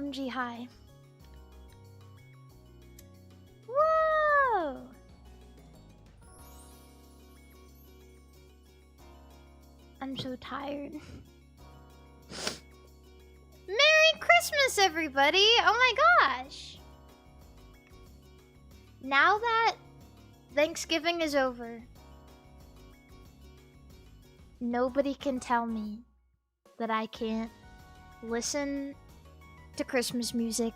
OMG high. Whoa! I'm so tired. Merry Christmas, everybody! Oh my gosh! Now that Thanksgiving is over, nobody can tell me that I can't listen to Christmas music.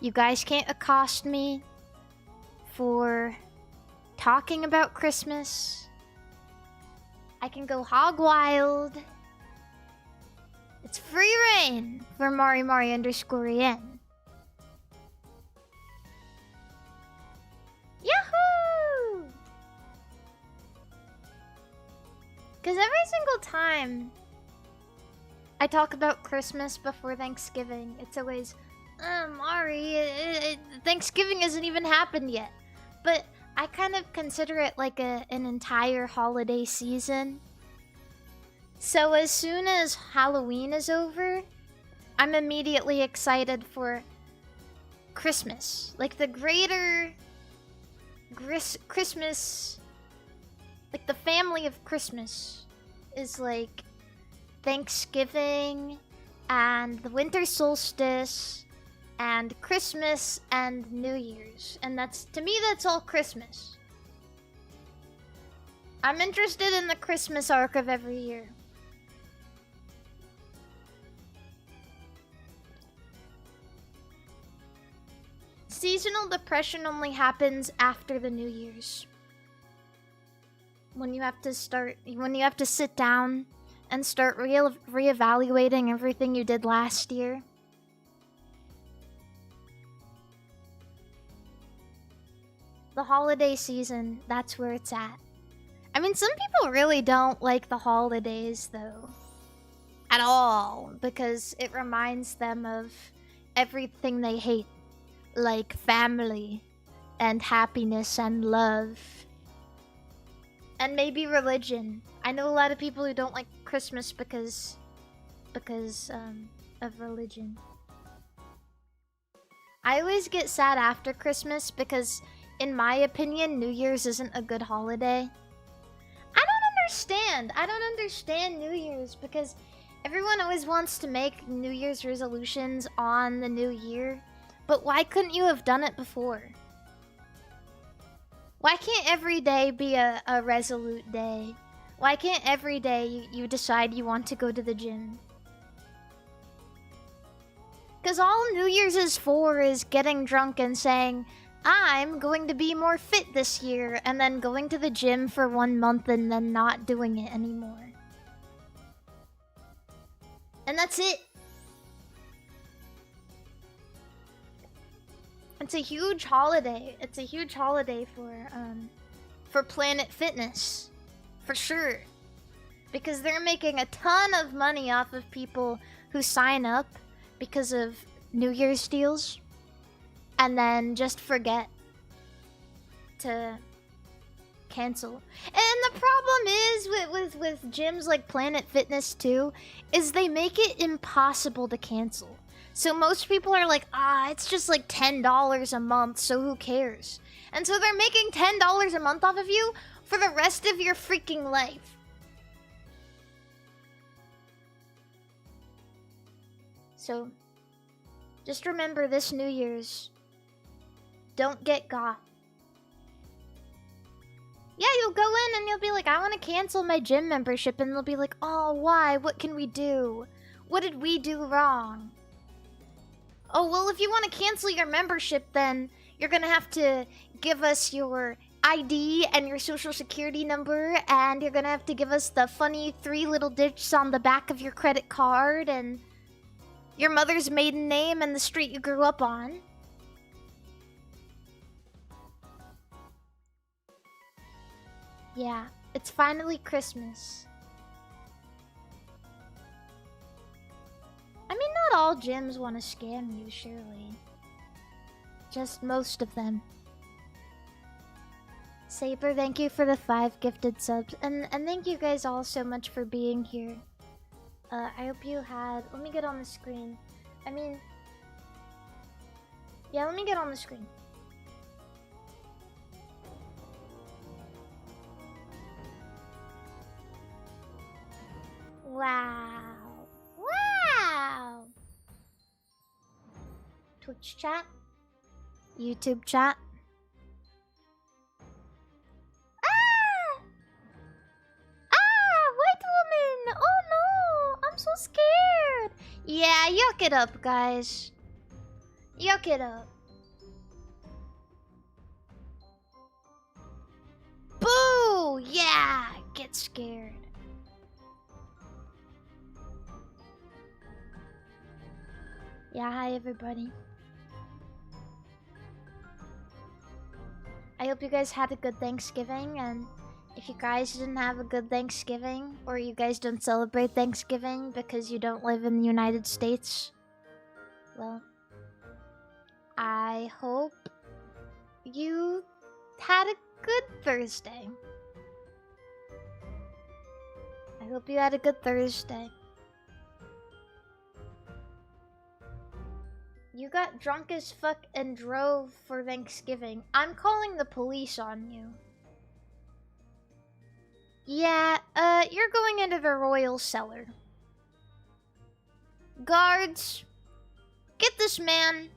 You guys can't accost me for talking about Christmas. I can go hog wild. It's free reign for MARIMARI_EN. Yahoo! Because every single time I talk about Christmas before Thanksgiving, it's always, Mari, Thanksgiving hasn't even happened yet. But I kind of consider it like an entire holiday season. So as soon as Halloween is over, I'm immediately excited for Christmas. Like the greater Christmas, like the family of Christmas is like Thanksgiving and the winter solstice and Christmas and New Year's. And that's, to me, that's all Christmas. I'm interested in the Christmas arc of every year. Seasonal depression only happens after the New Year's. When you have to sit down and start reevaluating everything you did last year. The holiday season, that's where it's at. I mean, some people really don't like the holidays, though. At all. Because it reminds them of everything they hate. Like family, and happiness, and love. And maybe religion. I know a lot of people who don't like Christmas because of religion. I always get sad after Christmas because, in my opinion, New Year's isn't a good holiday. I don't understand New Year's because everyone always wants to make New Year's resolutions on the new year. But why couldn't you have done it before? Why can't every day be a resolute day? Why can't every day you decide you want to go to the gym? Because all New Year's is for is getting drunk and saying, I'm going to be more fit this year, and then going to the gym for 1 month and then not doing it anymore. And that's it. It's a huge holiday. It's a huge holiday for Planet Fitness. For sure. Because they're making a ton of money off of people who sign up because of New Year's deals. And then just forget to cancel. And the problem is with gyms like Planet Fitness too, is they make it impossible to cancel. So most people are like, it's just like $10 a month, so who cares? And so they're making $10 a month off of you for the rest of your freaking life. So, just remember this New Year's, don't get got. Yeah, you'll go in and you'll be like, I want to cancel my gym membership, and they'll be like, oh, why? What can we do? What did we do wrong? Oh, well, if you want to cancel your membership, then you're gonna have to give us your ID and your social security number, and you're gonna have to give us the funny 3 little digits on the back of your credit card, and your mother's maiden name and the street you grew up on. Yeah, it's finally Christmas. I mean, not all gyms want to scam you, surely. Just most of them. Saber, thank you for the 5 gifted subs. And thank you guys all so much for being here. I hope you had... Let me get on the screen. I mean, Yeah, let me get on the screen. Wow. Wow. Twitch chat. YouTube chat. Ah! Ah! White woman! Oh no! I'm so scared! Yeah, yuck it up, guys. Yuck it up. Boo! Yeah! Get scared. Yeah, hi everybody. I hope you guys had a good Thanksgiving, and if you guys didn't have a good Thanksgiving, or you guys don't celebrate Thanksgiving because you don't live in the United States, well, I hope you had a good Thursday. I hope you had a good Thursday. You got drunk as fuck and drove for Thanksgiving. I'm calling the police on you. Yeah, you're going into the royal cellar. Guards, get this man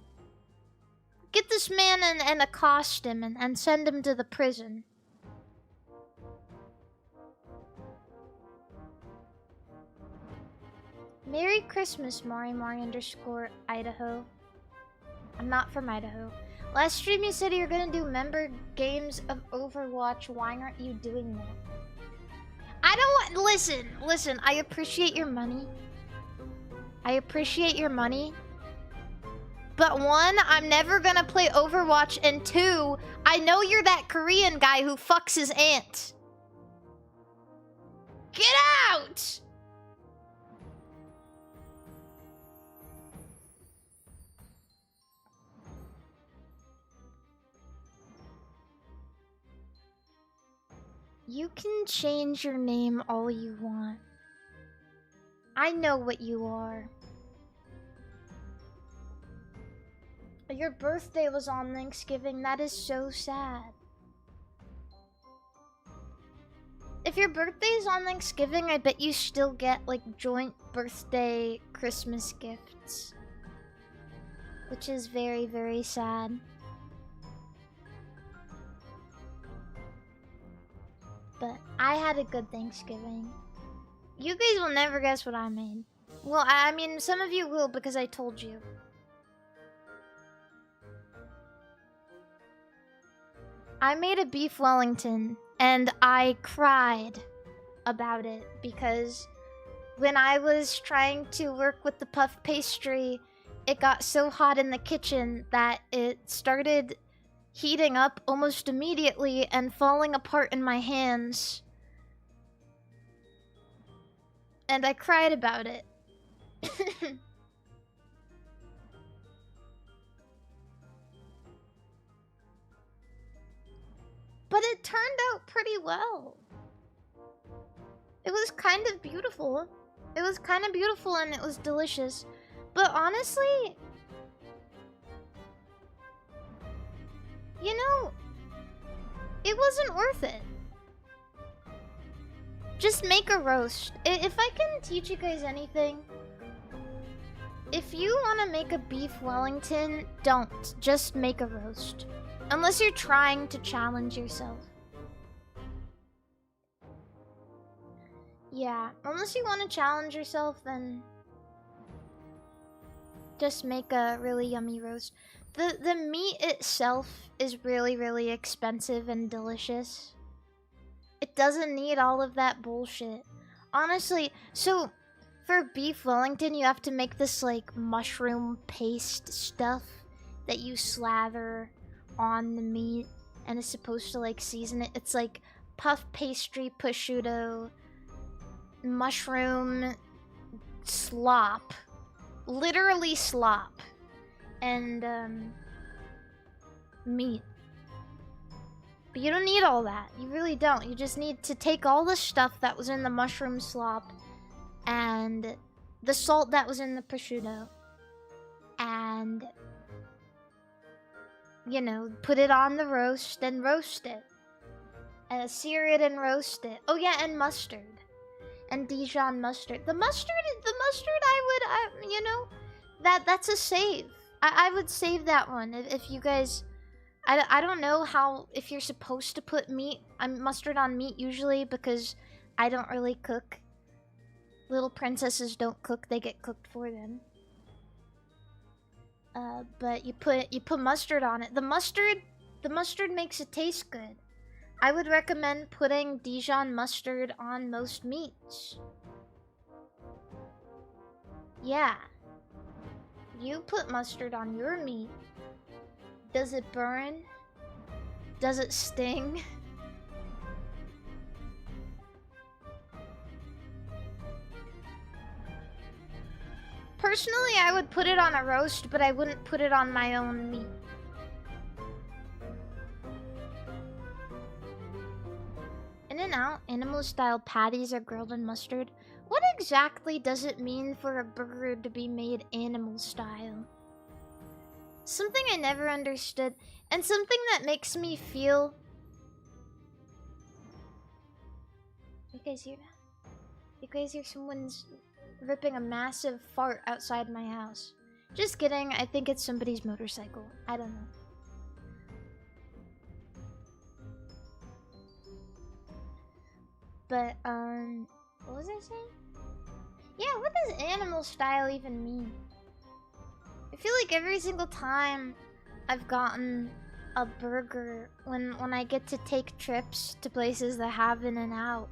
and accost him and send him to the prison. Merry Christmas, MARIMARI _Idaho. I'm not from Idaho. Last stream you said you're gonna do member games of Overwatch. Why aren't you doing that? I don't want- Listen, I appreciate your money. But one, I'm never gonna play Overwatch, and two, I know you're that Korean guy who fucks his aunt. Get out! You can change your name all you want. I know what you are. Your birthday was on Thanksgiving. That is so sad. If your birthday is on Thanksgiving, I bet you still get like joint birthday Christmas gifts. Which is very, very sad. But I had a good Thanksgiving. You guys will never guess what I made. Well, I mean, some of you will because I told you. I made a beef Wellington and I cried about it because when I was trying to work with the puff pastry, it got so hot in the kitchen that it started heating up almost immediately and falling apart in my hands. And I cried about it. But it turned out pretty well. It was kind of beautiful. It was kind of beautiful and it was delicious. But honestly, you know, it wasn't worth it. Just make a roast. If I can teach you guys anything, if you want to make a beef Wellington, don't. Just make a roast. Unless you're trying to challenge yourself. Yeah, unless you want to challenge yourself, then just make a really yummy roast. The meat itself is really, really expensive and delicious. It doesn't need all of that bullshit. Honestly, so for beef Wellington, you have to make this like mushroom paste stuff that you slather on the meat and it's supposed to like season it. It's like puff pastry, prosciutto, mushroom slop. Literally slop. And meat. But you don't need all that. You really don't. You just need to take all the stuff that was in the mushroom slop and the salt that was in the prosciutto and you know, put it on the roast and roast it. And sear it and roast it. Oh yeah, and mustard. And Dijon mustard. The mustard, I would, you know, that's a save. I would save that one if you guys... I don't know how, if you're supposed to put mustard on meat usually, because I don't really cook. Little princesses don't cook, they get cooked for them. But you put mustard on it. The mustard makes it taste good. I would recommend putting Dijon mustard on most meats. Yeah. You put mustard on your meat. Does it burn? Does it sting? Personally, I would put it on a roast, but I wouldn't put it on my own meat. In-N-Out, animal-style patties are grilled in mustard. What exactly does it mean for a burger to be made animal-style? Something I never understood, and something that makes me feel... You guys hear that? You guys hear someone's ripping a massive fart outside my house? Just kidding, I think it's somebody's motorcycle. I don't know. But, what was I saying? Yeah, what does animal style even mean? I feel like every single time I've gotten a burger, when I get to take trips to places that have In-N-Out,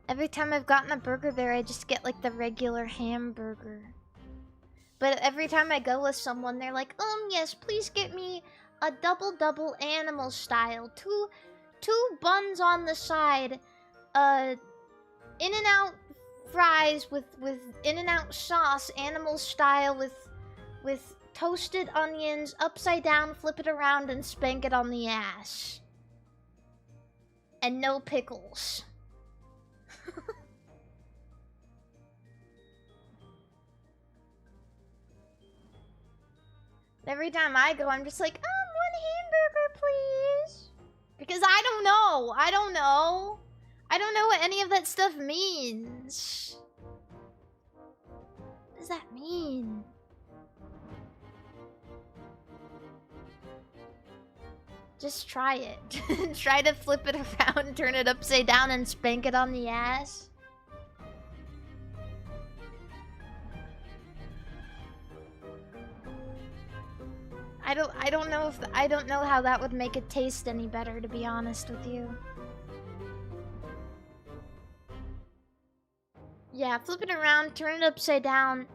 every time I've gotten a burger there, I just get like the regular hamburger. But every time I go with someone, they're like, yes, please get me a double animal style. Two buns on the side. In-N-Out fries with In-N-Out sauce, animal style with toasted onions, upside down, flip it around, and spank it on the ass. And no pickles. Every time I go, I'm just like, one hamburger, please. Because I don't know. I don't know what any of that stuff means. What does that mean? Just try it. Try to flip it around, turn it upside down, and spank it on the ass. I don't know how that would make it taste any better, to be honest with you. Yeah, flip it around, turn it upside down.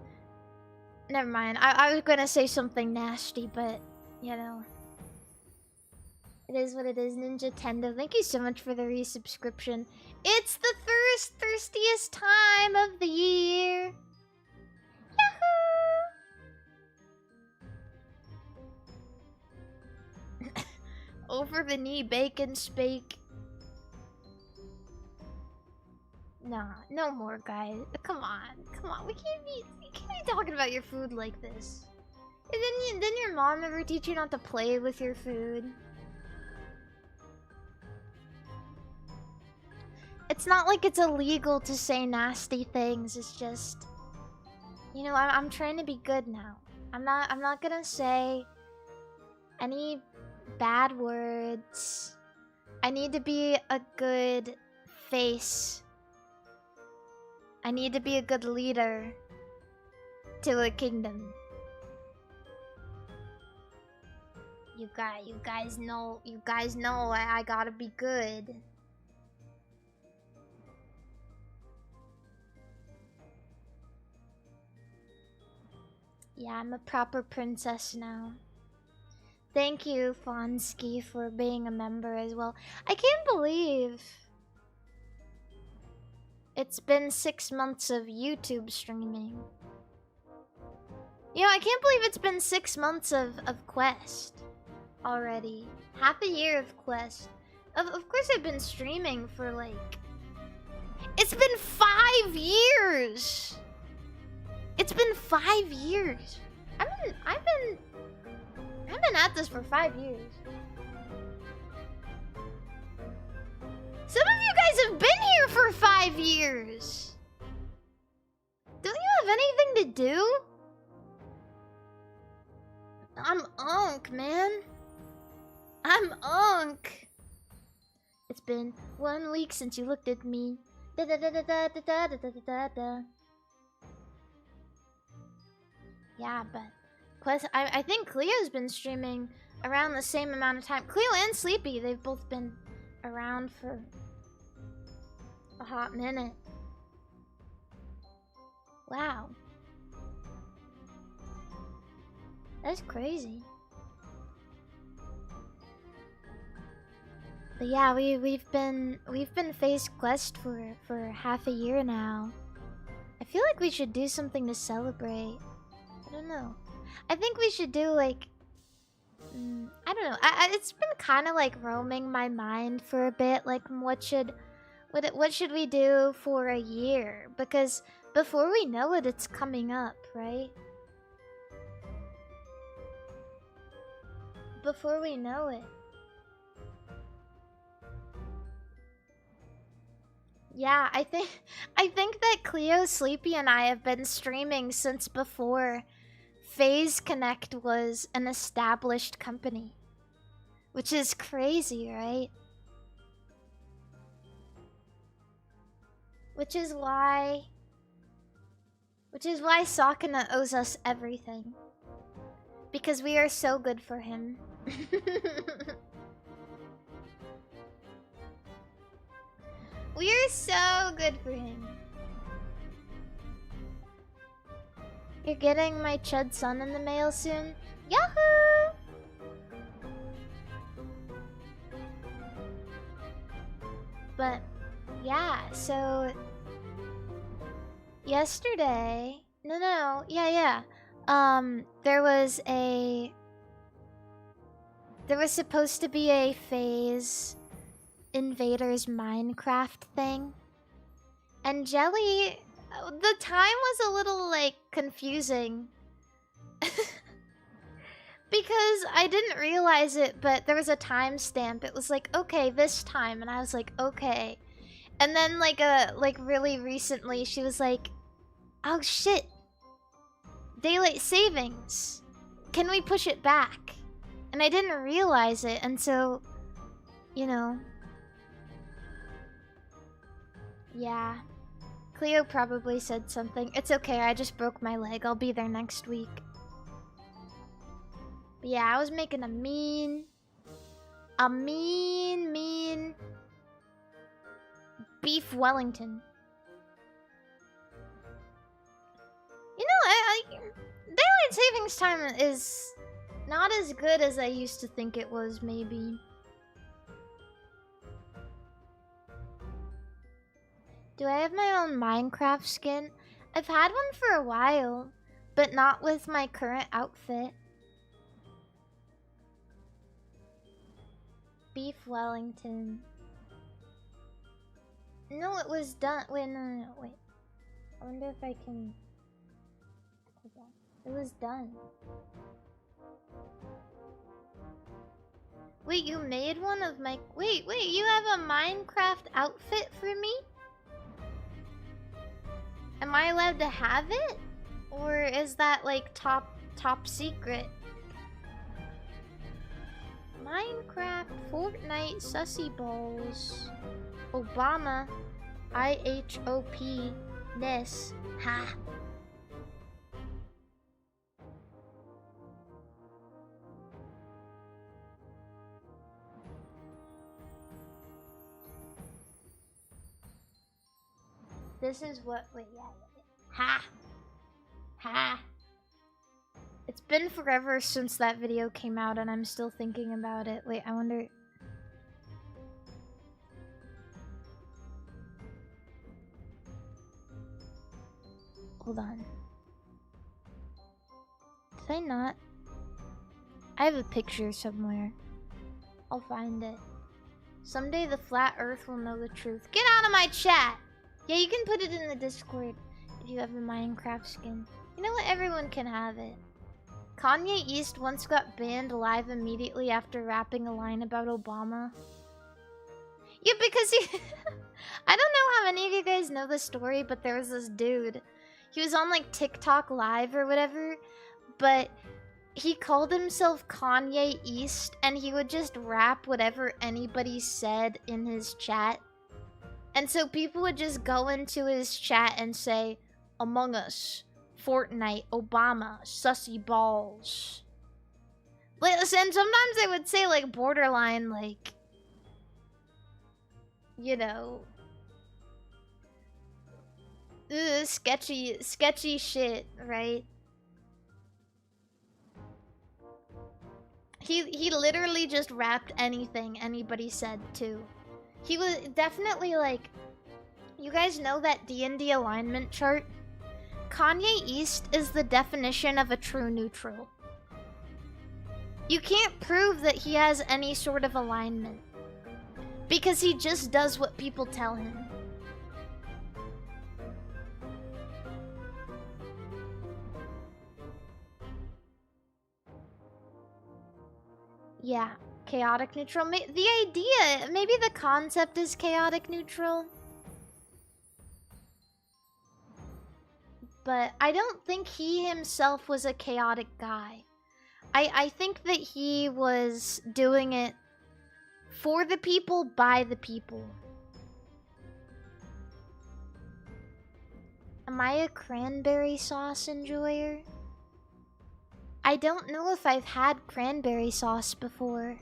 Never mind. I was gonna say something nasty, but you know. It is what it is. Ninja Tendo, thank you so much for the resubscription. It's the thirstiest time of the year. Yahoo! Over the knee bacon spake. Nah, no more, guys. Come on. We can't be talking about your food like this. And didn't your mom ever teach you not to play with your food? It's not like it's illegal to say nasty things. It's just, you know, I'm trying to be good now. I'm not gonna say any bad words. I need to be a good face. I need to be a good leader to a kingdom. You guys know I gotta be good. Yeah, I'm a proper princess now. Thank you, Fonsky, for being a member as well. I can't believe it's been 6 months of YouTube streaming. You know, I can't believe it's been 6 months of Quest already. Half a year of Quest. Of course I've been streaming for like... It's been 5 years! It's been 5 years. I've been been at this for 5 years. Some of you guys have been here for 5 years. Don't you have anything to do? I'm unk, man. I'm unk. It's been 1 week since you looked at me. Da da da da da da da da da da da. Yeah, but I think Cleo's been streaming around the same amount of time. Cleo and Sleepy, they've both been around for a hot minute. Wow. That's crazy. But yeah, we've been FaZe Quest for half a year now. I feel like we should do something to celebrate. I don't know. I think we should do like I don't know. It's been kind of like roaming my mind for a bit. Like what should we do for a year? Because before we know it, it's coming up, right? Before we know it. Yeah, I think that Cleo, Sleepy, and I have been streaming since before FaZe Connect was an established company. Which is crazy, right? Which is why Sakuna owes us everything. Because we are so good for him. We are so good for him. You're getting my Chud son in the mail soon? Yahoo! But yeah, so yesterday, there was supposed to be a FaZe Invaders Minecraft thing, and Jelly, the time was a little like confusing because I didn't realize it, but there was a timestamp. It was like, okay, this time, and I was like, okay. And then like really recently she was like, oh shit, daylight savings, can we push it back? And I didn't realize it, and so, you know, yeah. Cleo probably said something. It's okay, I just broke my leg. I'll be there next week. But yeah, I was making a mean beef Wellington. You know, daylight savings time is not as good as I used to think it was, maybe. Do I have my own Minecraft skin? I've had one for a while, but not with my current outfit. Beef Wellington. No, it was done. Wait, no, wait. I wonder if I can... Hold on. It was done. Wait, you made one of my... Wait, you have a Minecraft outfit for me? Am I allowed to have it? Or is that like top secret? Minecraft, Fortnite, Sussy Balls, Obama, IHOP, Ness, ha. This is what, wait, yeah. Ha! Ha! It's been forever since that video came out and I'm still thinking about it. Wait, I wonder... Hold on. Did I not? I have a picture somewhere. I'll find it. Someday the flat earth will know the truth. Get out of my chat! Yeah, you can put it in the Discord if you have a Minecraft skin. You know what? Everyone can have it. Kanye East once got banned live immediately after rapping a line about Obama. Yeah, because he... I don't know how many of you guys know the story, but there was this dude. He was on, like, TikTok Live or whatever, but he called himself Kanye East, and he would just rap whatever anybody said in his chat. And so people would just go into his chat and say, Among Us, Fortnite, Obama, sussy balls. And sometimes they would say, like, borderline, like, you know, sketchy shit, right? He literally just rapped anything anybody said, too. He was definitely, like... You guys know that D&D alignment chart? Kanye East is the definition of a true neutral. You can't prove that he has any sort of alignment. Because he just does what people tell him. Yeah, chaotic neutral. The idea, maybe the concept is chaotic neutral. But I don't think he himself was a chaotic guy. I think that he was doing it for the people, by the people. Am I a cranberry sauce enjoyer? I don't know if I've had cranberry sauce before.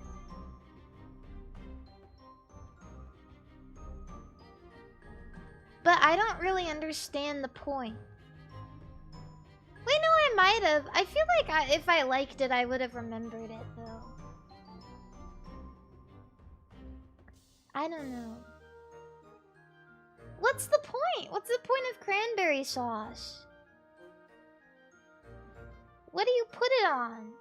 But I don't really understand the point. Wait, no, I might have. I feel like if I liked it, I would have remembered it, though. I don't know. What's the point? What's the point of cranberry sauce? What do you put it on?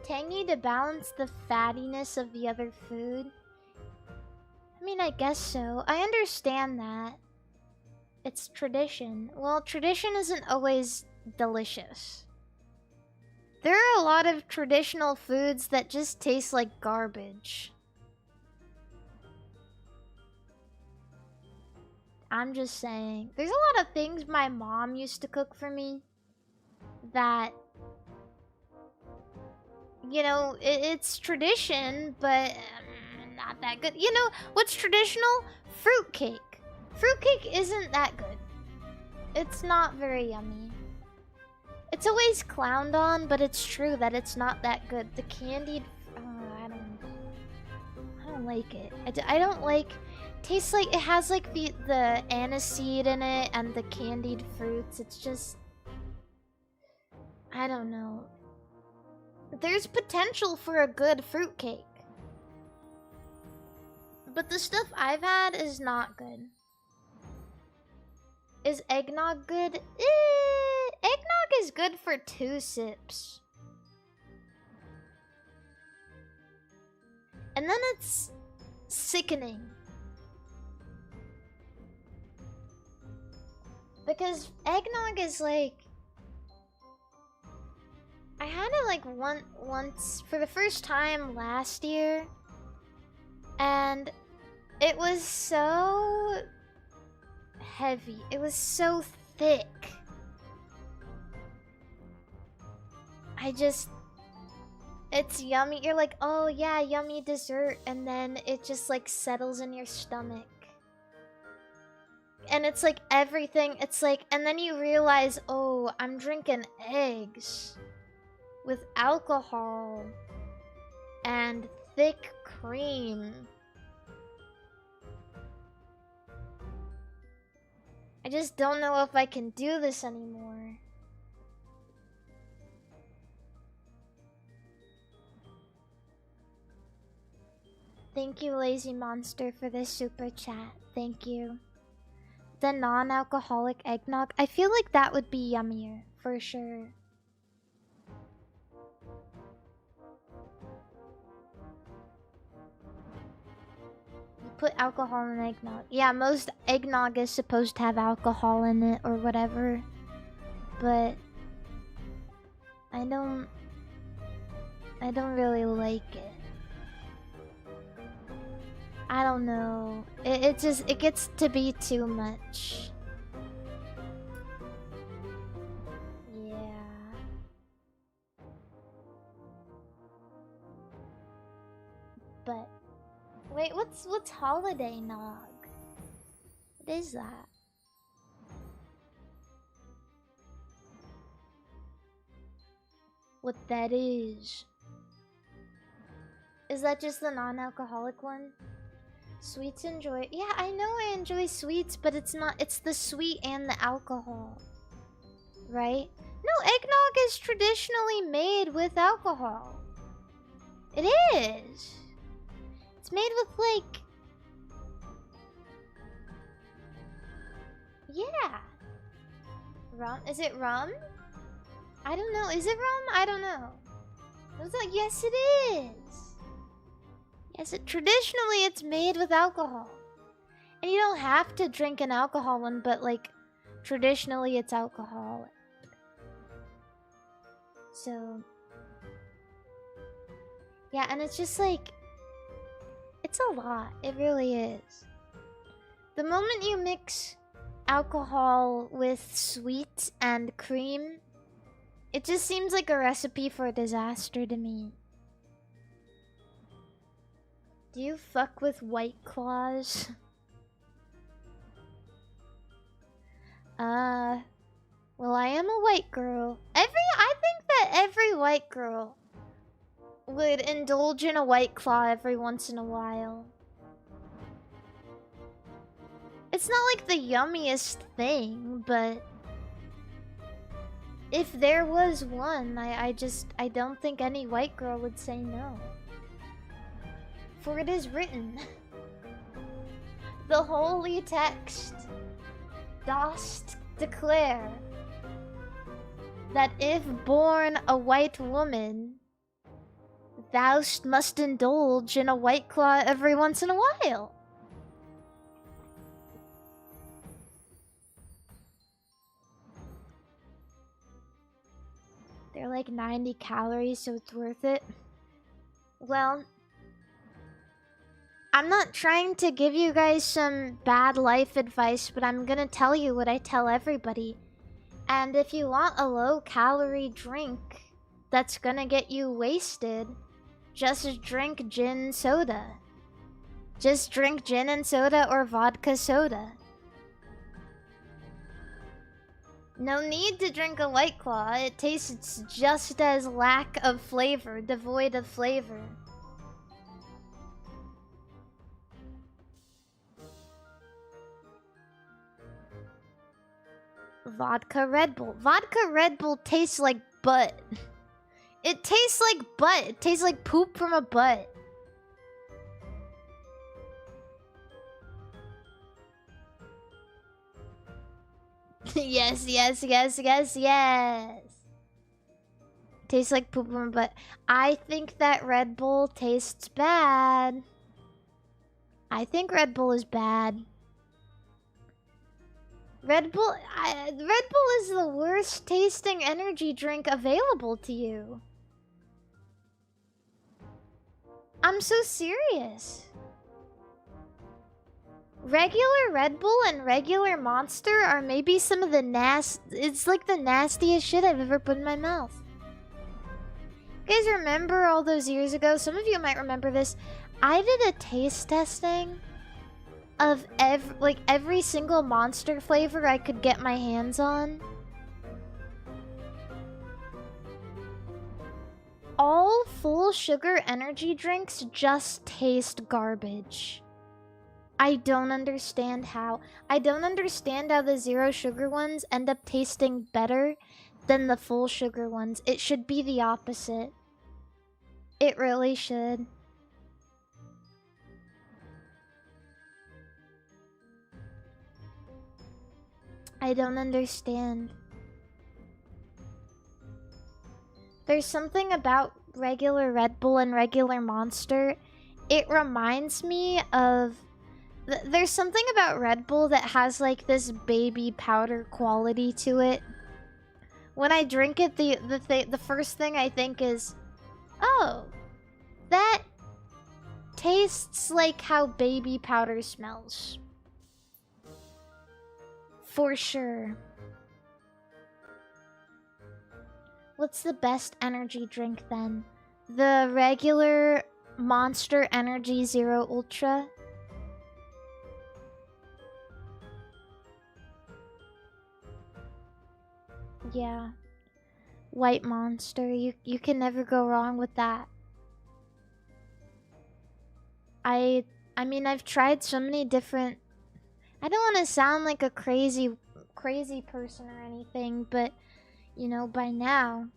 Tangy to balance the fattiness of the other food? I mean, I guess so. I understand that. It's tradition. Well, tradition isn't always delicious. There are a lot of traditional foods that just taste like garbage. I'm just saying. There's a lot of things my mom used to cook for me that, you know, it's tradition, but not that good. You know, what's traditional? Fruitcake. Fruitcake isn't that good. It's not very yummy. It's always clowned on, but it's true that it's not that good. The candied... I don't like it. I don't like... Tastes like... It has like the aniseed in it and the candied fruits. It's just... I don't know. There's potential for a good fruitcake. But the stuff I've had is not good. Is eggnog good? Eggnog is good for 2 sips. And then it's sickening. Because eggnog is like... I had it like once for the first time last year. And it was so heavy. It was so thick. It's yummy. You're like, oh yeah, yummy dessert. And then it just like settles in your stomach. And it's like everything. It's like, and then you realize, oh, I'm drinking eggs with alcohol and thick cream. I just don't know if I can do this anymore. Thank you, Lazy Monster, for this super chat. Thank you. The non-alcoholic eggnog. I feel like that would be yummier, for sure. Put alcohol in eggnog. Yeah, most eggnog is supposed to have alcohol in it or whatever. but I don't really like it. I don't know. It gets to be too much. Yeah. But wait, what's holiday nog? What is that? What that is? Is that just the non-alcoholic one? Sweets enjoy. Yeah, I know I enjoy sweets, but it's not. It's the sweet and the alcohol, right? No, eggnog is traditionally made with alcohol. It is. It's made with like. Yeah. Rum? Is it rum? I don't know. Is it rum? I don't know. I was like, yes, it is. Yes, traditionally it's made with alcohol. And you don't have to drink an alcohol one, but like, traditionally it's alcoholic. So, yeah, and it's just like, it's a lot. It really is. The moment you mix alcohol with sweet and cream, it just seems like a recipe for a disaster to me. Do you fuck with White Claws? Well, I am a white girl. I think that every white girl would indulge in a White Claw every once in a while. It's not like the yummiest thing, but if there was one, I don't think any white girl would say no. For it is written, the holy text dost declare that if born a white woman, thou must indulge in a White Claw every once in a while. They're like 90 calories, so it's worth it. Well, I'm not trying to give you guys some bad life advice, but I'm gonna tell you what I tell everybody. And if you want a low-calorie drink that's gonna get you wasted, just drink gin soda. Just drink gin and soda or vodka soda. No need to drink a White Claw. It tastes just as lack of flavor, devoid of flavor. Vodka Red Bull. Vodka Red Bull tastes like butt. It tastes like butt. It tastes like poop from a butt. Yes, yes, yes, yes, yes. Tastes like poop from a butt. I think that Red Bull tastes bad. I think Red Bull is bad. Red Bull is the worst tasting energy drink available to you. I'm so serious. Regular Red Bull and regular Monster are maybe some of the it's like the nastiest shit I've ever put in my mouth. You guys remember all those years ago? Some of you might remember this. I did a taste testing of every single Monster flavor I could get my hands on. All full sugar energy drinks just taste garbage. I don't understand how. I don't understand how the zero sugar ones end up tasting better than the full sugar ones. It should be the opposite. It really should. I don't understand. There's something about regular Red Bull and regular Monster. It reminds me of... There's something about Red Bull that has like this baby powder quality to it. When I drink it, the first thing I think is, oh, that tastes like how baby powder smells. For sure. What's the best energy drink then? The regular Monster Energy Zero Ultra? Yeah. White Monster, you can never go wrong with that. I mean, I've tried so many different... I don't want to sound like a crazy person or anything, but, you know, by now,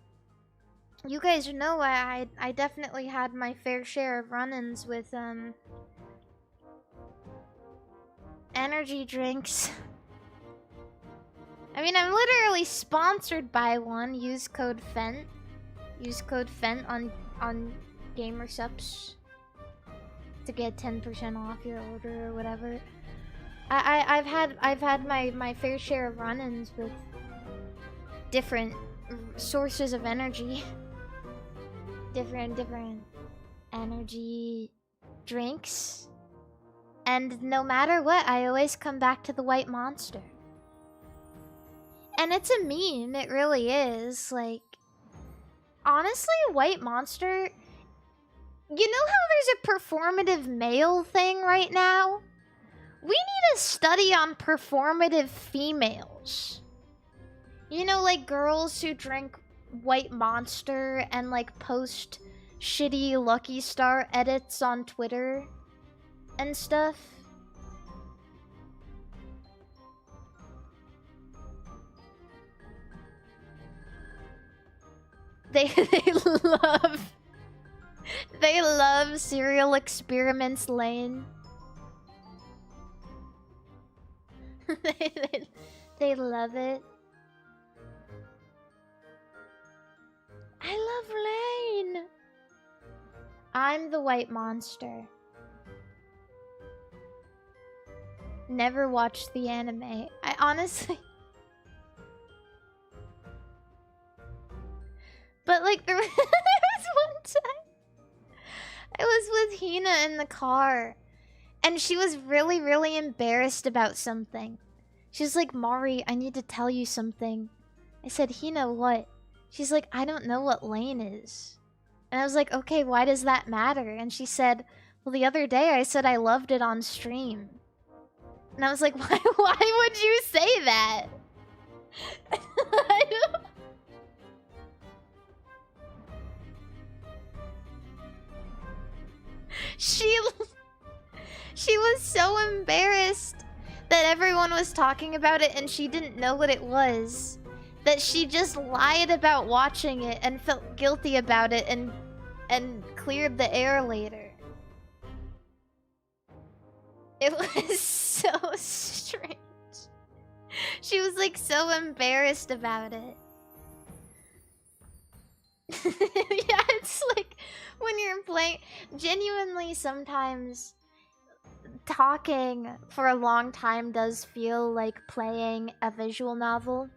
you guys know I definitely had my fair share of run-ins with, energy drinks. I mean, I'm literally sponsored by one. Use code FENT. Use code FENT on Gamersupps to get 10% off your order or whatever. I've had my fair share of run-ins with different sources of energy. different energy drinks. And no matter what, I always come back to the White Monster. And it's a meme, it really is. Like, honestly, White Monster... You know how there's a performative male thing right now? We need a study on performative females. You know, like girls who drink White Monster and like post shitty Lucky Star edits on Twitter and stuff. They love Serial Experiments Lane. they love it. I love Lane. I'm the White Monster. Never watched the anime. I honestly... But like there was one time I was with Hina in the car and she was really embarrassed about something. She was like, Mari, I need to tell you something. I said, Hina, what? She's like, I don't know what Lane is. And I was like, okay, why does that matter? And she said, well, the other day I said I loved it on stream. And I was like, why would you say that? I don't... She was so embarrassed that everyone was talking about it and she didn't know what it was, that she just lied about watching it and felt guilty about it and cleared the air later. It was so strange. She was like so embarrassed about it. Yeah, it's like when you're playing, genuinely sometimes talking for a long time does feel like playing a visual novel.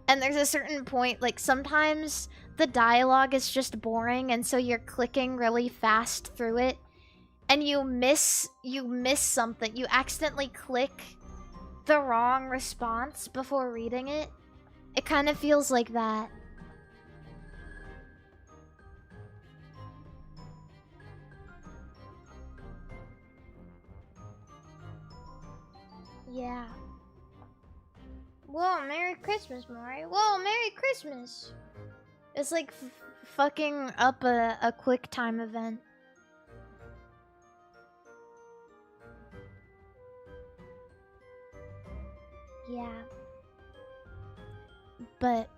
And there's a certain point, like sometimes the dialogue is just boring and so you're clicking really fast through it and you miss something. You accidentally click the wrong response before reading it. It kind of feels like that. Yeah. Whoa, Merry Christmas, Mari. Whoa, Merry Christmas. It's like fucking up a quick time event. Yeah. But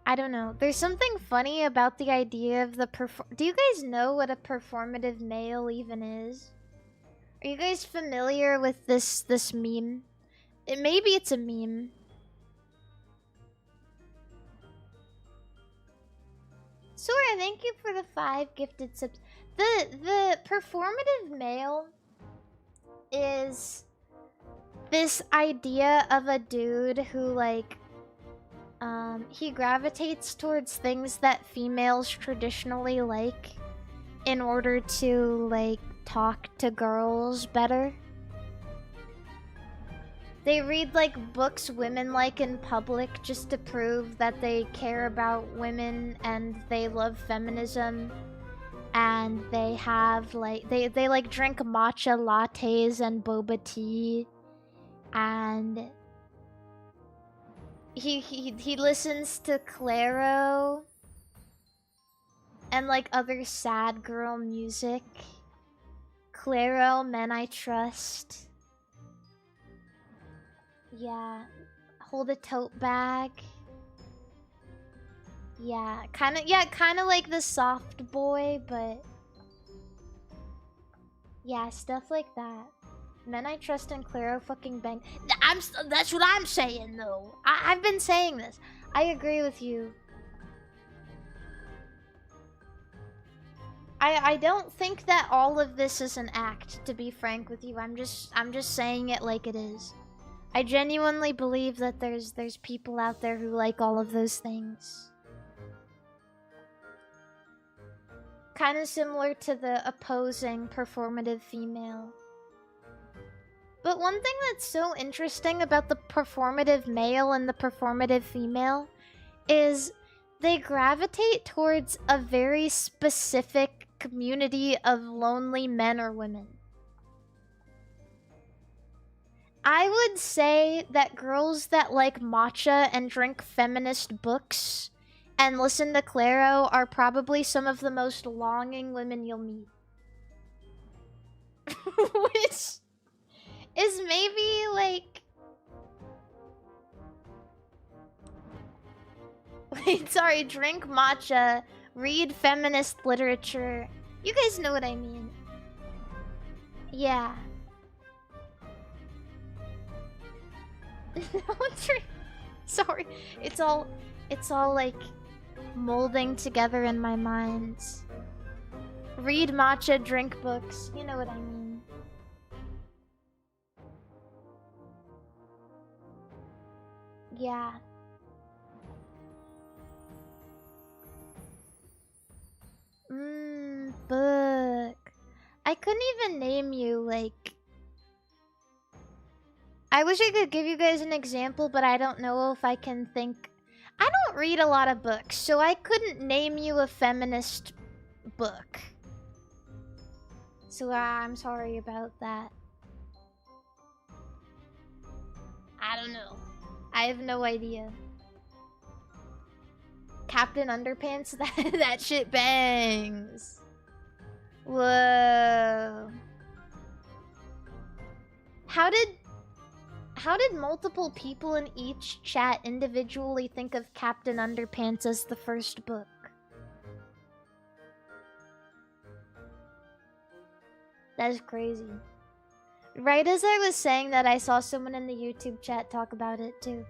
I don't know. There's something funny about the idea of the Do you guys know what a performative male even is? Are you guys familiar with this meme? Maybe it's a meme. Sora, thank you for the 5 gifted subs. The performative male is this idea of a dude who like He gravitates towards things that females traditionally like in order to, like, talk to girls better. They read, like, books women like in public just to prove that they care about women and they love feminism. And they have, like, they like, drink matcha lattes and boba tea. And he listens to Claro and, like, other sad girl music. Claro, Men I Trust. Yeah. Hold a Tote Bag. Yeah, kinda like the soft boy, but yeah, stuff like that. Men I Trust and Claro fucking bang. That's what I'm saying, though. I've been saying this. I agree with you. I don't think that all of this is an act, to be frank with you. I'm just saying it like it is. I genuinely believe that there's people out there who like all of those things. Kind of similar to the opposing performative female. But one thing that's so interesting about the performative male and the performative female is they gravitate towards a very specific community of lonely men or women. I would say that girls that like matcha and drink feminist books and listen to Claro are probably some of the most longing women you'll meet. Which is maybe, like... Wait, sorry, drink matcha, read feminist literature. You guys know what I mean. Yeah. Sorry, it's all like molding together in my mind. Read matcha, drink books. You know what I mean. Yeah. Book. I couldn't even name you, like... I wish I could give you guys an example, but I don't know if I can think... I don't read a lot of books, so I couldn't name you a feminist book. So I'm sorry about that. I don't know. I have no idea. Captain Underpants? That shit bangs. Whoa. How did multiple people in each chat individually think of Captain Underpants as the first book? That is crazy. Right as I was saying that, I saw someone in the YouTube chat talk about it too.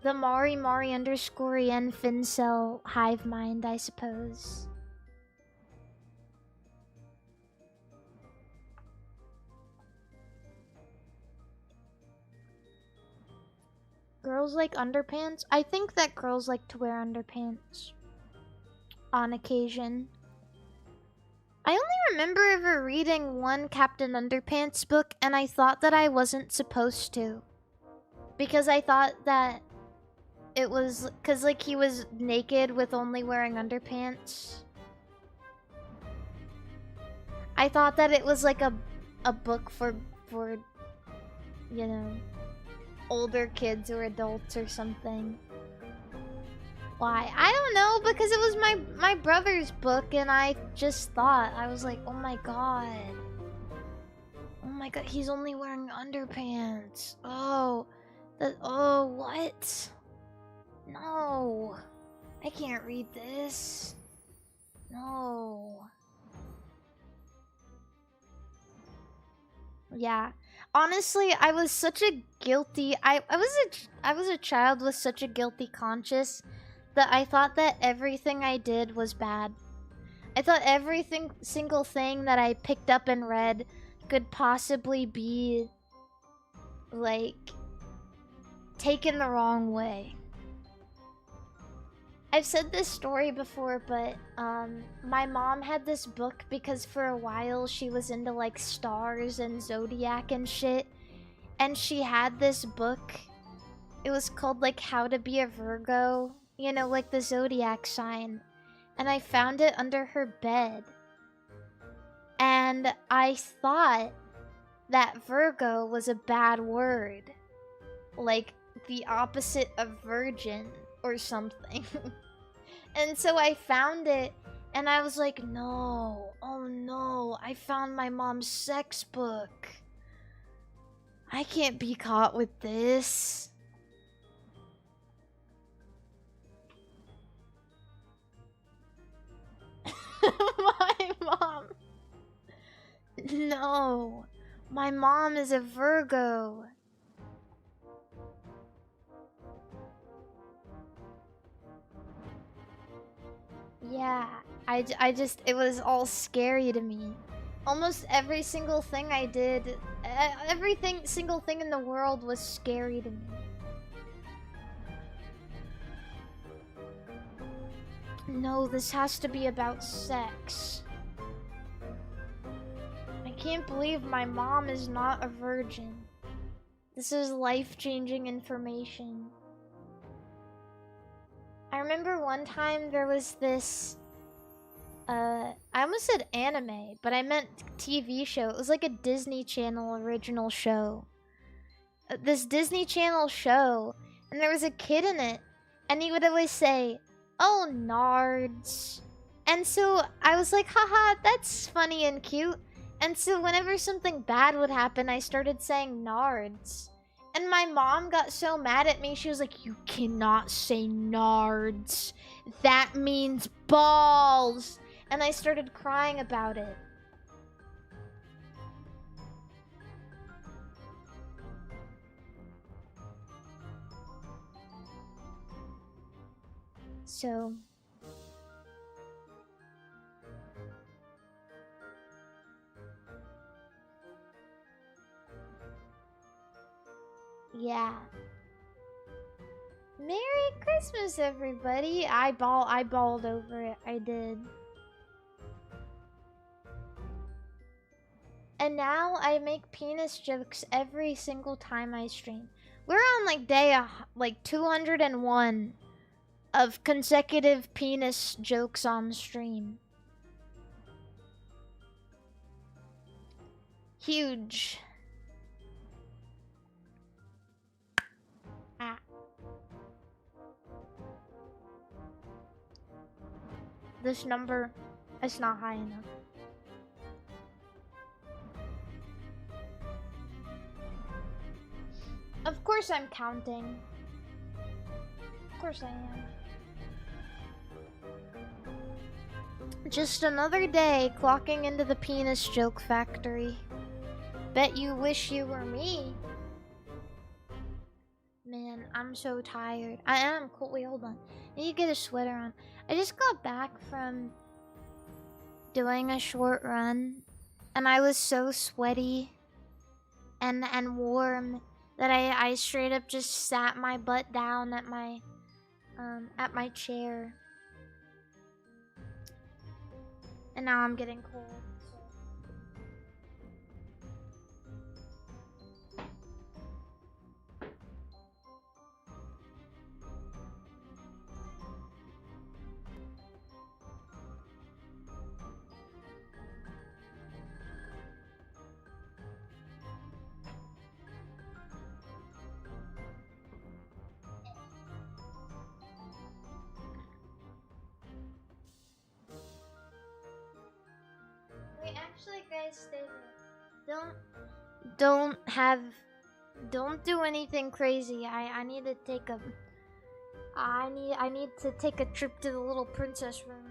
The MARIMARI _en Fincel hive mind, I suppose. Girls like underpants? I think that girls like to wear underpants. On occasion. I only remember ever reading one Captain Underpants book, and I thought that I wasn't supposed to. Because I thought that it was... Because, like, he was naked with only wearing underpants. I thought that it was, like, a book for, you know... older kids or adults or something. Why? I don't know, because it was my brother's book and I just thought, I was like, oh my god. Oh my god, he's only wearing underpants. Oh. Oh, what? No. I can't read this. No. Yeah. Honestly, I was such a guilty... I was a child with such a guilty conscience that I thought that everything I did was bad. I thought single thing that I picked up and read could possibly be, like, taken the wrong way. I've said this story before, but my mom had this book because for a while she was into like stars and zodiac and shit. And she had this book. It was called like How to Be a Virgo, you know, like the zodiac sign. And I found it under her bed. And I thought that Virgo was a bad word. Like the opposite of virgin or something. And so I found it and I was like, no, oh no, I found my mom's sex book. I can't be caught with this. My mom. No, my mom is a Virgo. Yeah, I just, it was all scary to me. Almost every single thing I did, single thing in the world was scary to me. No, this has to be about sex. I can't believe my mom is not a virgin. This is life-changing information. I remember one time there was this... I almost said anime, but I meant TV show. It was like a Disney Channel original show. This Disney Channel show, and there was a kid in it, and he would always say, "Oh, nards." And so I was like, haha, that's funny and cute. And so whenever something bad would happen, I started saying nards. And my mom got so mad at me, she was like, "You cannot say nards. That means balls." And I started crying about it. So... yeah. Merry Christmas, everybody! I bawled over it. I did. And now I make penis jokes every single time I stream. We're on like day like 201 of consecutive penis jokes on stream. Huge. Ah. This number is not high enough. Of course I'm counting. Of course I am. Just another day clocking into the penis joke factory. Bet you wish you were me. Man, I'm so tired. I am cool. Wait, hold on. I need to get a sweater on. I just got back from doing a short run, and I was so sweaty and warm that I straight up just sat my butt down at my chair. And now I'm getting cold. Wait, actually, guys, stay there. Don't do anything crazy. I need to take a... I need to take a trip to the little princess room.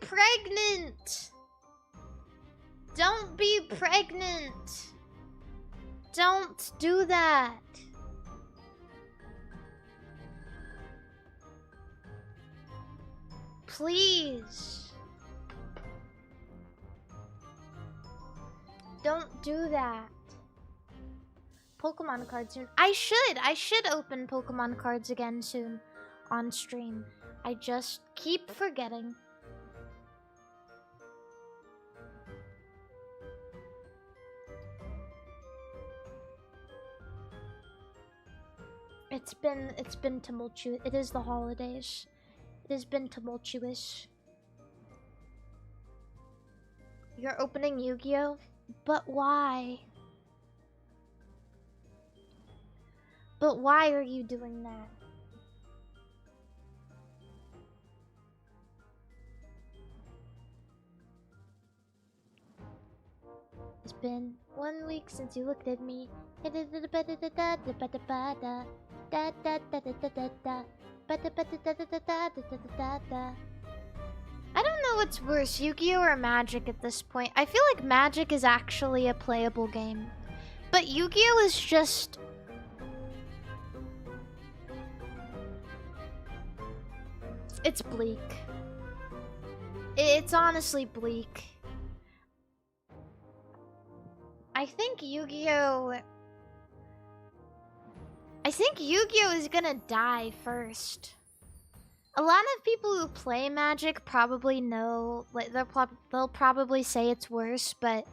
pregnant! Don't be pregnant! Don't do that! Please! Don't do that. Pokemon cards soon. I should open Pokemon cards again soon on stream. I just keep forgetting. It's been tumultuous. It is the holidays. It has been tumultuous. You're opening Yu-Gi-Oh? But why? But why are you doing that? It's been 1 week since you looked at me. I don't know what's worse, Yu-Gi-Oh or Magic at this point. I feel like Magic is actually a playable game. But Yu-Gi-Oh is just... It's bleak. It's honestly bleak. I think Yu-Gi-Oh is gonna die first. A lot of people who play Magic probably know, like they'll probably say it's worse, but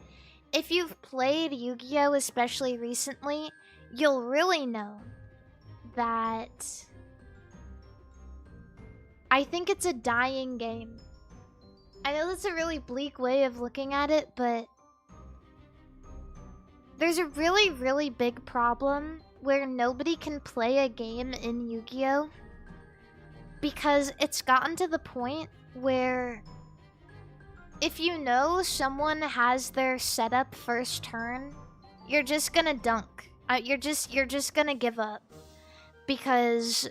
if you've played Yu-Gi-Oh especially recently, you'll really know that I think it's a dying game. I know that's a really bleak way of looking at it, but there's a really, really big problem where nobody can play a game in Yu-Gi-Oh! Because it's gotten to the point where if you know someone has their setup first turn, you're just gonna dunk. You're just gonna give up. Because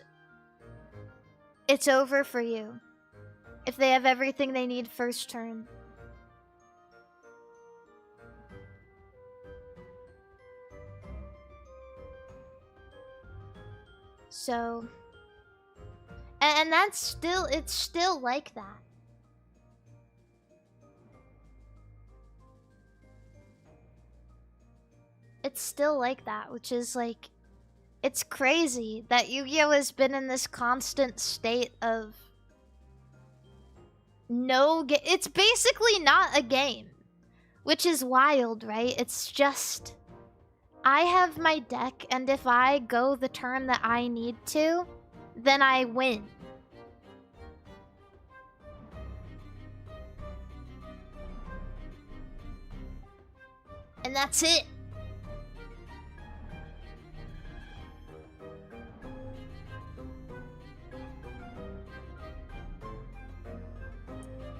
it's over for you if they have everything they need first turn. So, and that's still, it's still like that. It's still like that, which is like, it's crazy that Yu-Gi-Oh has been in this constant state of it's basically not a game, which is wild, right? It's just, I have my deck, and if I go the turn that I need to, then I win. And that's it.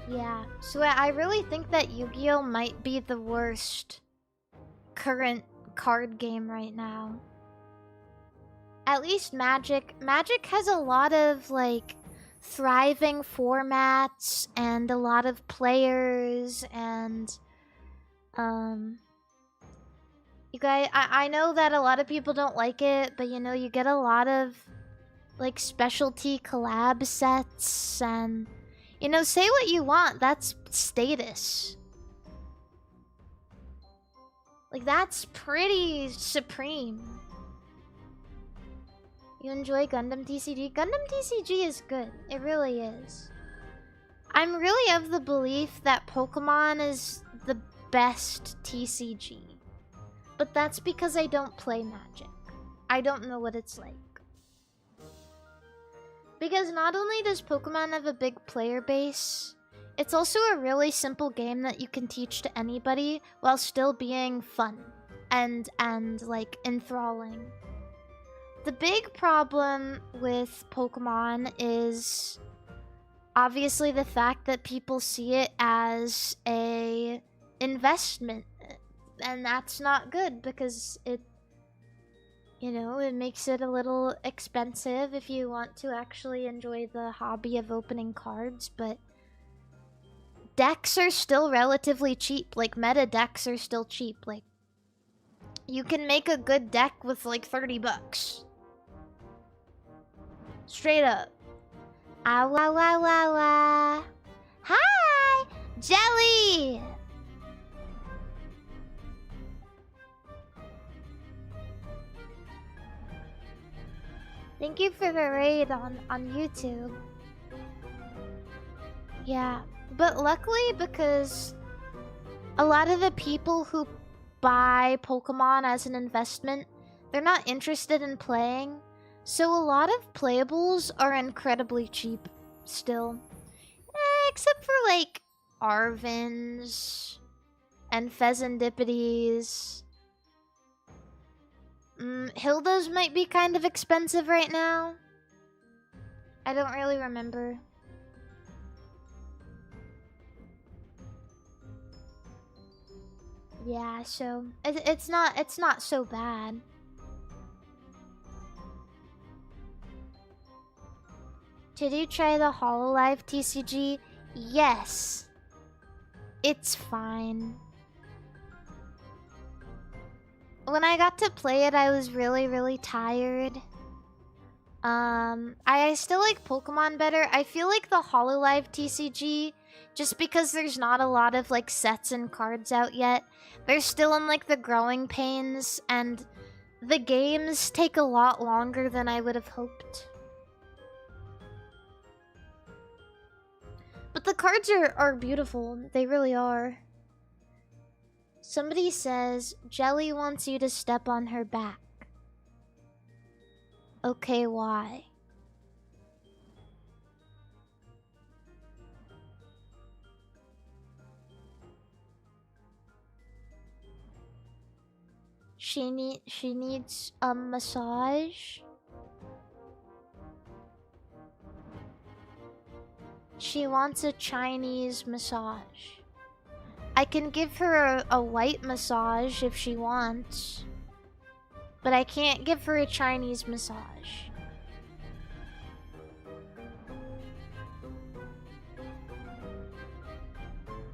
Yeah, so I really think that Yu-Gi-Oh might be the worst current card game right now. At least Magic has a lot of like thriving formats and a lot of players, and you guys, I know that a lot of people don't like it, but you know, you get a lot of like specialty collab sets, and you know, say what you want, that's status. Like, that's pretty supreme. You enjoy Gundam TCG? Gundam TCG is good. It really is. I'm really of the belief that Pokemon is the best TCG. But that's because I don't play Magic. I don't know what it's like. Because not only does Pokemon have a big player base, it's also a really simple game that you can teach to anybody while still being fun and like enthralling. The big problem with Pokemon is obviously the fact that people see it as a investment, and that's not good because it, you know, it makes it a little expensive if you want to actually enjoy the hobby of opening cards, but decks are still relatively cheap. Like, meta decks are still cheap. Like, you can make a good deck with like 30 bucks. Straight up. Ah, wah, wah, wah, wah. Hi! Jelly! Thank you for the raid on YouTube. Yeah, but luckily because a lot of the people who buy Pokemon as an investment, they're not interested in playing. So a lot of playables are incredibly cheap still. Except for like Arvins and Pheasantippities. Hilda's might be kind of expensive right now. I don't really remember. Yeah, so it's not so bad. Did you try the Hololive TCG? Yes. It's fine. When I got to play it, I was really tired. I still like Pokemon better. I feel like the Hololive TCG, just because there's not a lot of like sets and cards out yet, they're still in like the growing pains, and the games take a lot longer than I would have hoped. But the cards are beautiful. They really are. Somebody says, Jelly wants you to step on her back. Okay, why? She needs a massage. She wants a Chinese massage. I can give her a white massage if she wants. But I can't give her a Chinese massage.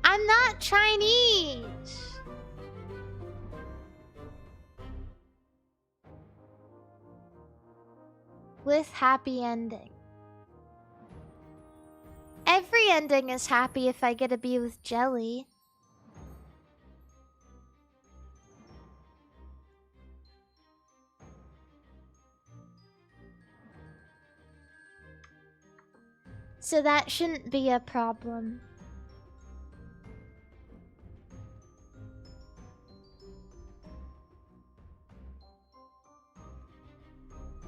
I'm not Chinese! With happy ending. Every ending is happy if I get to be with Jelly. So that shouldn't be a problem.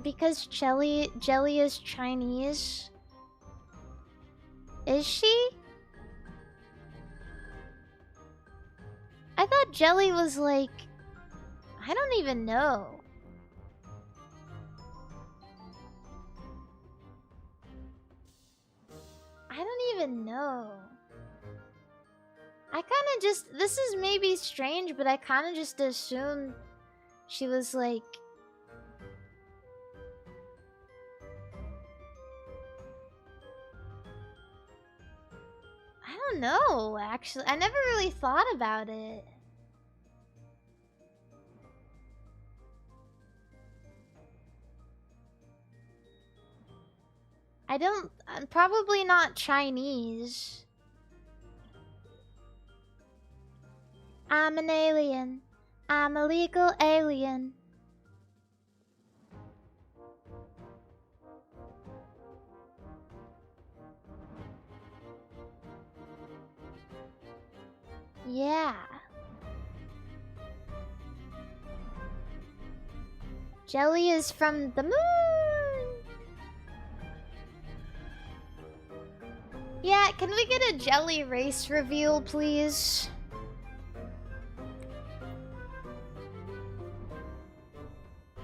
Because Jelly is Chinese. Is she? I thought Jelly was like... I don't even know. I don't even know. I kind of just... This is maybe strange, but I kind of just assumed she was like... I don't know, actually. I never really thought about it. I'm probably not Chinese. I'm an alien. I'm a legal alien. Yeah. Jelly is from the moon. Yeah, can we get a Jelly race reveal, please?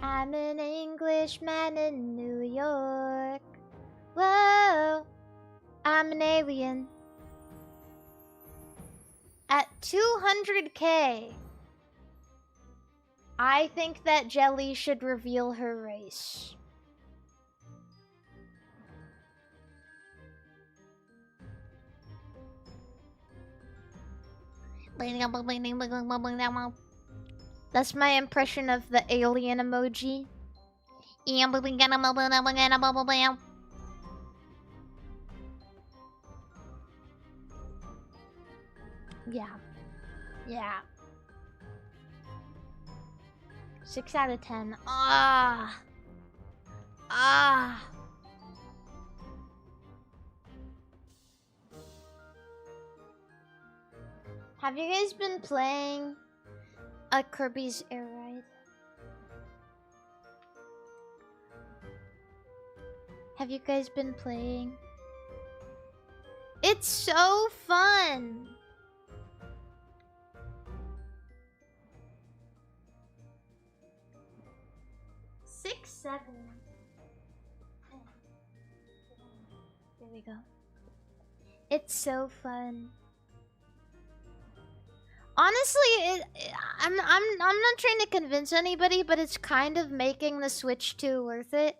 I'm an Englishman in New York. Whoa, I'm an alien. At 200k, I think that Jelly should reveal her race. That's my impression of the alien emoji. Yeah. Yeah. 6 out of 10. Ah. Ah. Have you guys been playing a Kirby's Air Ride? Have you guys been playing? It's so fun! 6, 7. There we go. It's so fun. Honestly, I'm not trying to convince anybody, but it's kind of making the Switch 2 worth it.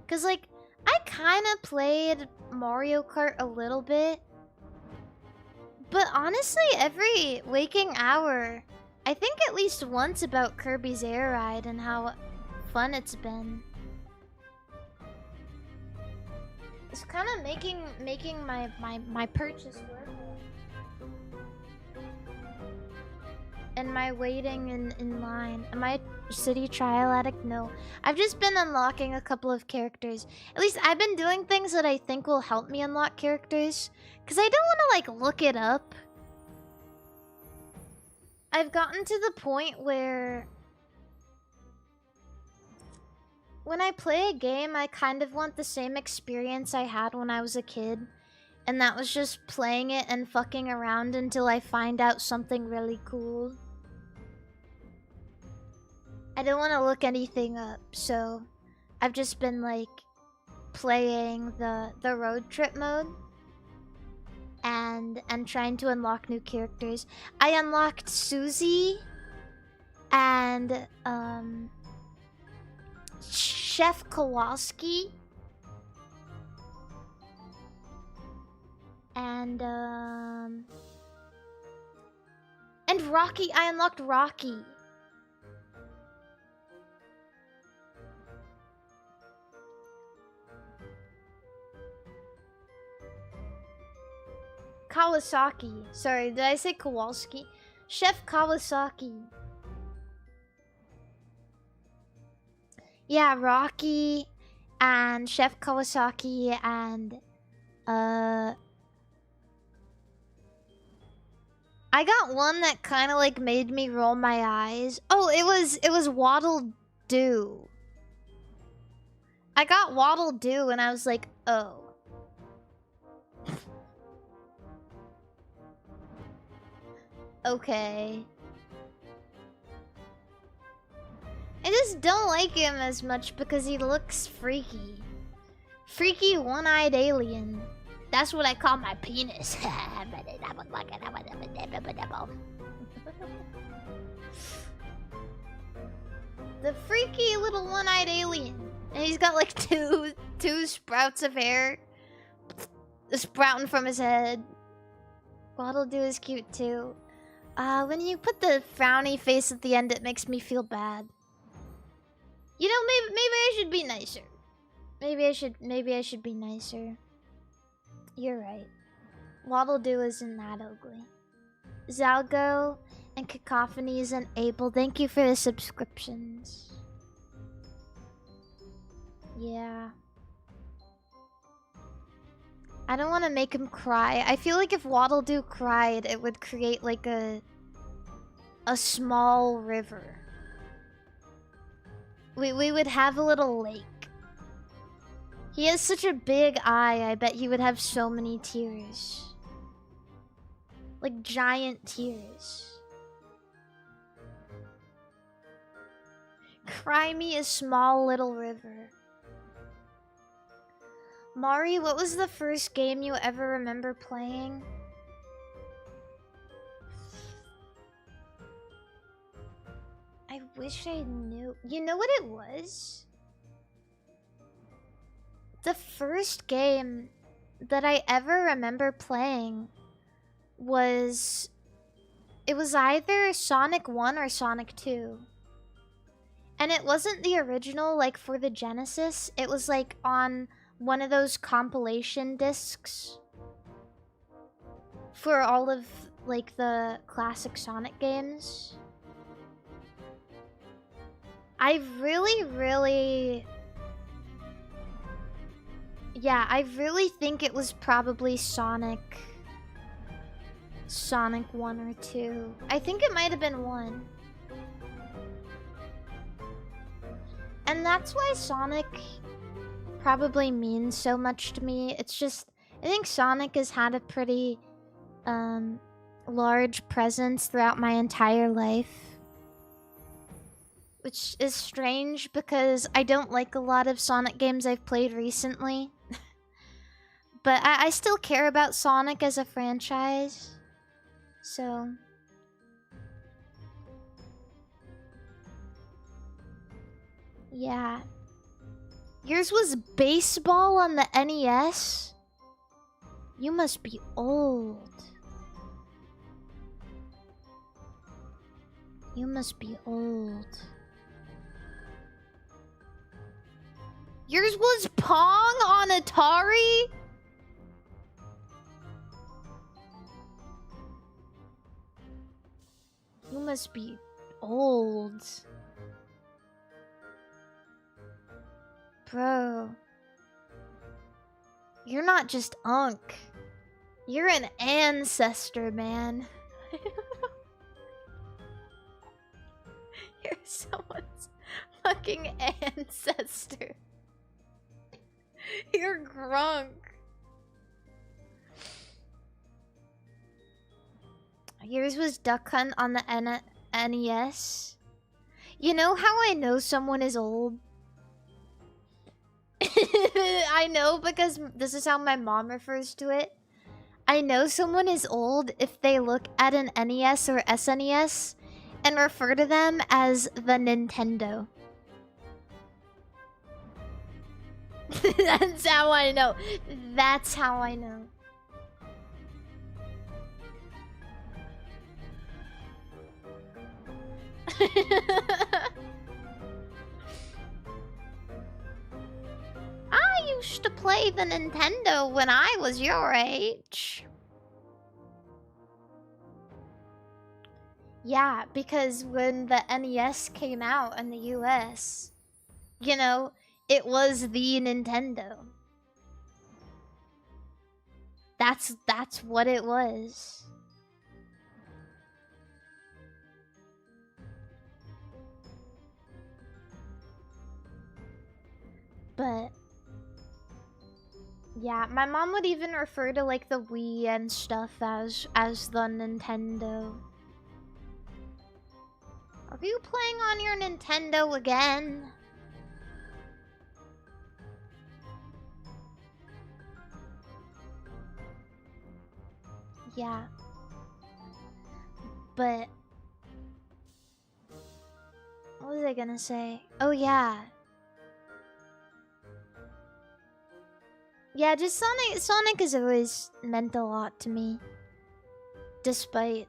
Cause like, I kind of played Mario Kart a little bit, but honestly, every waking hour, I think at least once about Kirby's Air Ride and how fun it's been. It's kind of making my purchase worth it. And my waiting in line. Am I a city trial addict? No. I've just been unlocking a couple of characters. At least I've been doing things that I think will help me unlock characters. Because I don't want to, like, look it up. I've gotten to the point where when I play a game, I kind of want the same experience I had when I was a kid. And that was just playing it and fucking around until I find out something really cool. I don't want to look anything up, so I've just been like playing the road trip mode and trying to unlock new characters. I unlocked Susie and Chef Kowalski and Rocky. I unlocked Rocky. Kawasaki. Sorry, did I say Kowalski? Chef Kawasaki. Yeah, Rocky and Chef Kawasaki and I got one that kind of like made me roll my eyes. Oh, it was Waddle Doo. I got Waddle Doo and I was like, oh. Okay. I just don't like him as much because he looks freaky. Freaky one-eyed alien. That's what I call my penis. The freaky little one-eyed alien. And he's got like two sprouts of hair sprouting from his head. Waddle Doo is cute too. When you put the frowny face at the end, it makes me feel bad. You know, maybe I should be nicer. Maybe I should be nicer. You're right. Waddle Doo isn't that ugly. Zalgo and Cacophonies and Abel, thank you for the subscriptions. Yeah. I don't want to make him cry. I feel like if Waddle Doo cried, it would create like a small river. We would have a little lake. He has such a big eye, I bet he would have so many tears. Like giant tears. Cry me a small little river. Mari, what was the first game you ever remember playing? I wish I knew. You know what it was? The first game that I ever remember playing was It was either Sonic 1 or Sonic 2. And it wasn't the original, like, for the Genesis. It was, like, on one of those compilation discs for all of, like, the classic Sonic games. I really... Yeah, I really think it was probably Sonic 1 or 2. I think it might have been 1. And that's why Sonic probably means so much to me. It's just, I think Sonic has had a pretty large presence throughout my entire life. Which is strange because I don't like a lot of Sonic games I've played recently. But I still care about Sonic as a franchise. So... yeah. Yours was baseball on the NES? You must be old. You must be old. Yours was Pong on Atari? You must be old. Bro. You're not just Unk. You're an ancestor, man. You're someone's fucking ancestor. You're Grunk. Yours was Duck Hunt on the NES. You know how I know someone is old? I know because this is how my mom refers to it. I know someone is old if they look at an NES or SNES and refer to them as the Nintendo. That's how I know. That's how I know. I used to play the Nintendo when I was your age. Yeah, because when the NES came out in the US, you know, it was the Nintendo. That's what it was. But yeah, my mom would even refer to like the Wii and stuff as the Nintendo. Are you playing on your Nintendo again? Yeah. But what was I gonna say? Oh yeah. Yeah, just Sonic has always meant a lot to me. Despite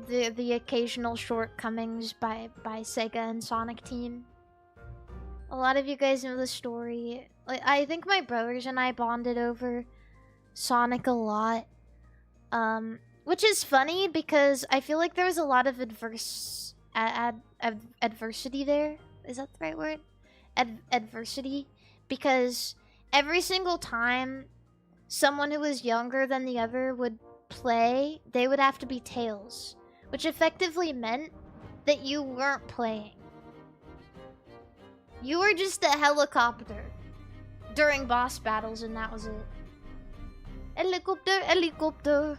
the occasional shortcomings by Sega and Sonic Team. A lot of you guys know the story. Like, I think my brothers and I bonded over Sonic a lot. Which is funny because I feel like there was a lot of adversity there. Is that the right word? Adversity. Because every single time someone who was younger than the other would play, they would have to be Tails, which effectively meant that you weren't playing. You were just a helicopter during boss battles, and that was it. Helicopter, helicopter.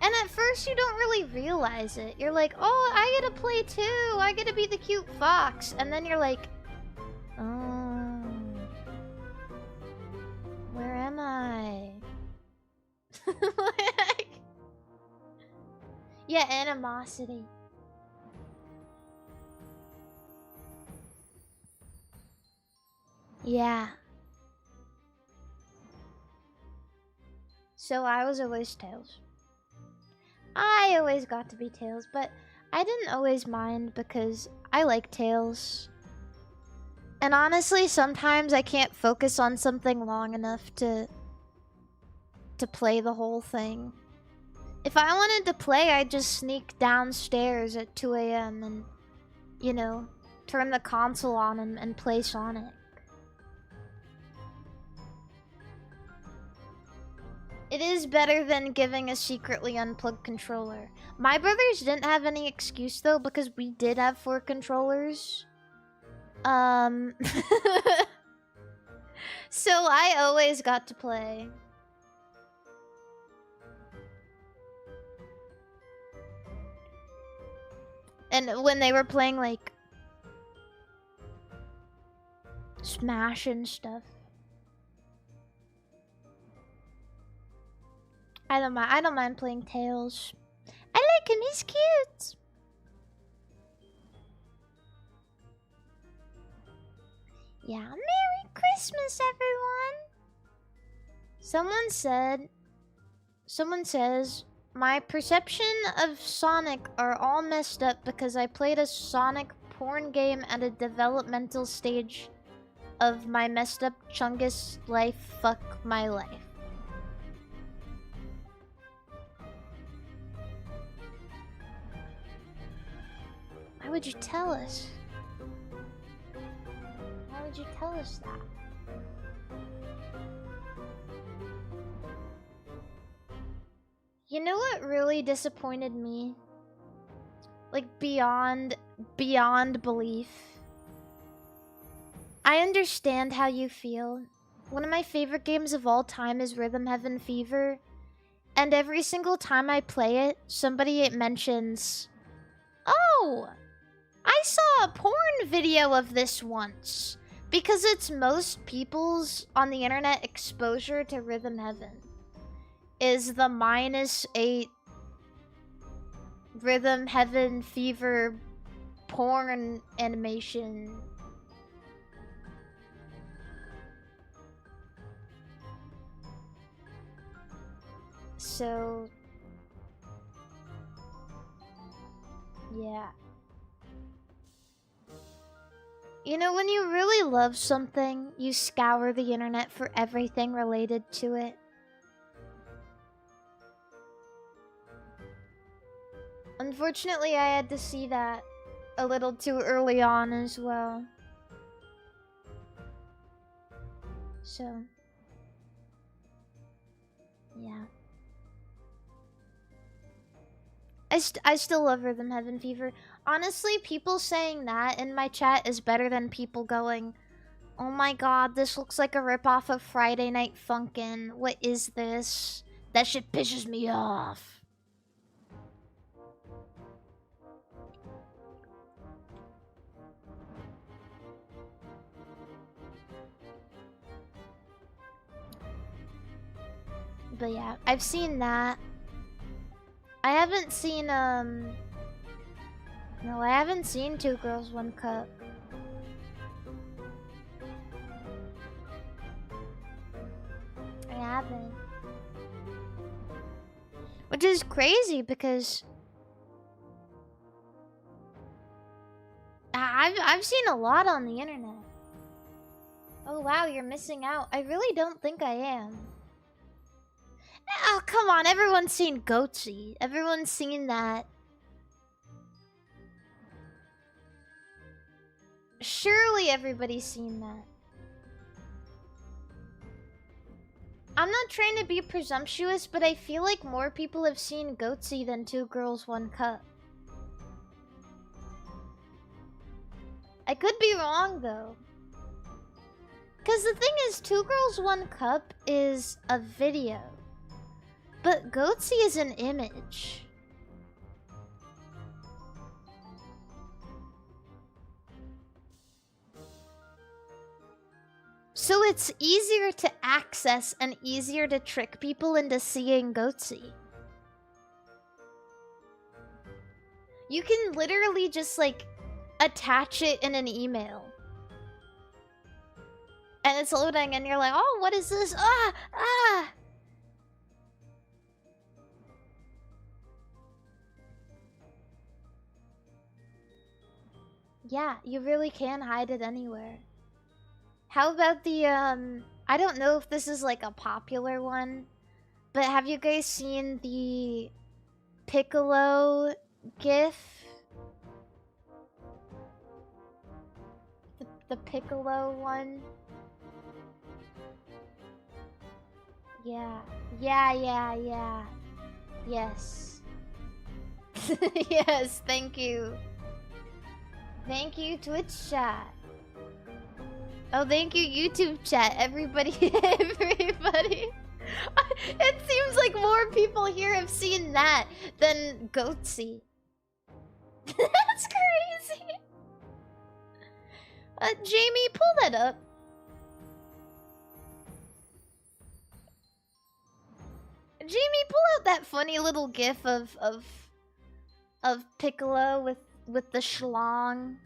And at first you don't really realize it. You're like, oh, I get to play too. I get to be the cute fox. And then you're like, oh, where am I? Like, yeah, animosity. Yeah. So I was always Tails. I always got to be Tails, but I didn't always mind because I like Tails. And honestly, sometimes I can't focus on something long enough to play the whole thing. If I wanted to play, I'd just sneak downstairs at 2 AM and, you know, turn the console on and play Sonic. It is better than giving a secretly unplugged controller. My brothers didn't have any excuse though because we did have 4 controllers. So I always got to play. And when they were playing like Smash and stuff. I don't mind playing Tails. I like him, he's cute. Yeah, Merry Christmas, everyone. Someone says, my perception of Sonic are all messed up because I played a Sonic porn game at a developmental stage of my messed up Chungus life. Fuck my life. Why would you tell us? Why would you tell us that? You know what really disappointed me? Like beyond belief. I understand how you feel. One of my favorite games of all time is Rhythm Heaven Fever. And every single time I play it, somebody mentions, "Oh, I saw a porn video of this once." Because it's most people's on the internet exposure to Rhythm Heaven is the -8 Rhythm Heaven Fever porn animation. So yeah. You know, when you really love something, you scour the internet for everything related to it. Unfortunately, I had to see that a little too early on as well. So, yeah. I still love Rhythm Heaven Fever. Honestly, people saying that in my chat is better than people going, "Oh my god, this looks like a ripoff of Friday Night Funkin'. What is this?" That shit pisses me off. But yeah, I've seen that. I haven't seen, no, I haven't seen Two Girls, One Cup. I haven't. Which is crazy because I've seen a lot on the internet. Oh wow, you're missing out. I really don't think I am. Oh, come on, everyone's seen Goatsy. Everyone's seen that. Surely everybody's seen that. I'm not trying to be presumptuous, but I feel like more people have seen Goatsy than Two Girls, One Cup. I could be wrong, though. Because the thing is, Two Girls, One Cup is a video. But Goatsy is an image. So it's easier to access and easier to trick people into seeing Goatsy. You can literally just, like, attach it in an email. And it's loading and you're like, "Oh, what is this? Ah! Ah!" Yeah, you really can hide it anywhere. How about the, I don't know if this is like a popular one, but have you guys seen the Piccolo GIF? The Piccolo one? Yeah. Yeah. Yes. Yes, thank you. Thank you, Twitch chat. Oh, thank you, YouTube chat. Everybody, everybody. It seems like more people here have seen that than Goatsy. That's crazy. Jamie, pull that up. Jamie, pull out that funny little gif of Piccolo with the schlong.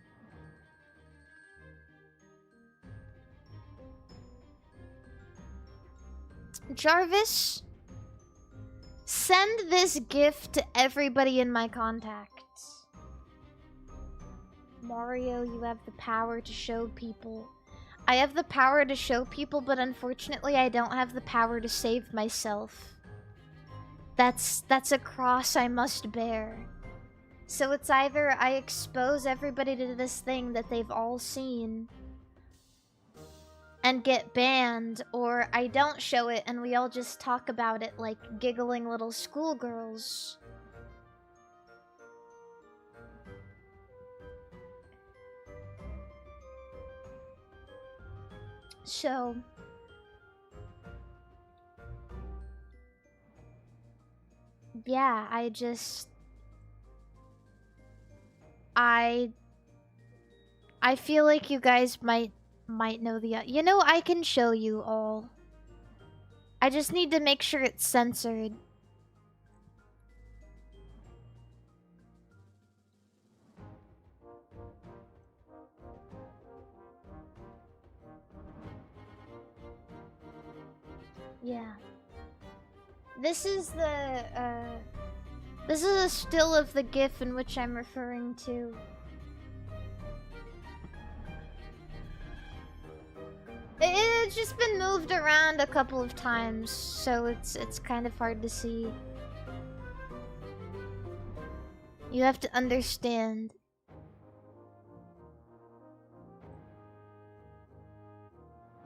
Jarvis, send this gif to everybody in my contacts. Mario, you have the power to show people. I have the power to show people, but unfortunately I don't have the power to save myself. That's a cross I must bear. So it's either I expose everybody to this thing that they've all seen and get banned, or I don't show it and we all just talk about it like giggling little schoolgirls. So yeah, I feel like you guys might know the you know, I can show you all. I just need to make sure it's censored. Yeah. This is this is a still of the GIF in which I'm referring to. It's just been moved around a couple of times, so it's kind of hard to see. You have to understand.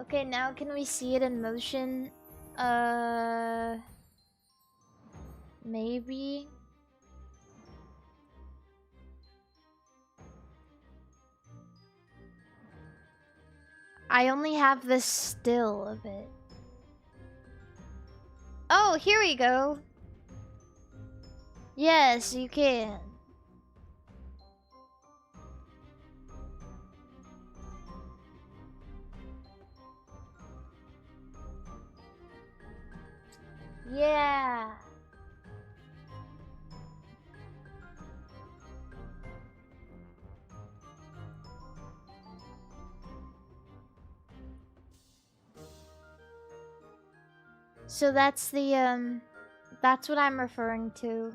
Okay, now can we see it in motion? Maybe. I only have this still of it. Oh, here we go. Yes, you can. Yeah. So that's the that's what I'm referring to.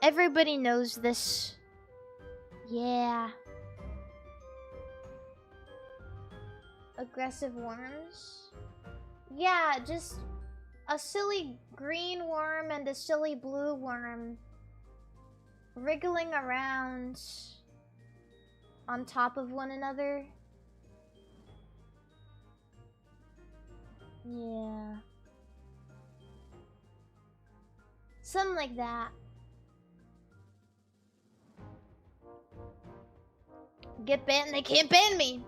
Everybody knows this. Yeah. Aggressive worms? Yeah, just a silly green worm and a silly blue worm wriggling around on top of one another. Yeah. Something like that. Get banned? They can't ban me.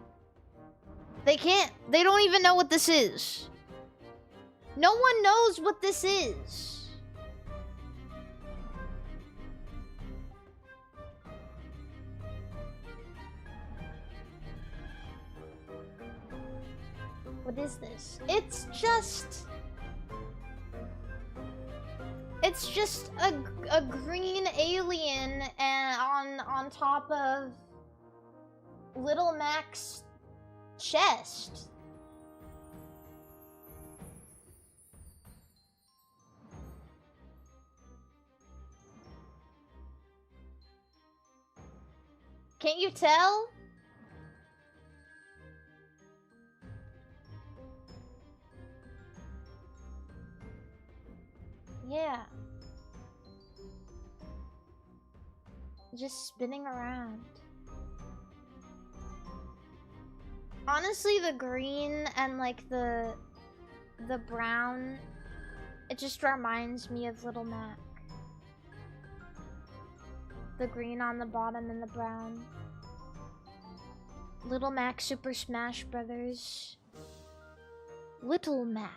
They can't. They don't even know what this is. No one knows what this is. What is this? It's just a green alien and on top of Little Mac's chest. Can't you tell? Yeah. Just spinning around. Honestly, the green and like the brown, it just reminds me of Little Mac. The green on the bottom and the brown. Little Mac Super Smash Brothers. Little Mac.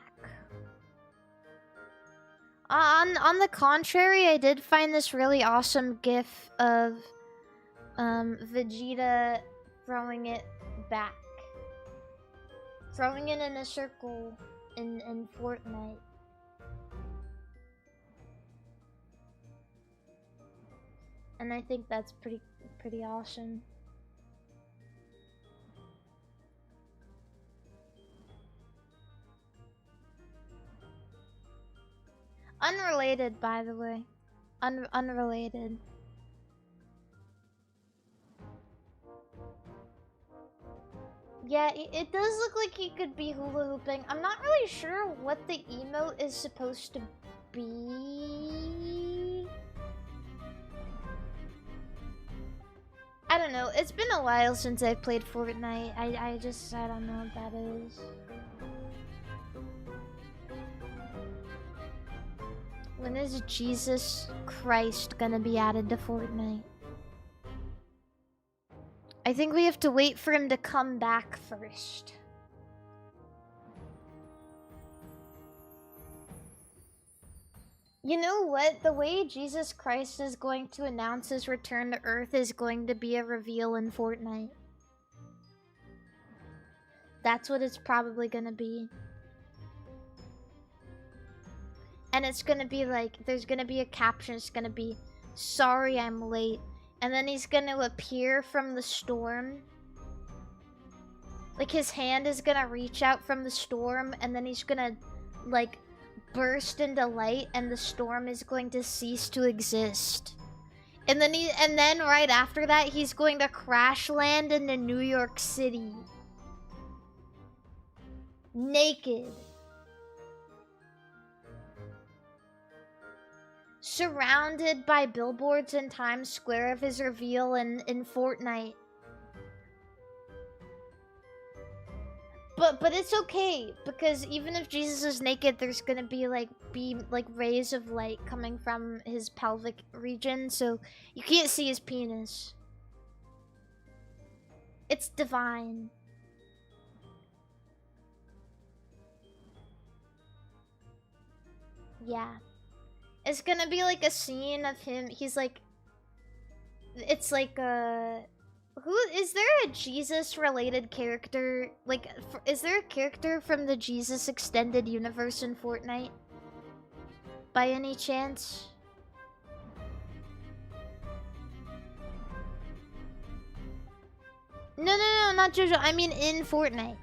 On the contrary, I did find this really awesome gif of Vegeta throwing it back. Throwing it in a circle in Fortnite. And I think that's pretty awesome. Unrelated, by the way. Unrelated. Yeah, it does look like he could be hula hooping. I'm not really sure what the emote is supposed to be. I don't know. It's been a while since I've played Fortnite. I don't know what that is. When is Jesus Christ gonna be added to Fortnite? I think we have to wait for him to come back first. You know what? The way Jesus Christ is going to announce his return to Earth is going to be a reveal in Fortnite. That's what it's probably gonna be. And it's gonna be like, there's gonna be a caption, it's gonna be, "Sorry I'm late." And then he's gonna appear from the storm. Like his hand is gonna reach out from the storm, and then he's gonna, like, burst into light, and the storm is going to cease to exist. And then right after that, he's going to crash land into New York City. Naked. Surrounded by billboards in Times Square of his reveal in Fortnite. But it's okay, because even if Jesus is naked, there's gonna be rays of light coming from his pelvic region, so you can't see his penis. It's divine. Yeah. It's gonna be like a scene of him. He's like, it's like who is there a Jesus related character? Like, is there a character from the Jesus extended universe in Fortnite? By any chance? No, not JoJo. I mean in Fortnite.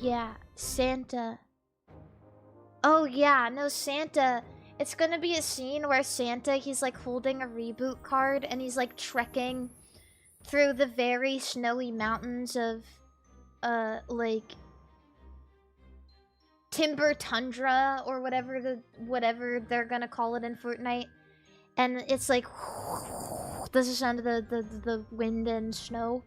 Yeah, Santa. Oh yeah, no, Santa. It's gonna be a scene where Santa, he's like holding a reboot card and he's like trekking through the very snowy mountains of like Timber Tundra or whatever they're gonna call it in Fortnite. And it's like this is the sound of the wind and snow.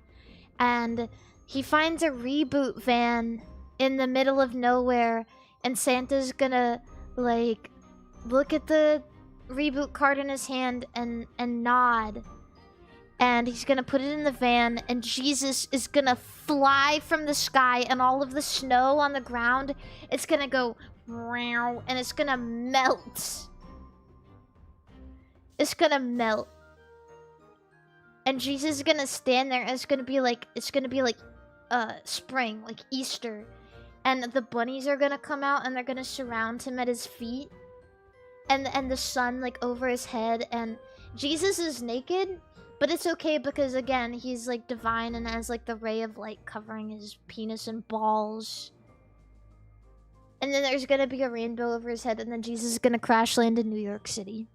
And he finds a reboot van in the middle of nowhere, and Santa's gonna like look at the reboot card in his hand and nod, and he's gonna put it in the van, and Jesus is gonna fly from the sky, and all of the snow on the ground, it's gonna go and it's gonna melt. It's gonna melt, and Jesus is gonna stand there, and it's gonna be like spring, like Easter. And the bunnies are gonna come out and they're gonna surround him at his feet. And the sun like over his head, and Jesus is naked, but it's okay because again, he's like divine and has like the ray of light covering his penis and balls. And then there's gonna be a rainbow over his head, and then Jesus is gonna crash land in New York City.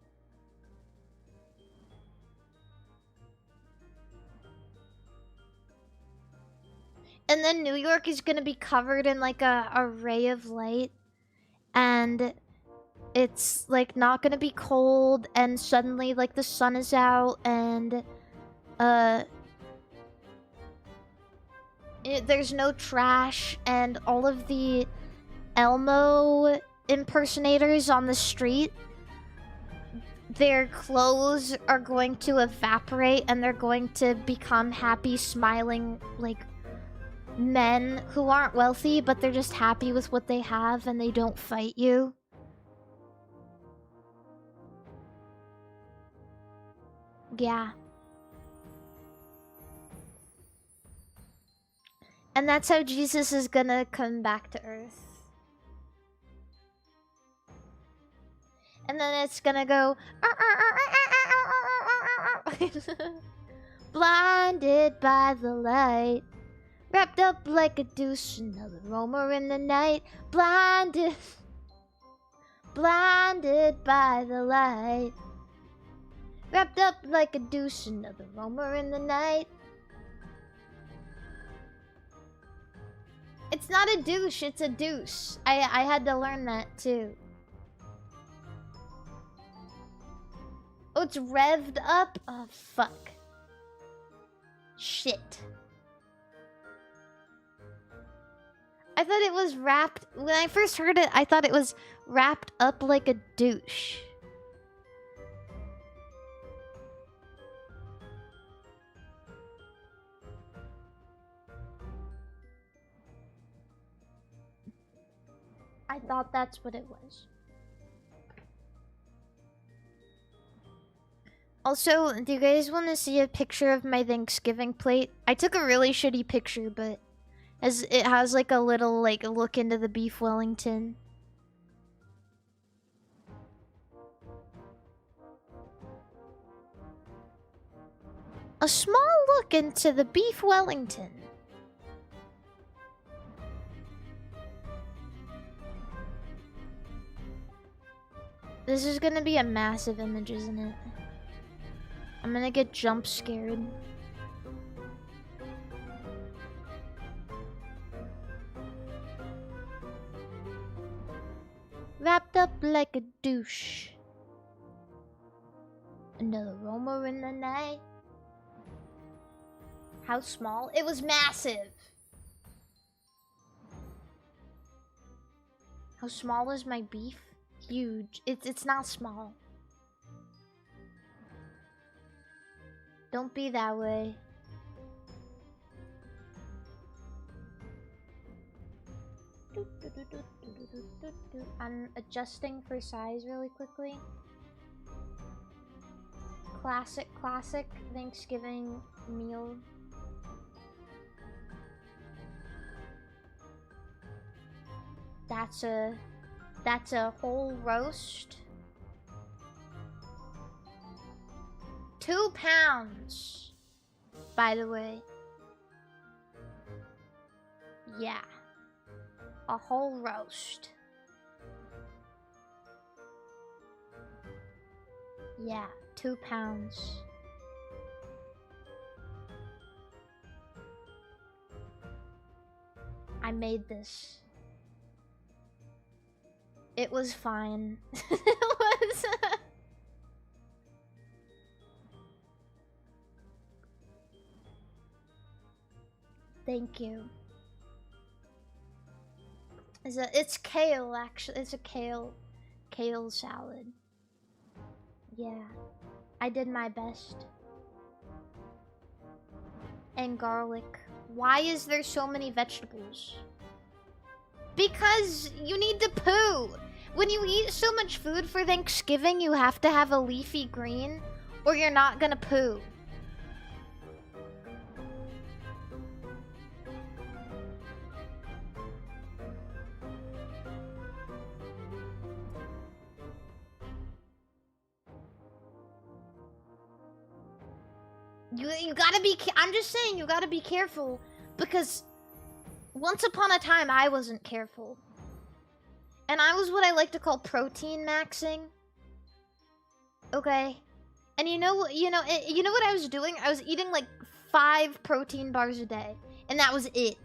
And then New York is gonna be covered in like a ray of light. And it's like not gonna be cold, and suddenly like the sun is out, and there's no trash, and all of the Elmo impersonators on the street, their clothes are going to evaporate, and they're going to become happy, smiling, like, men who aren't wealthy, but they're just happy with what they have, and they don't fight you. Yeah. And that's how Jesus is gonna come back to Earth. And then it's gonna go... Blinded by the light, wrapped up like a douche, another roamer in the night. Blinded by the light, wrapped up like a douche, another roamer in the night. It's not a douche, it's a deuce. I had to learn that too. Oh, it's revved up? Oh, fuck. Shit. I thought it was wrapped... When I first heard it, I thought it was wrapped up like a douche. I thought that's what it was. Also, do you guys want to see a picture of my Thanksgiving plate? I took a really shitty picture, but as it has like a little like look into the beef Wellington. A small look into the beef Wellington. This is gonna be a massive image, isn't it? I'm gonna get jump scared. Wrapped up like a douche. Another roamer in the night. How small? It was massive. How small is my beef? Huge. It's not small. Don't be that way. I'm adjusting for size really quickly. Classic Thanksgiving meal. That's a whole roast. 2 pounds, by the way. Yeah. A whole roast. Yeah, 2 pounds. I made this. It was fine. It was... Thank you. It's kale, actually. It's a kale salad. Yeah. I did my best. And garlic. Why is there so many vegetables? Because you need to poo. When you eat so much food for Thanksgiving, you have to have a leafy green, or you're not gonna poo. You gotta be... I'm just saying, you gotta be careful, because once upon a time, I wasn't careful. And I was what I like to call protein maxing. Okay. And you know what I was doing? I was eating like 5 protein bars a day. And that was it.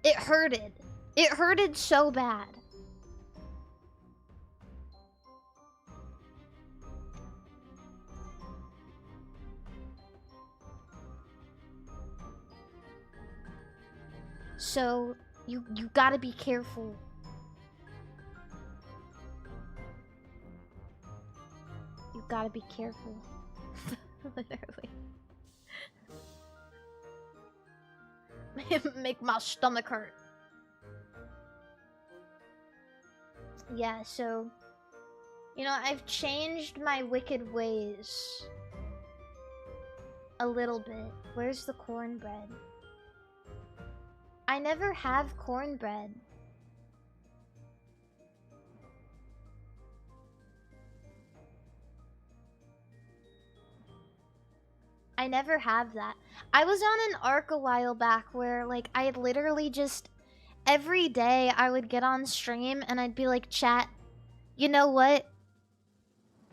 It hurted. It hurted so bad. So, you gotta be careful. You gotta be careful. Literally. Make my stomach hurt. Yeah, so... You know, I've changed my wicked ways. A little bit. Where's the cornbread? I never have cornbread. I never have that. I was on an arc a while back where, like, I had literally just... Every day I would get on stream and I'd be like, chat, you know what?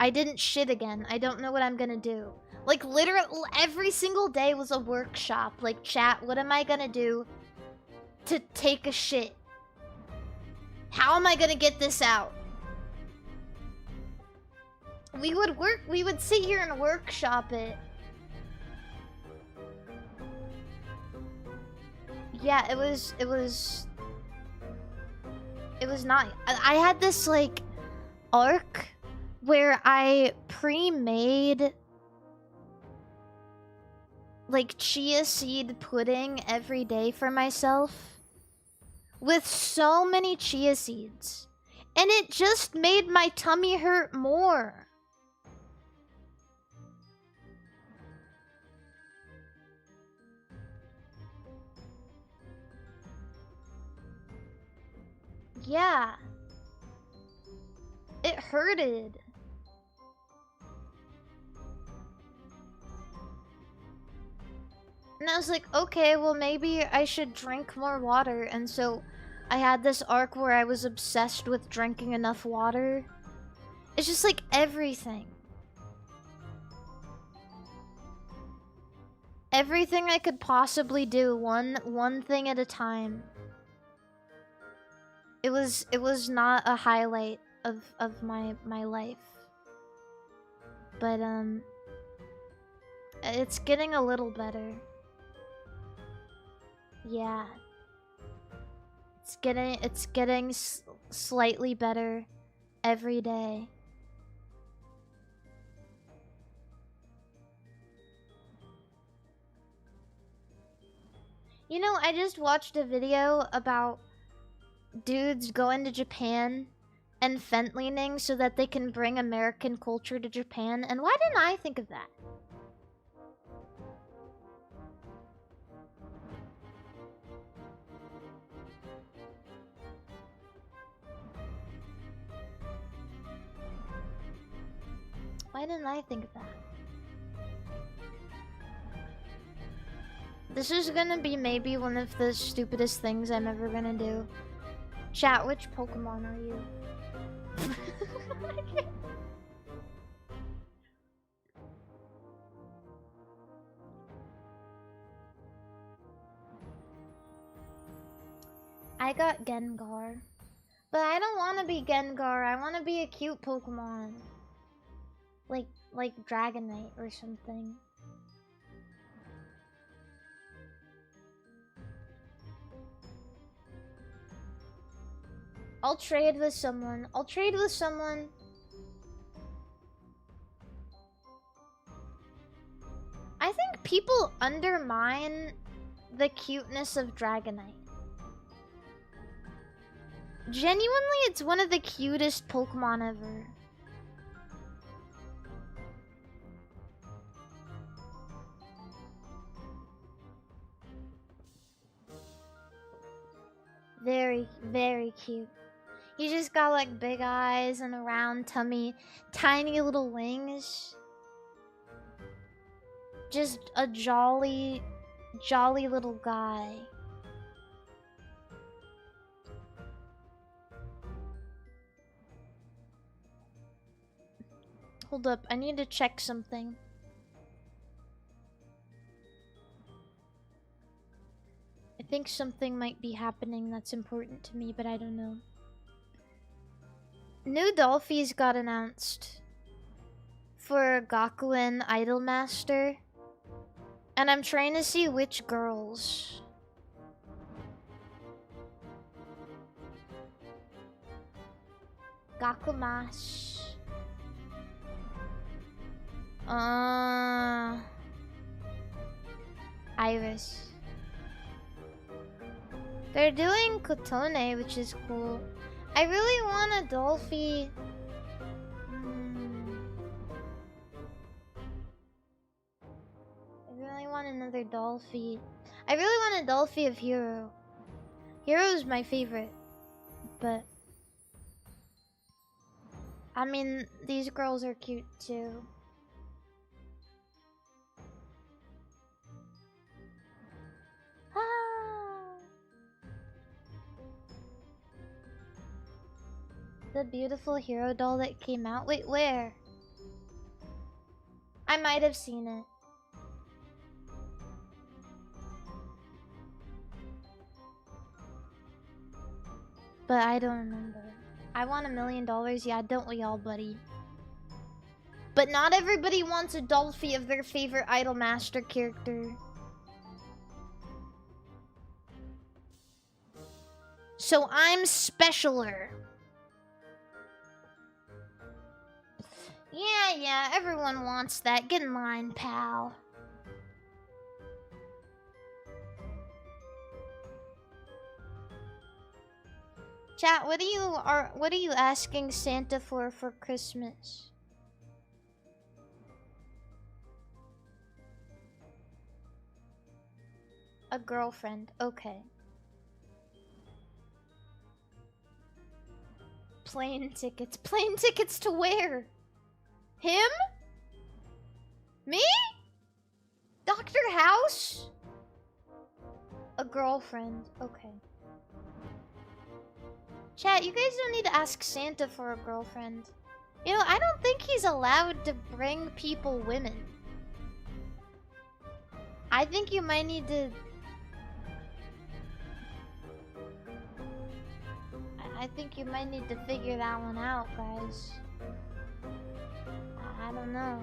I didn't shit again. I don't know what I'm gonna do. Like, literally, every single day was a workshop. Like, chat, what am I gonna do to take a shit? How am I gonna get this out? We would sit here and workshop it. Yeah, it was not... I had this, like, arc where I pre-made, like, chia seed pudding every day for myself with so many chia seeds. And it just made my tummy hurt more. Yeah. It hurted. And I was like, okay, well maybe I should drink more water. And so I had this arc where I was obsessed with drinking enough water. It's just like everything. Everything I could possibly do, one thing at a time. It was not a highlight of my life. But it's getting a little better. Yeah. It's getting slightly better every day. You know, I just watched a video about dudes going to Japan and fentanyling so that they can bring American culture to Japan, and why didn't I think of that? Why didn't I think of that? This is gonna be maybe one of the stupidest things I'm ever gonna do. Chat, which Pokemon are you? I got Gengar. But I don't want to be Gengar. I want to be a cute Pokemon. Like Dragonite or something. I'll trade with someone. I'll trade with someone. I think people undermine the cuteness of Dragonite. Genuinely, it's one of the cutest Pokemon ever. Very, very cute. He just got like big eyes and a round tummy, tiny little wings. Just a jolly little guy. Hold up, I need to check something. I think something might be happening that's important to me, but I don't know. New Dolphies got announced for Gakuen Idolmaster. And I'm trying to see which girls. Gakumash. Iris. They're doing Kotone, which is cool. I really want a Dolphy. I really want another Dolphy. I really want a Dolphy of Hero. Hero's my favorite. But I mean, these girls are cute too. The beautiful hero doll that came out? Wait, where? I might have seen it. But I don't remember. I want $1 million. Yeah, don't we all, buddy? But not everybody wants a Dolphy of their favorite Idolmaster character. So I'm specialer. Yeah, everyone wants that. Get in line, pal. Chat, what are you asking Santa for Christmas? A girlfriend. Okay. Plane tickets. Plane tickets to where? Him? Me? Dr. House? A girlfriend. Okay. Chat, you guys don't need to ask Santa for a girlfriend. You know, I don't think he's allowed to bring people women. I think you might need to... I think you might need to figure that one out, guys. I don't know.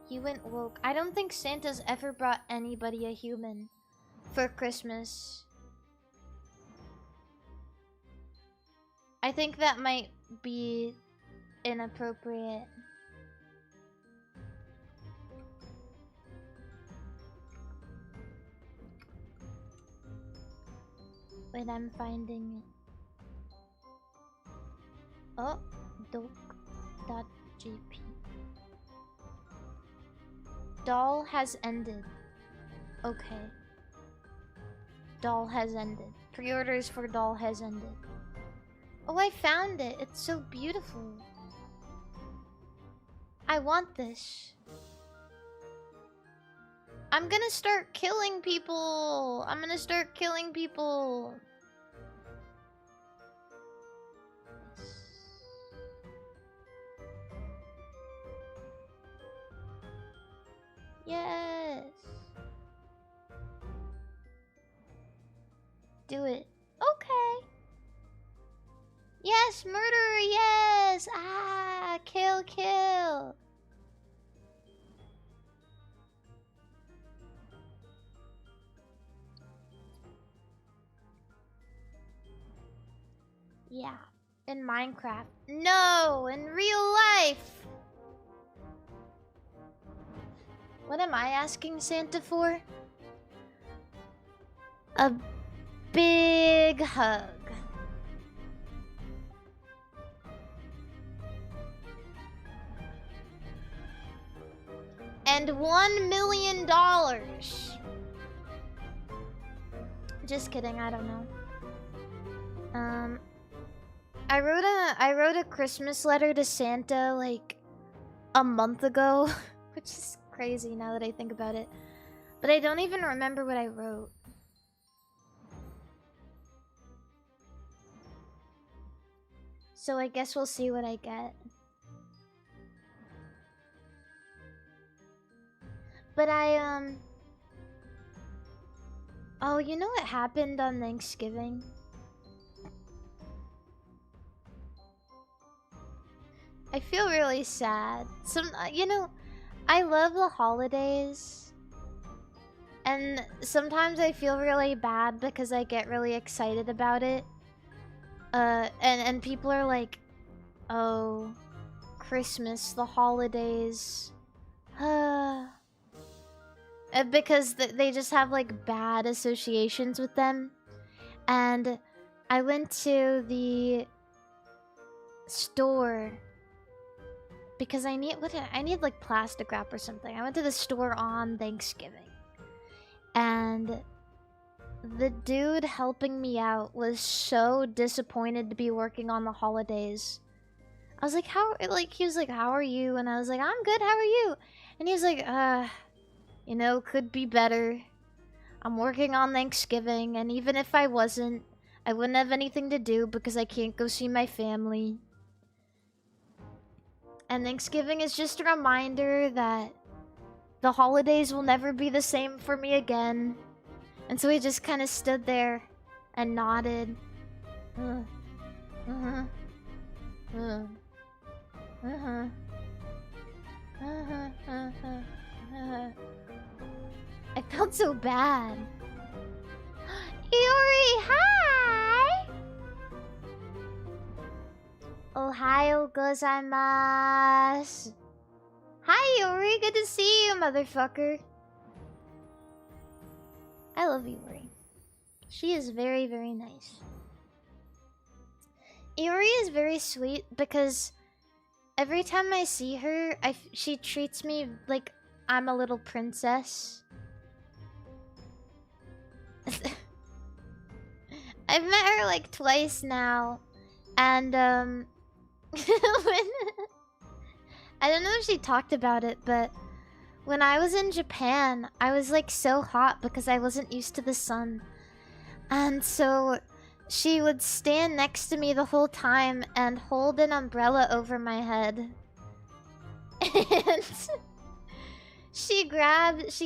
He went woke. I don't think Santa's ever brought anybody a human for Christmas. I think that might be inappropriate. Wait, I'm finding it. Oh, doc.gp. Doll has ended. Okay. Doll has ended. Pre-orders for Doll has ended. Oh, I found it. It's so beautiful. I want this. I'm gonna start killing people. I'm gonna start killing people. Yes. Do it. Okay. Yes, murderer, yes. Ah, kill, kill. Yeah, in Minecraft. No, in real life. What am I asking Santa for? A big hug. And $1 million. Just kidding, I don't know. I wrote a Christmas letter to Santa like a month ago, which is crazy now that I think about it. But I don't even remember what I wrote. So I guess we'll see what I get. But oh, you know what happened on Thanksgiving? I feel really sad. You know, I love the holidays. And sometimes I feel really bad because I get really excited about it. And people are like, oh, Christmas, the holidays. Because they just have like bad associations with them. And I went to the store because I need like plastic wrap or something. I went to the store on Thanksgiving. And the dude helping me out was so disappointed to be working on the holidays. I was like, he was like, how are you? And I was like, I'm good, how are you? And he was like, you know, could be better. I'm working on Thanksgiving, and even if I wasn't, I wouldn't have anything to do because I can't go see my family. And Thanksgiving is just a reminder that the holidays will never be the same for me again. And so he just kind of stood there and nodded. I felt so bad. Yuri, hi! Ohio gozaimasu. Hi, Yuri. Good to see you, motherfucker. I love Yuri. She is very, very nice. Yuri is very sweet because every time I see her, she treats me like I'm a little princess. I've met her like twice now, and I don't know if she talked about it, but when I was in Japan, I was like so hot because I wasn't used to the sun. And so she would stand next to me the whole time and hold an umbrella over my head. And she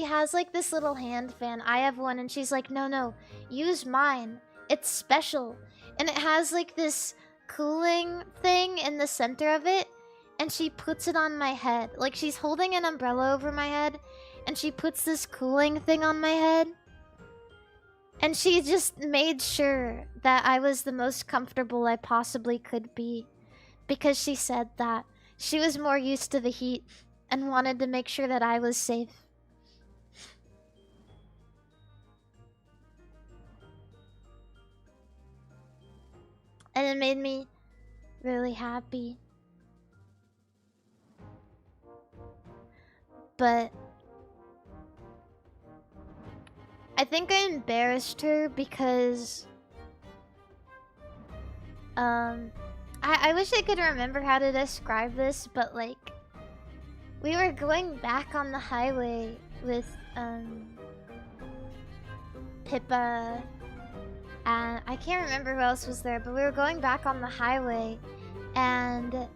has like this little hand fan. I have one and she's like, no, use mine. It's special. And it has like this cooling thing in the center of it. And she puts it on my head. Like she's holding an umbrella over my head. And she puts this cooling thing on my head. And she just made sure that I was the most comfortable I possibly could be. Because she said that she was more used to the heat and wanted to make sure that I was safe. And it made me really happy. But I think I embarrassed her because I wish I could remember how to describe this, but like we were going back on the highway with Pippa, and I can't remember who else was there, but we were going back on the highway and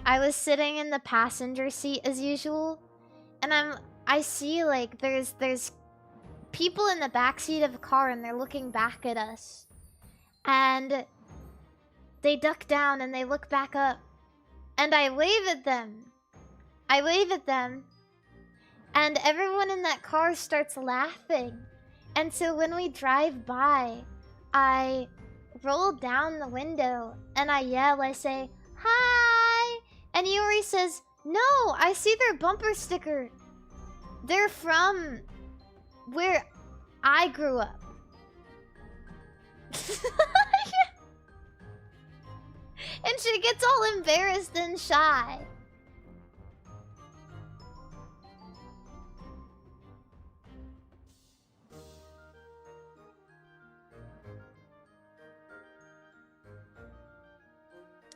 I was sitting in the passenger seat as usual, and I see like there's people in the backseat of a car and they're looking back at us. And they duck down and they look back up. And I wave at them. And everyone in that car starts laughing. And so when we drive by, I roll down the window and I yell, I say, hi! And Yuri says, no, I see their bumper sticker. They're from where I grew up. And she gets all embarrassed and shy.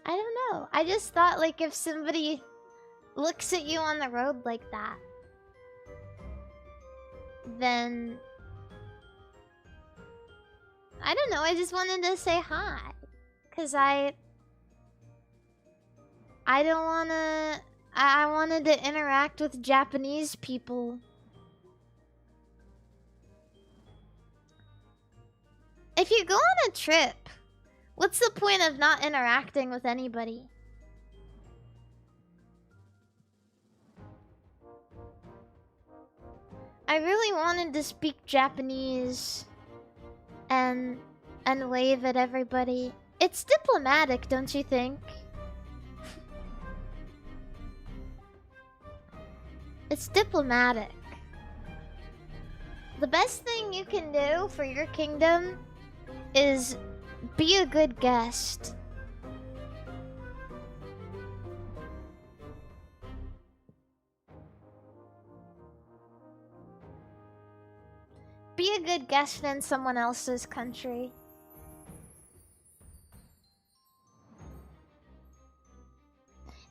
I don't know. I just thought like if somebody looks at you on the road like that, then I don't know, I just wanted to say hi. 'Cause I I don't wanna... I wanted to interact with Japanese people. If you go on a trip, what's the point of not interacting with anybody? I really wanted to speak Japanese and wave at everybody. It's diplomatic, don't you think? It's diplomatic. The best thing you can do for your kingdom is be a good guest. Be a good guest in someone else's country.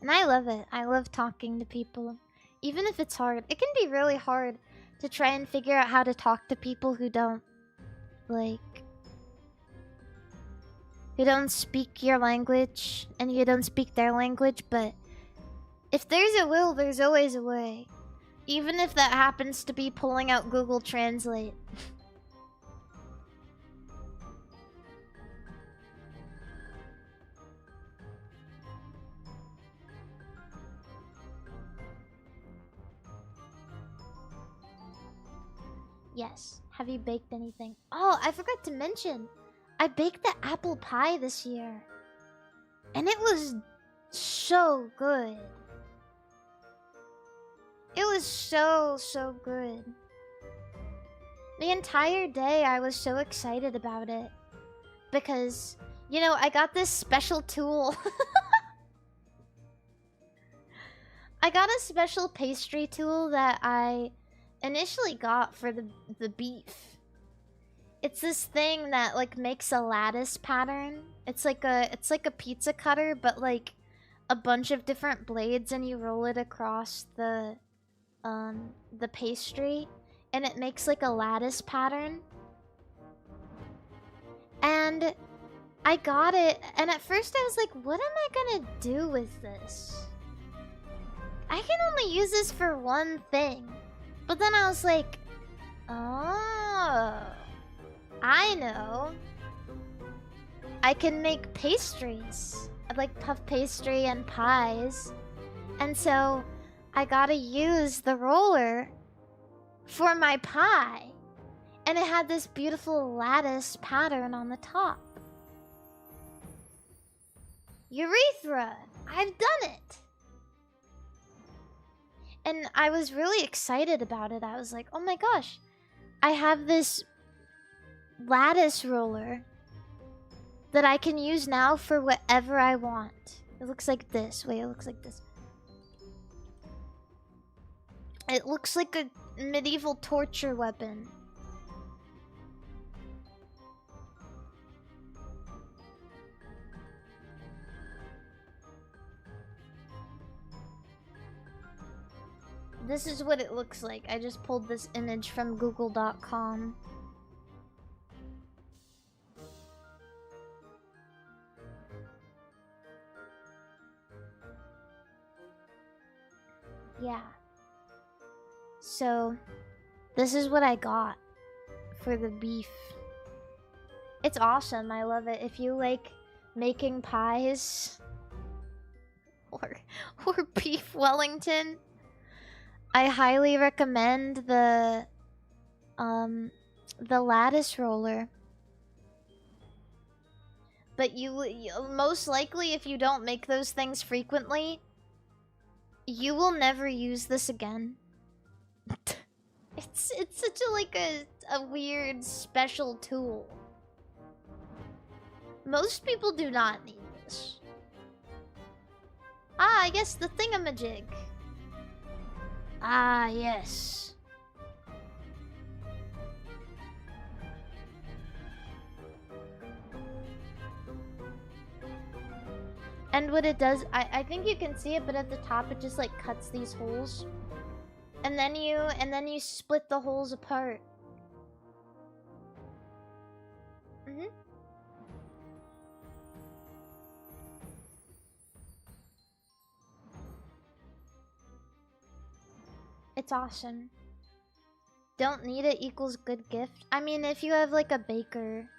And I love it. I love talking to people. Even if it's hard. It can be really hard to try and figure out how to talk to people who don't, like... who don't speak your language, and you don't speak their language, but... if there's a will, there's always a way. Even if that happens to be pulling out Google Translate. Yes. Have you baked anything? Oh, I forgot to mention. I baked the apple pie this year. And it was so good. It was so good. The entire day I was so excited about it. Because, you know, I got this special tool. I got a special pastry tool that I initially got for the beef. It's this thing that like makes a lattice pattern. It's like a pizza cutter, but like a bunch of different blades, and you roll it across the pastry, and it makes like a lattice pattern. And I got it, and at first I was like, what am I gonna do with this? I can only use this for one thing. But then I was like, oh, I know. I can make pastries, like puff pastry and pies. And so I gotta use the roller for my pie. And it had this beautiful lattice pattern on the top. Urethra! I've done it! And I was really excited about it. I was like, oh my gosh, I have this lattice roller that I can use now for whatever I want. It looks like this. Wait, it looks like this. It looks like a medieval torture weapon. This is what it looks like. I just pulled this image from google.com. Yeah. So, this is what I got for the beef. It's awesome. I love it. If you like making pies or beef Wellington, I highly recommend the lattice roller. But you most likely, if you don't make those things frequently, you will never use this again. It's such a weird special tool. Most people do not need this. Ah, I guess the thingamajig. Ah, yes. And what it does, I think you can see it, but at the top it just like cuts these holes. And then you split the holes apart. It's awesome. Don't need it equals good gift. I mean, if you have like a baker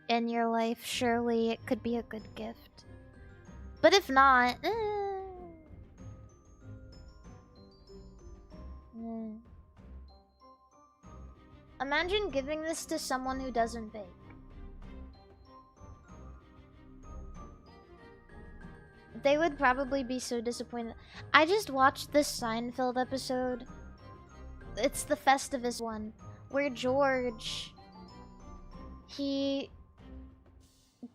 in your life, surely it could be a good gift. But if not, Imagine giving this to someone who doesn't bake. They would probably be so disappointed. I just watched this Seinfeld episode. It's the Festivus one, where George, he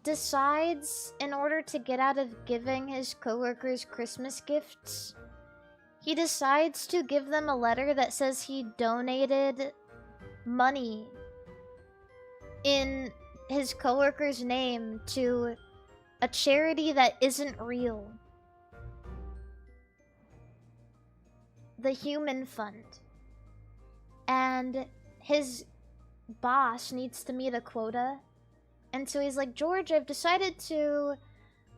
decides, in order to get out of giving his coworkers Christmas gifts, he decides to give them a letter that says he donated money in his coworker's name to a charity that isn't real. The Human Fund. And his boss needs to meet a quota. And so he's like, George, I've decided to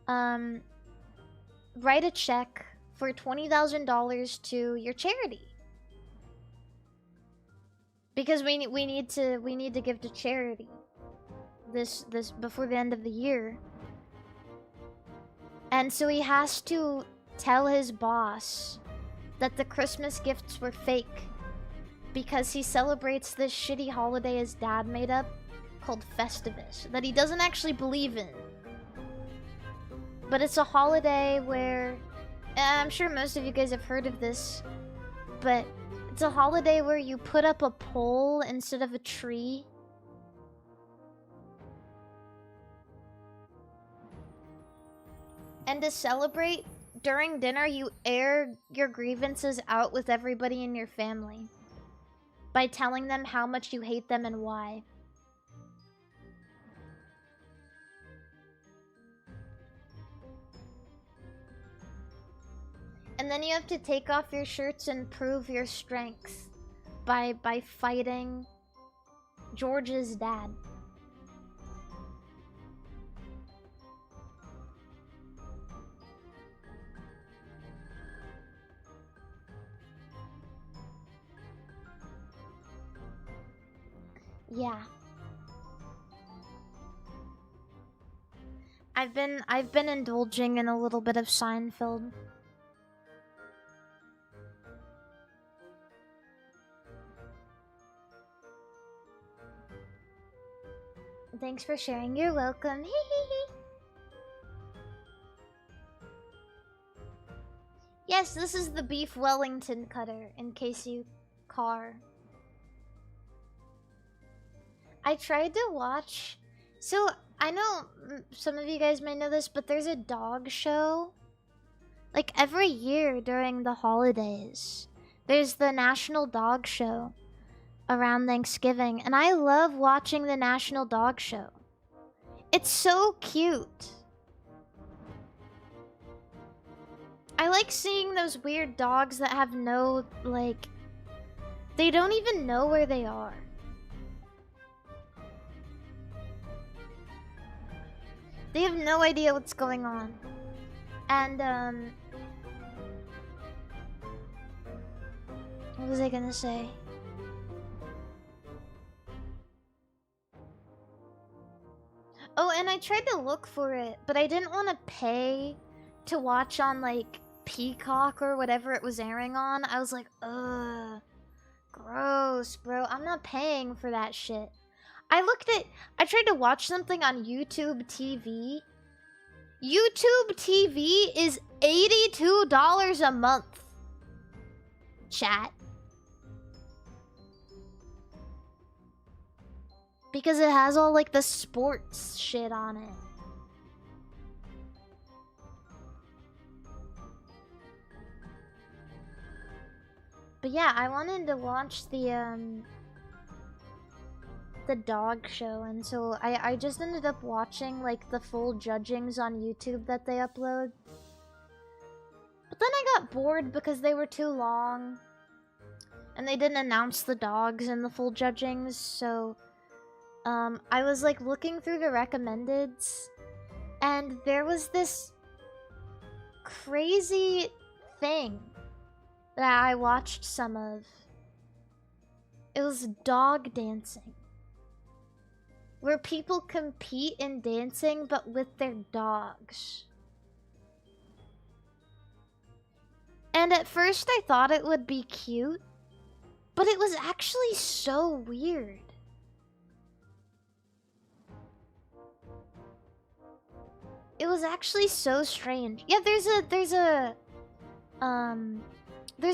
write a check for $20,000 to your charity. Because we need to give to charity this before the end of the year. And so he has to tell his boss that the Christmas gifts were fake because he celebrates this shitty holiday his dad made up called Festivus that he doesn't actually believe in. But it's a holiday where, I'm sure most of you guys have heard of this, but it's a holiday where you put up a pole instead of a tree. And to celebrate, during dinner, you air your grievances out with everybody in your family by telling them how much you hate them and why. And then you have to take off your shirts and prove your strength by fighting George's dad. Yeah. I've been indulging in a little bit of Seinfeld. Thanks for sharing. You're welcome. Yes, this is the beef Wellington cutter, in case you car. I tried to watch... So, I know some of you guys may know this, but there's a dog show. Like, every year during the holidays, there's the National Dog Show around Thanksgiving, and I love watching the National Dog Show. It's so cute. I like seeing those weird dogs that have no, like... They don't even know where they are. They have no idea what's going on. And, what was I gonna say? Oh, and I tried to look for it, but I didn't want to pay to watch on, like, Peacock or whatever it was airing on. I was like, ugh. Gross, bro. I'm not paying for that shit. I tried to watch something on YouTube TV. YouTube TV is $82 a month. Chat. Because it has all, like, the sports shit on it. But yeah, I wanted to watch the dog show, and so I just ended up watching, like, the full judgings on YouTube that they upload. But then I got bored because they were too long. And they didn't announce the dogs in the full judgings, so... I was, like, looking through the recommendeds, and there was this crazy thing that I watched some of. It was dog dancing. Where people compete in dancing, but with their dogs. And at first I thought it would be cute, but it was actually so weird. It was actually so strange. Yeah, there's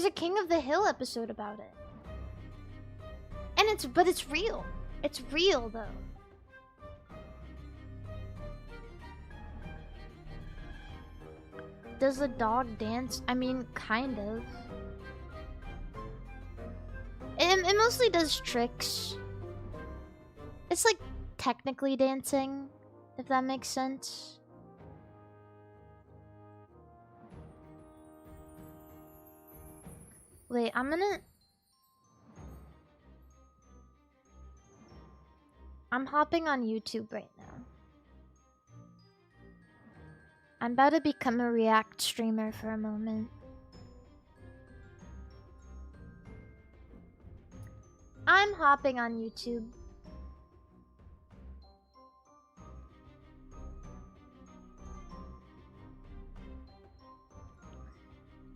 a King of the Hill episode about it. And it's real. It's real though. Does the dog dance? I mean, kind of. It mostly does tricks. It's like technically dancing, if that makes sense. Wait, I'm hopping on YouTube right now. I'm about to become a React streamer for a moment. I'm hopping on YouTube.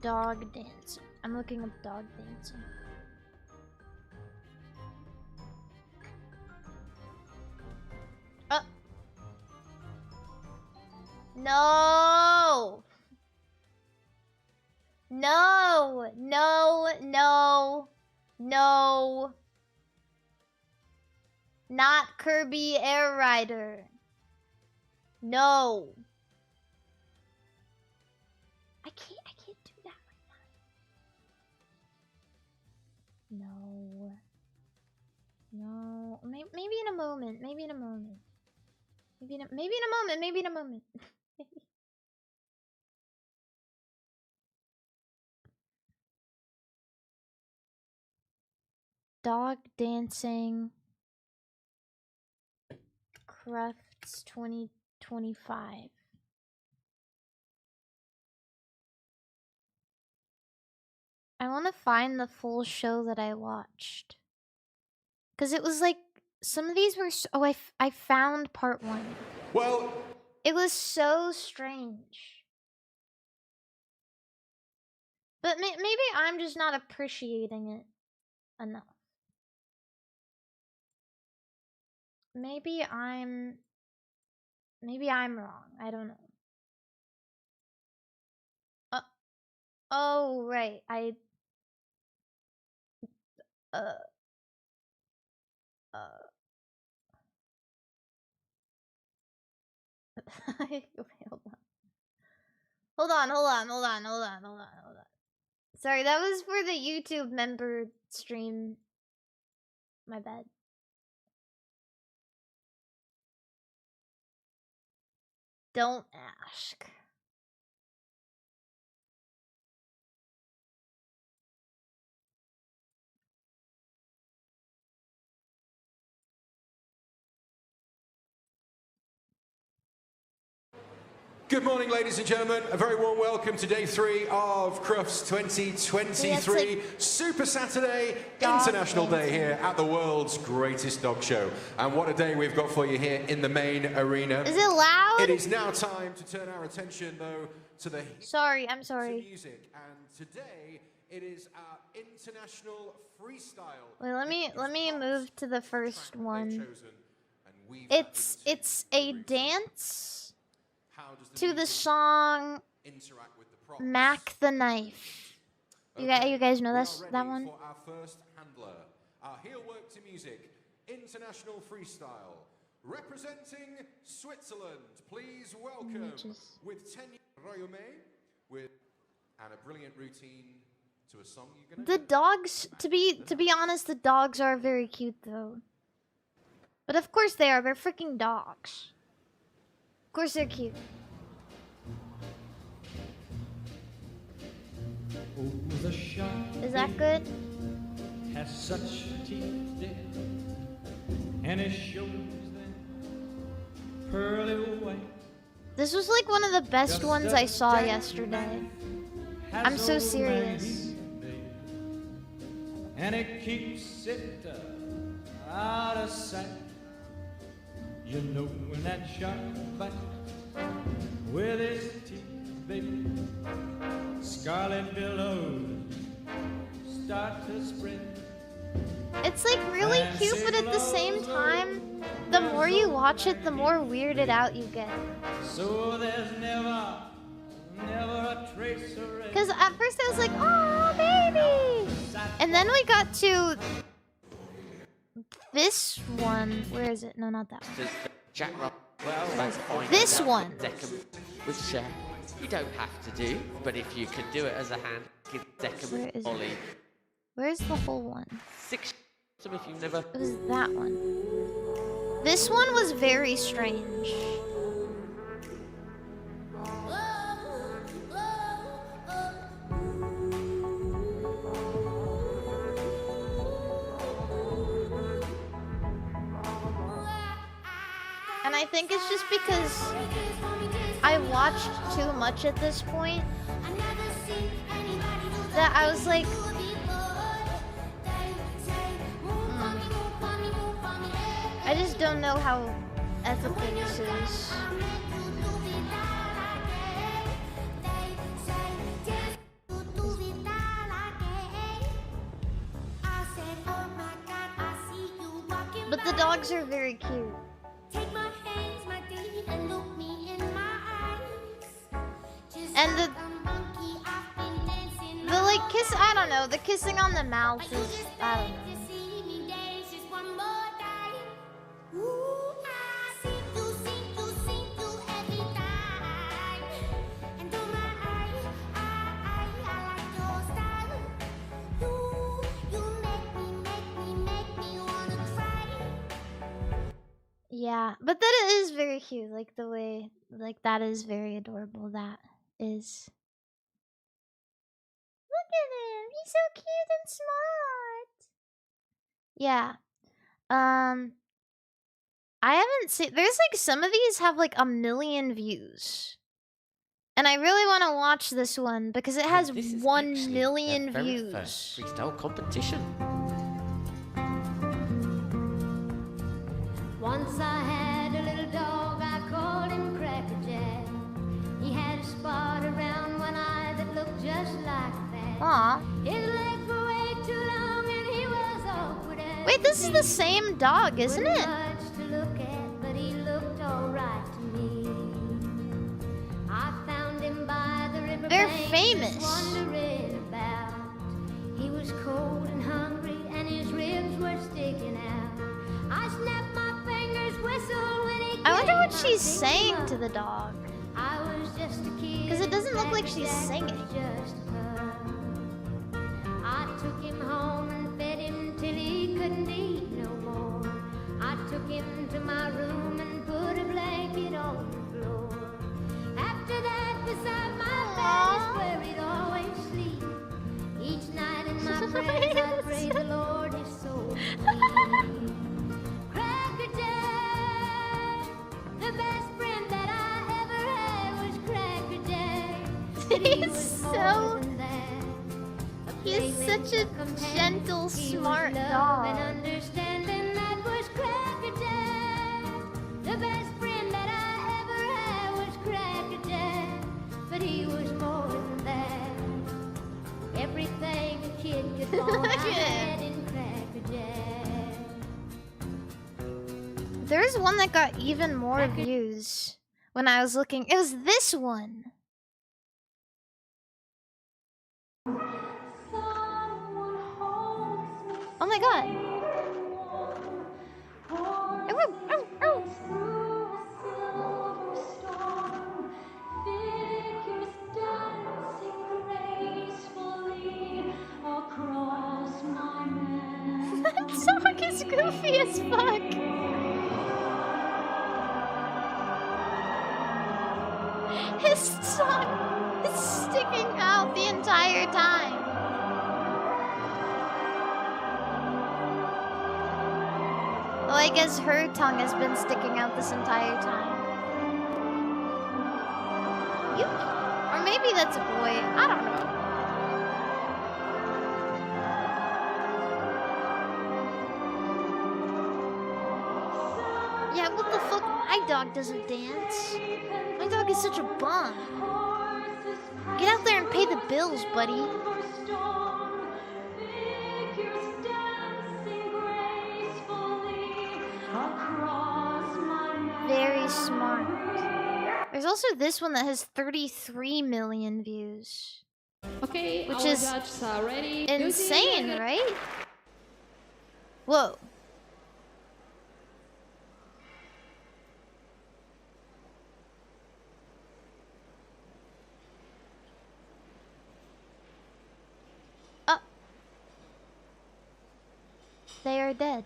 Dog dancing. I'm looking up dog dancing. No! No! No! No! No! Not Kirby Air Rider. No! I can't do that right now. No. No. Maybe in a moment. Maybe in a moment. Maybe in a moment. Maybe in a moment. Dog dancing. Crafts 2025. I want to find the full show that I watched. Because it was like, some of these were... Oh, I found part 1. Well... It was so strange. But maybe I'm just not appreciating it enough. Maybe I'm wrong. I don't know. Oh, right. Wait, hold on. Hold on. Sorry, that was for the YouTube member stream. My bad. Don't ask. Good morning, ladies and gentlemen. A very warm welcome to day 3 of Crufts 2023 Super Saturday International Day here at the world's greatest dog show. And what a day we've got for you here in the main arena. Is it loud? It is now time to turn our attention, though, to the I'm sorry. Music. And today it is our international freestyle. Wait, let me move to the first one. It's a dance to the song Mac the Knife. You guys know that one? For our first handler, our heel work to music, international freestyle, representing Switzerland. Please welcome with 10 Royaume and a brilliant routine to a song you're gonna. The dogs, to be honest, the dogs are very cute though. But of course they are. They're freaking dogs. Of course they're cute. Is that good? Has such teeth there, and it shows them pearly white. This was like one of the best ones I saw yesterday. I'm so serious. and it keeps it out of sight. You know when that shark bites with his teeth, baby, scarlet billows start to spread. It's like really cute, but at the same time, the more you watch it, the more weirded out you get. So there's never a trace of red. Because at first I was like, oh, baby! And then we got to this one. Where is it? No, not that one. Jack Rob. Well, this one. With Cher. You don't have to do, but if you can do it as a hand, give Deckham Where is Ollie. it? Where's the whole one? 6 if you've never. It was that one. This one was very strange. And I think it's just because I watched too much at this point that I was like, I just don't know how ethical this is. But the dogs are very cute. And the like kiss, I don't know, the kissing on the mouth is, I don't know. Yeah, but that is very cute, like the way, like that is very adorable, that is. Look at him, he's so cute and smart. Yeah, I haven't seen, there's like some of these have like 1 million views. And I really want to watch this one because it has 1 million views. Freestyle competition. Once I had a little dog, I called him Cracker Jack. He had a spot around one eye that looked just like that. Aw. His legs were way too long and he was awkward as Wait, this is the same dog, isn't it? much to look at, but he looked alright to me. I found him by the river They're bank, famous. just wondering about. He was cold and hungry and his ribs were sticking out. I snapped my fingers, whistled when he I wonder what came, she's I picked saying him to up. the dog. I was just a kid. 'Cause it doesn't look like Cracker she's Jack singing. was just a pup. I took him home and fed him till he couldn't eat no more. I took him to my room and put a blanket on the floor. After that, beside my bed is where he'd always sleep. Each night in my prayers, I pray the Lord his soul would keep. Cracker Jack, the best friend that I ever had was Cracker Jack. But he He's was so- more than that. He's such a gentle, smart dog. And understanding, that was Cracker Jack. The best friend that I ever had was Cracker Jack. But he was more than that. Everything a kid could want, I had in Cracker Jack. There's one that got even more views when I was looking. It was this one. Oh my god. Ow, ow, ow. That song is goofy as fuck. His tongue is sticking out the entire time. Well, I guess her tongue has been sticking out this entire time. Yuki. Or maybe that's a boy. I don't know. dog? What the fuck? My dog doesn't dance. My dog is such a bum. Get out there and pay the bills, buddy. Very smart. There's also this one that has 33 million views. Okay, which our is judges are ready. insane, right? Whoa. They are dead.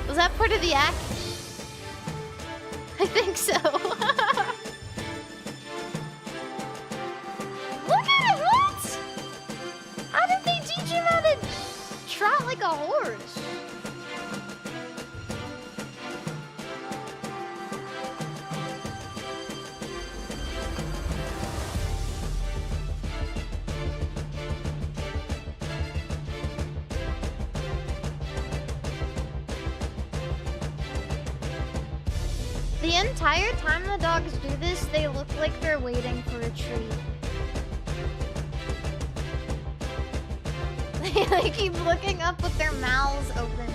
Was that part of the act? I think so. Look at it, what? How did they teach him how to trot like a horse? The entire time the dogs do this, they look like they're waiting for a treat. They keep looking up with their mouths open.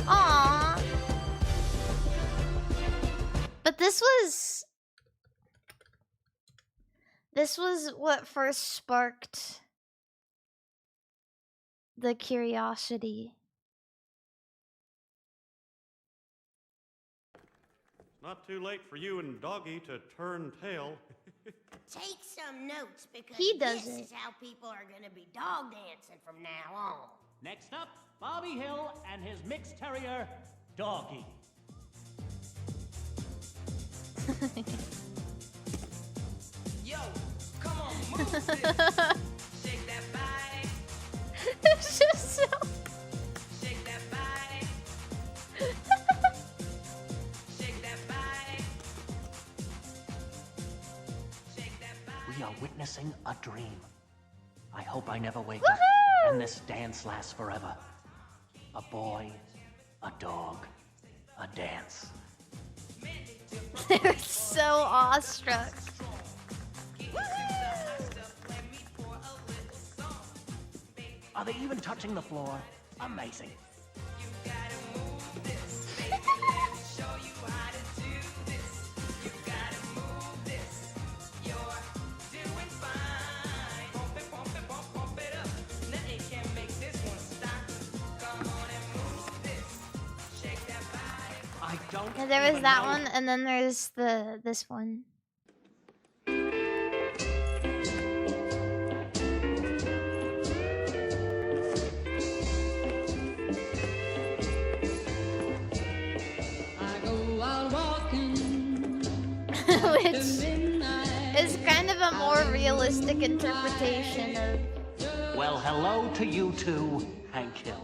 Aww. But this was what first sparked the curiosity. Not too late for you and Doggy to turn tail. Take some notes because He does this it. is how people are going to be dog dancing from now on. Next up, Bobby Hill and his mixed terrier, Doggy. Yo, come on, move this. Shake that body. It's just so... Shake that body. Shake that body. Shake that body. We are witnessing a dream. I hope I never wake Woohoo! up and this dance lasts forever. A boy, a dog, a dance. They're so awestruck. Are they even touching the floor? Amazing. I don't. Yeah, there was even that know. one, and then there's this one. I go out walking Which midnight. is kind of a more realistic interpretation of... Well, hello to you too, Hank Hill.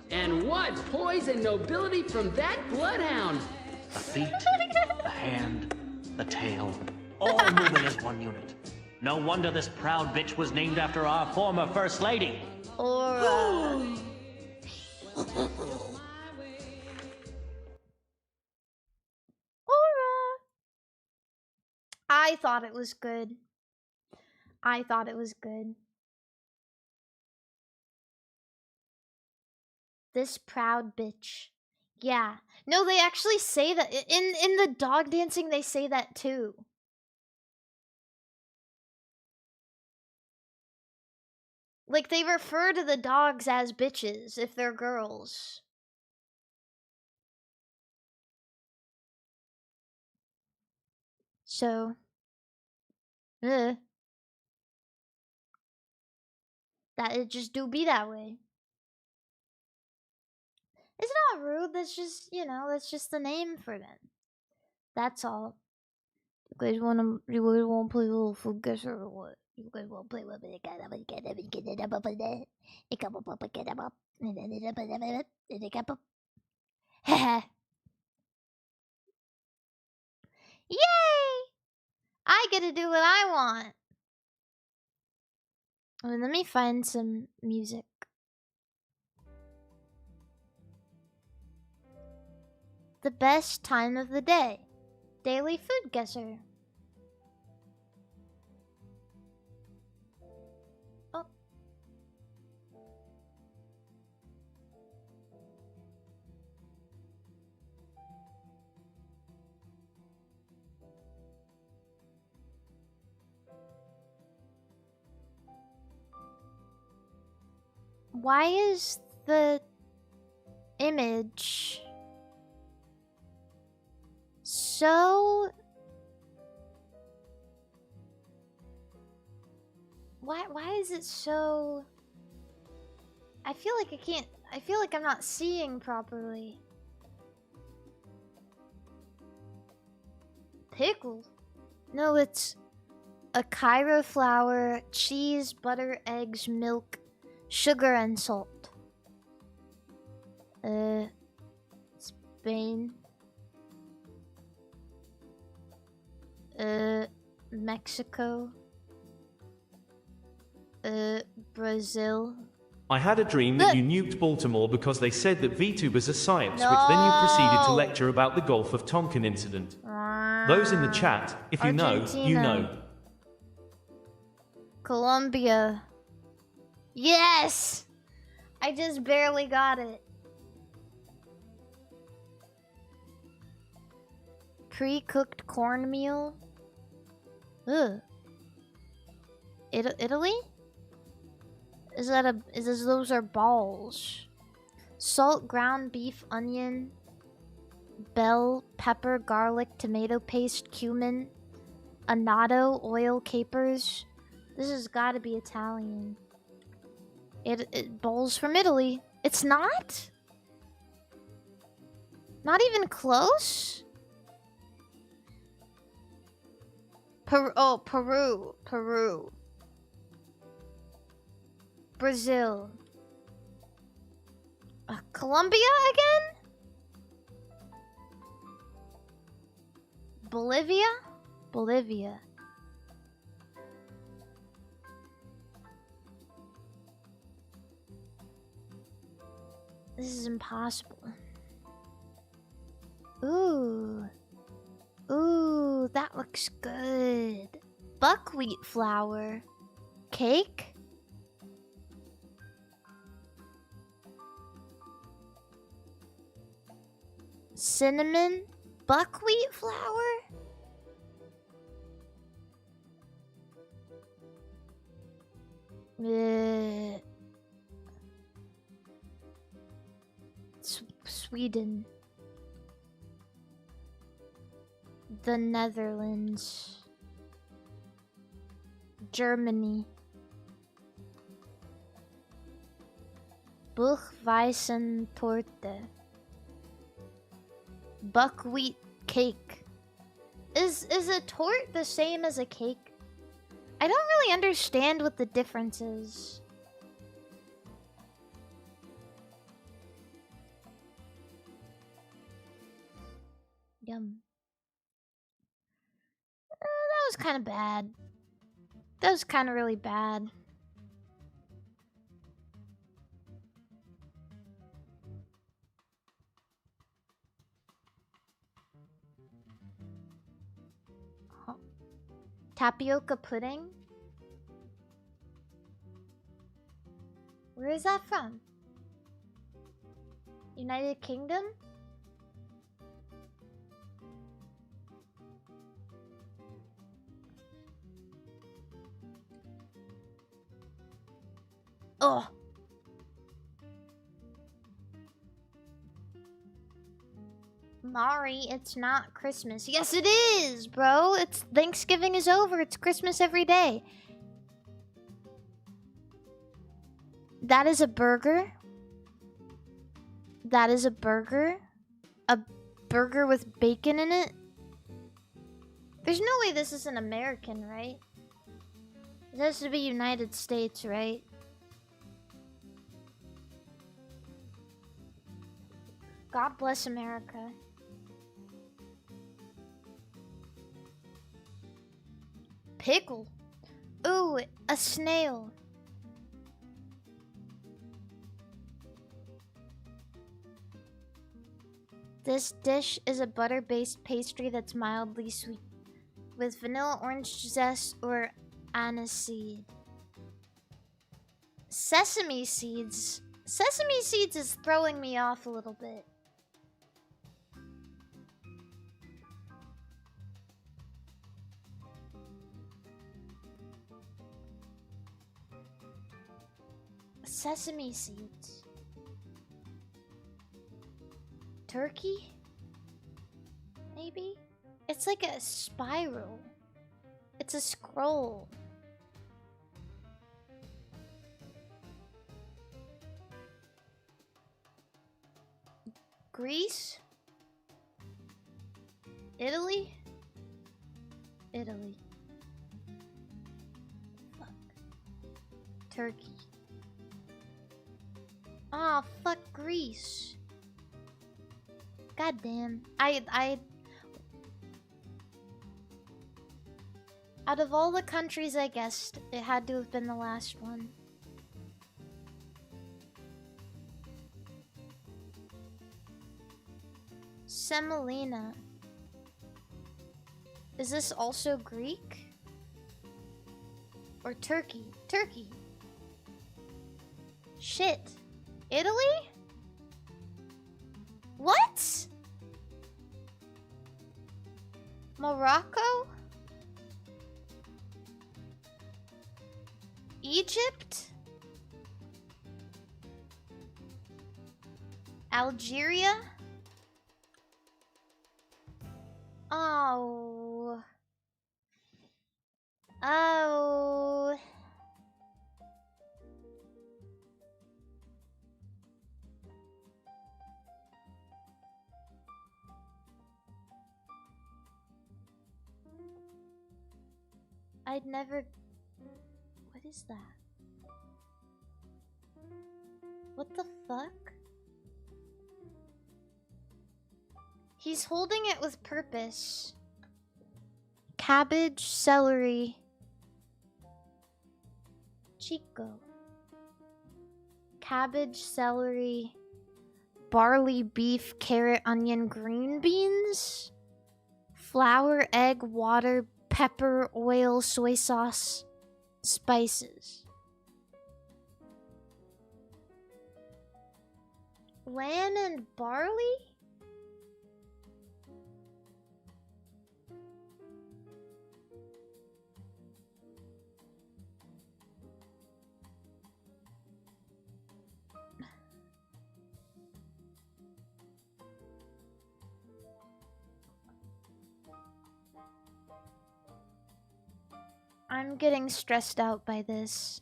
And what poise and nobility from that bloodhound! The feet, the hand, the tail, all moving as one unit. No wonder this proud bitch was named after our former First Lady. Aura. Aura. I thought it was good. I thought it was good. This proud bitch. Yeah. No, they actually say that in the dog dancing. They say that too. Like they refer to the dogs as bitches if they're girls. So, that it just do be that way. It's not rude. That's just, you know, that's just the name for them. That's all. You guys wanna play a little food guesser or what? You guys wanna play with me? Yay! I get to do what I want. Well, let me find some music. The best time of the day. Daily food guesser. Oh. Why is the image so... Why is it so... I feel like I feel like I'm not seeing properly. Pickle? No, it's a Cairo flour, cheese, butter, eggs, milk, sugar, and salt. Spain. Mexico. Brazil. I had a dream that you nuked Baltimore because they said that VTubers are psyops, which then you proceeded to lecture about the Gulf of Tonkin incident. Those in the chat, if you know, you know. Colombia. Yes! I just barely got it. Pre-cooked cornmeal. Ugh. Italy? Those are balls. Salt, ground beef, onion, bell, pepper, garlic, tomato paste, cumin, annatto, oil, capers. This has got to be Italian. It bowls from Italy. It's not? Not even close? Peru. Brazil. Colombia again? Bolivia. This is impossible. Ooh, that looks good. Buckwheat flour. Cake? Cinnamon? Buckwheat flour? Sweden. The Netherlands. Germany. Buchweizentorte. Buckwheat cake. Is a tort the same as a cake? I don't really understand what the difference is. Yum. That was kind of bad. That was kind of really bad. Huh. Tapioca pudding? Where is that from? United Kingdom? Ugh. Mari, it's not Christmas. Yes, it is, bro. It's Thanksgiving is over. It's Christmas every day. That is a burger. That is a burger. A burger with bacon in it. There's no way this is an American, right? It has to be United States, right? God bless America. Pickle. Ooh, a snail. This dish is a butter-based pastry that's mildly sweet, with vanilla orange zest or aniseed. Sesame seeds. Sesame seeds is throwing me off a little bit. Sesame seeds. Turkey? Maybe? It's like a spiral. It's a scroll. Greece? Italy? Italy. Fuck. Turkey. Oh, fuck Greece. God damn. Out of all the countries I guessed, it had to have been the last one. Semolina. Is this also Greek? Or Turkey? Turkey. Shit. Italy? What? Morocco? Egypt? Algeria? Oh. Oh. I'd never... What is that? What the fuck? He's holding it with purpose. Cabbage, celery. Chico. Cabbage, celery. Barley, beef, carrot, onion, green beans. Flour, egg, water, pepper, oil, soy sauce, spices. Lan and barley? I'm getting stressed out by this.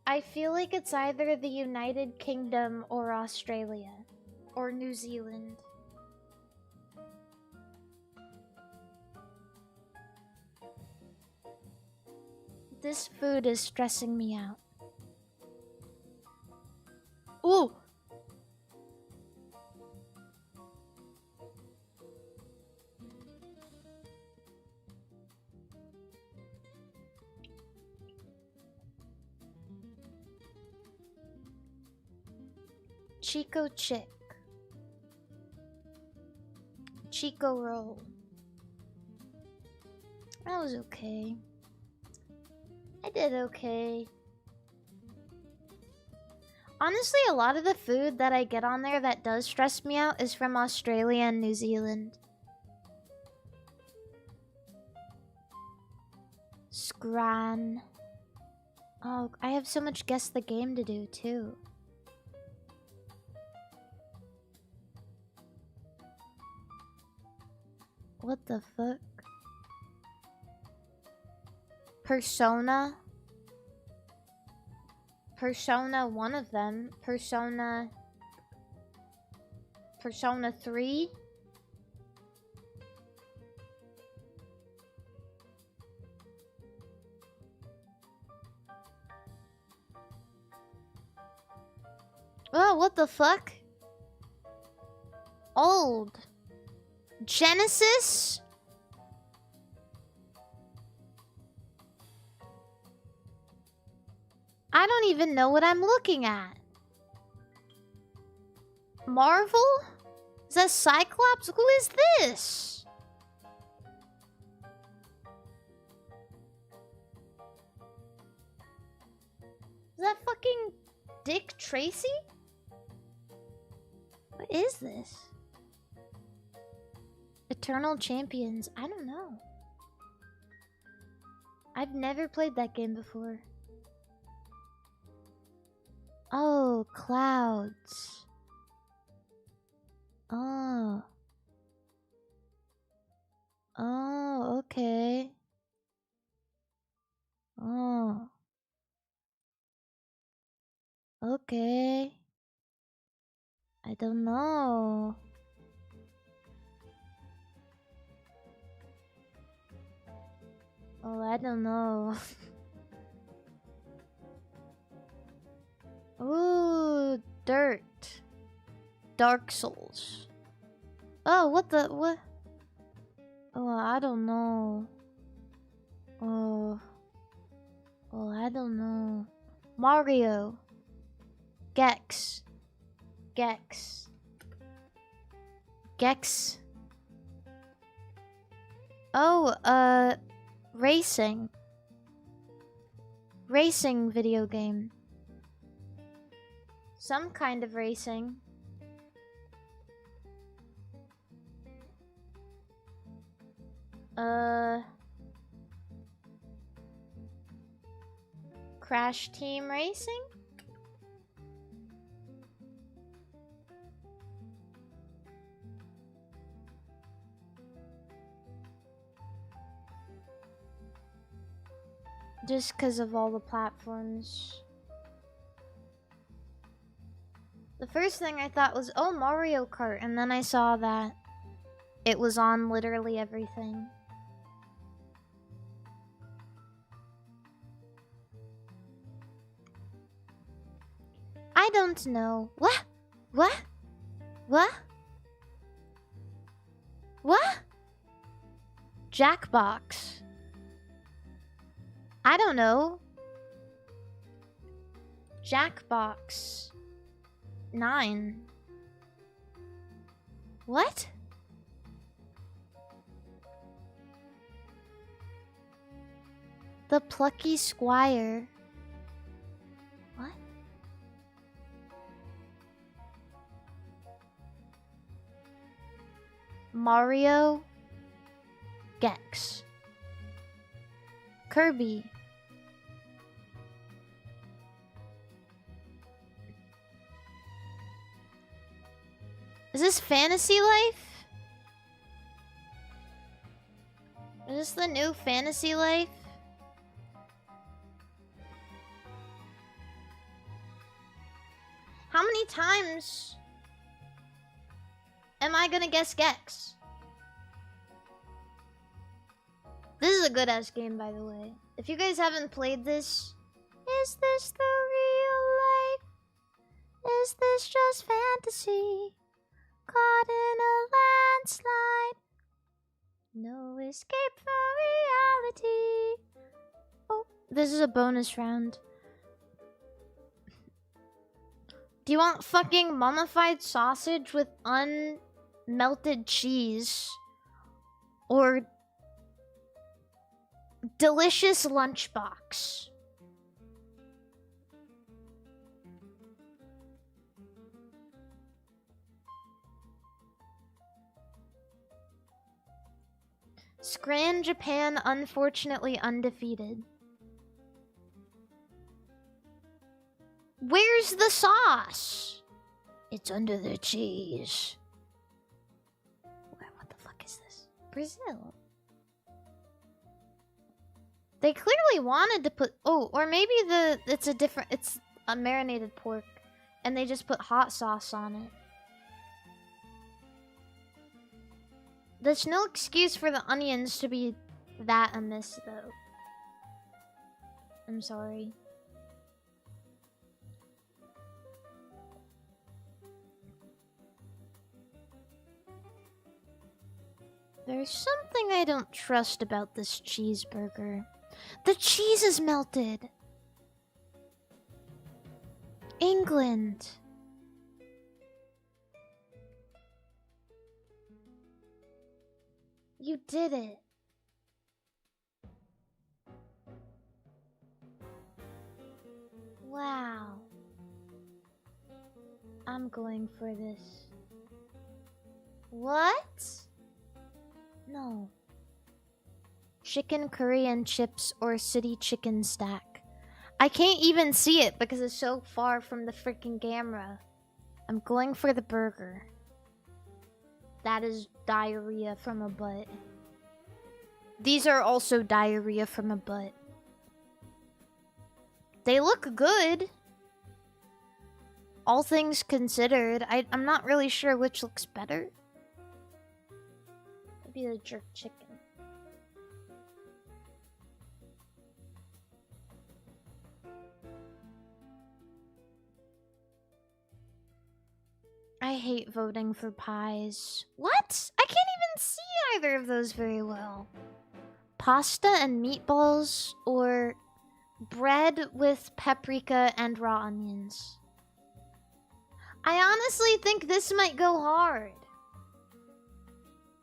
I feel like it's either the United Kingdom or Australia. Or New Zealand. This food is stressing me out. Ooh! Chico Chick. Chico Roll. That was okay. I did okay. Honestly, a lot of the food that I get on there that does stress me out is from Australia and New Zealand. Scran. Oh, I have so much guess the game to do too. What the fuck? Persona? Persona, one of them. Persona 3? what the fuck? Old. Genesis? I don't even know what I'm looking at. Marvel? Is that Cyclops? Who is this? Is that fucking Dick Tracy? What is this? Eternal Champions? I don't know. I've never played that game before. Oh, clouds. Oh. Oh, okay. Oh. Okay. I don't know. Oh, I don't know. Ooh, dirt. Dark Souls. Oh, what? Oh, I don't know. Oh, I don't know. Mario. Gex. Oh, racing. Racing video game. Some kind of racing. Crash Team Racing? Just because of all the platforms. The first thing I thought was, oh, Mario Kart, and then I saw that it was on literally everything. I don't know. What? Jackbox. I don't know. Jackbox 9. What? The Plucky Squire. What? Mario. Gex. Kirby. Is this Fantasy Life? Is this the new Fantasy Life? How many times am I gonna guess Gex? This is a good ass game, by the way. If you guys haven't played this, is this the real life? Is this just fantasy? Caught in a landslide. No escape from reality. Oh, this is a bonus round. Do you want fucking mummified sausage with unmelted cheese? Or delicious lunchbox? Scran Japan, unfortunately undefeated. Where's the sauce? It's under the cheese. What the fuck is this? Brazil. They clearly wanted to put... Oh, or maybe it's a marinated pork. And they just put hot sauce on it. There's no excuse for the onions to be that amiss, though. I'm sorry. There's something I don't trust about this cheeseburger. The cheese is melted. England. You did it. Wow. I'm going for this. What? No. Chicken curry and chips or city chicken stack. I can't even see it because it's so far from the freaking camera. I'm going for the burger. That is diarrhea from a butt. These are also diarrhea from a butt. They look good. All things considered, I'm not really sure which looks better. Maybe the jerk chicken. I hate voting for pies. What? I can't even see either of those very well. Pasta and meatballs or bread with paprika and raw onions. I honestly think this might go hard.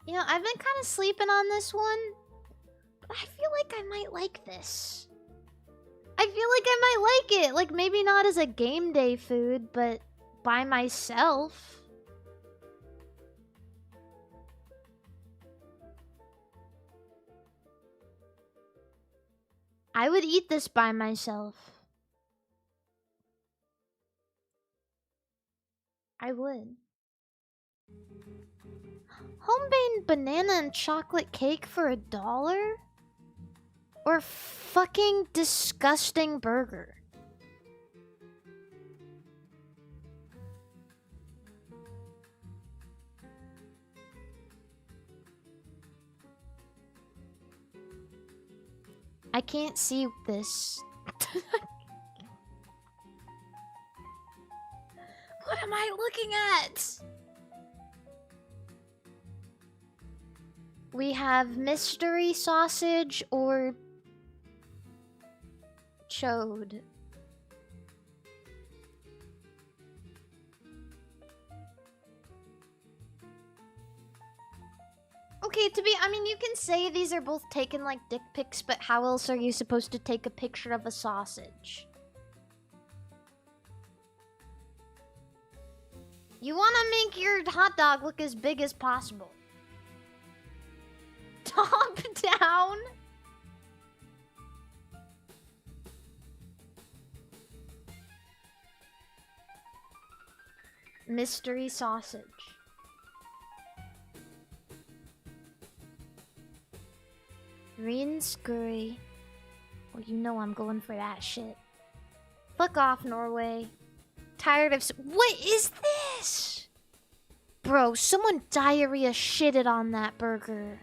You know, I've been kind of sleeping on this one, but I feel like I might like this. I feel like I might like it. Like, maybe not as a game day food, but by myself. I would eat this by myself. I would. Homemade banana and chocolate cake for $1? Or fucking disgusting burger? I can't see this. What am I looking at? We have mystery sausage or chode. Okay, I mean, you can say these are both taken like dick pics, but how else are you supposed to take a picture of a sausage? You want to make your hot dog look as big as possible. Top down? Mystery sausage. Green scurry. Well, you know I'm going for that shit. Fuck off, Norway. Tired of... What is this? Bro, someone diarrhea shitted on that burger.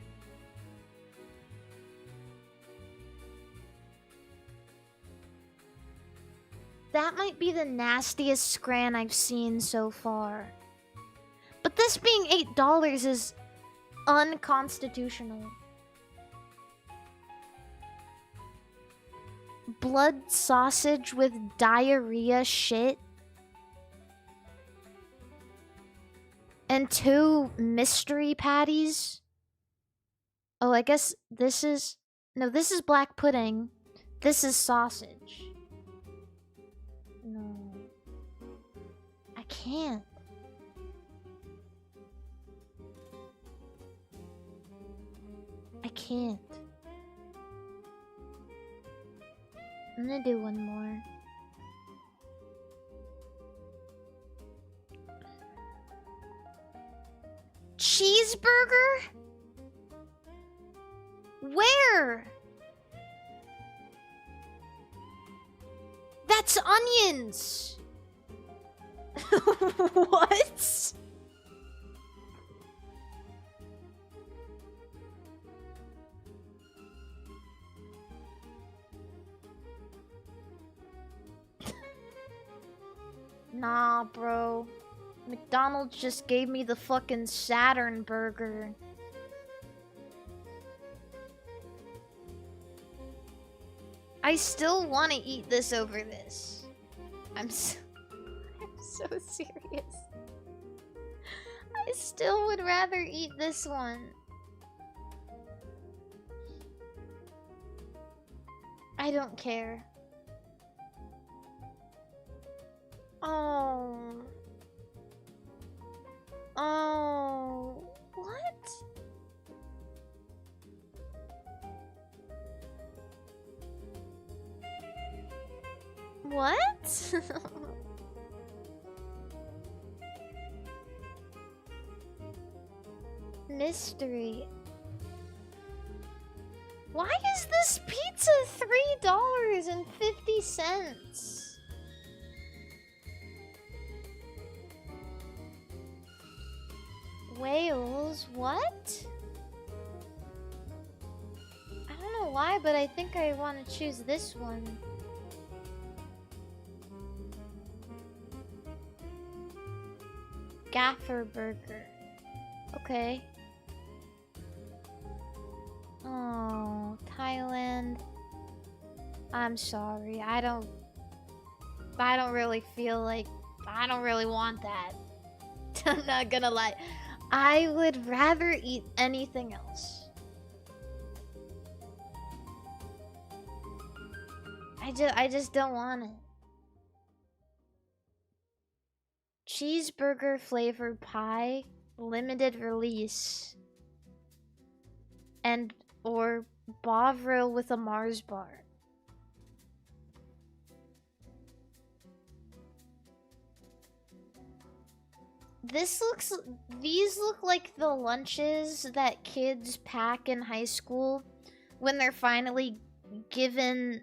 That might be the nastiest scran I've seen so far. But this being $8 is unconstitutional. Blood sausage with diarrhea shit. And 2 mystery patties. Oh, I guess this is... No, this is black pudding. This is sausage. No. I can't. I can't. I'm gonna do one more. Cheeseburger? Where? That's onions! What? Nah, bro. McDonald's just gave me the fucking Saturn burger. I still want to eat this over this. I'm so serious. I still would rather eat this one. I don't care. Oh. Oh. What? What? Mystery. Why is this pizza $3.50? Wales, what? I don't know why, but I think I want to choose this one. Gaffer burger. Okay. Oh, Thailand. I'm sorry. I don't really feel like I don't really want that. I'm not gonna lie. I would rather eat anything else. I just don't want it. Cheeseburger flavored pie, limited release. And or Bovril with a Mars bar. These look like the lunches that kids pack in high school when they're finally given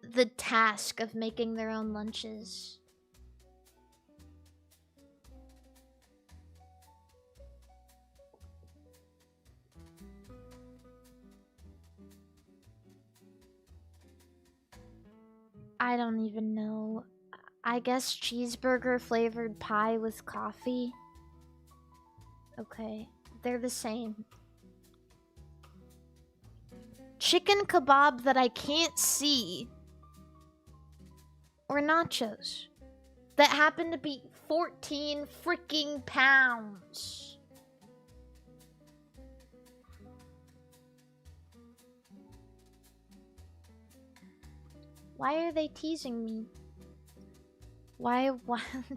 the task of making their own lunches. I don't even know. I guess cheeseburger flavored pie with coffee. Okay, they're the same. Chicken kebab that I can't see. Or nachos. That happen to be 14 freaking pounds. Why are they teasing me? Why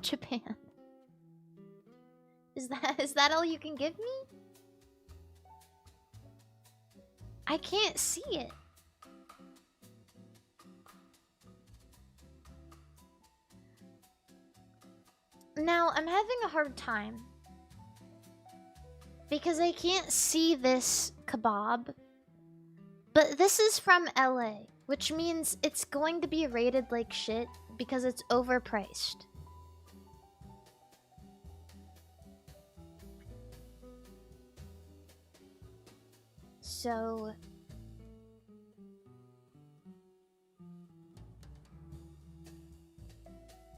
Japan? Is that all you can give me? I can't see it. Now, I'm having a hard time because I can't see this kebab. But this is from LA, which means it's going to be rated like shit because it's overpriced. So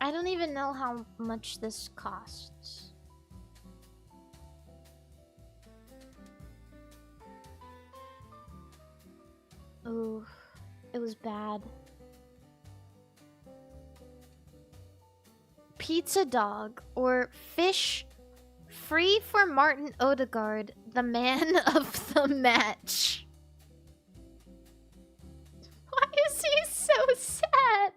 I don't even know how much this costs. Ooh, it was bad. Pizza dog or fish free for Martin Odegaard, the man of the match. Why is he so sad?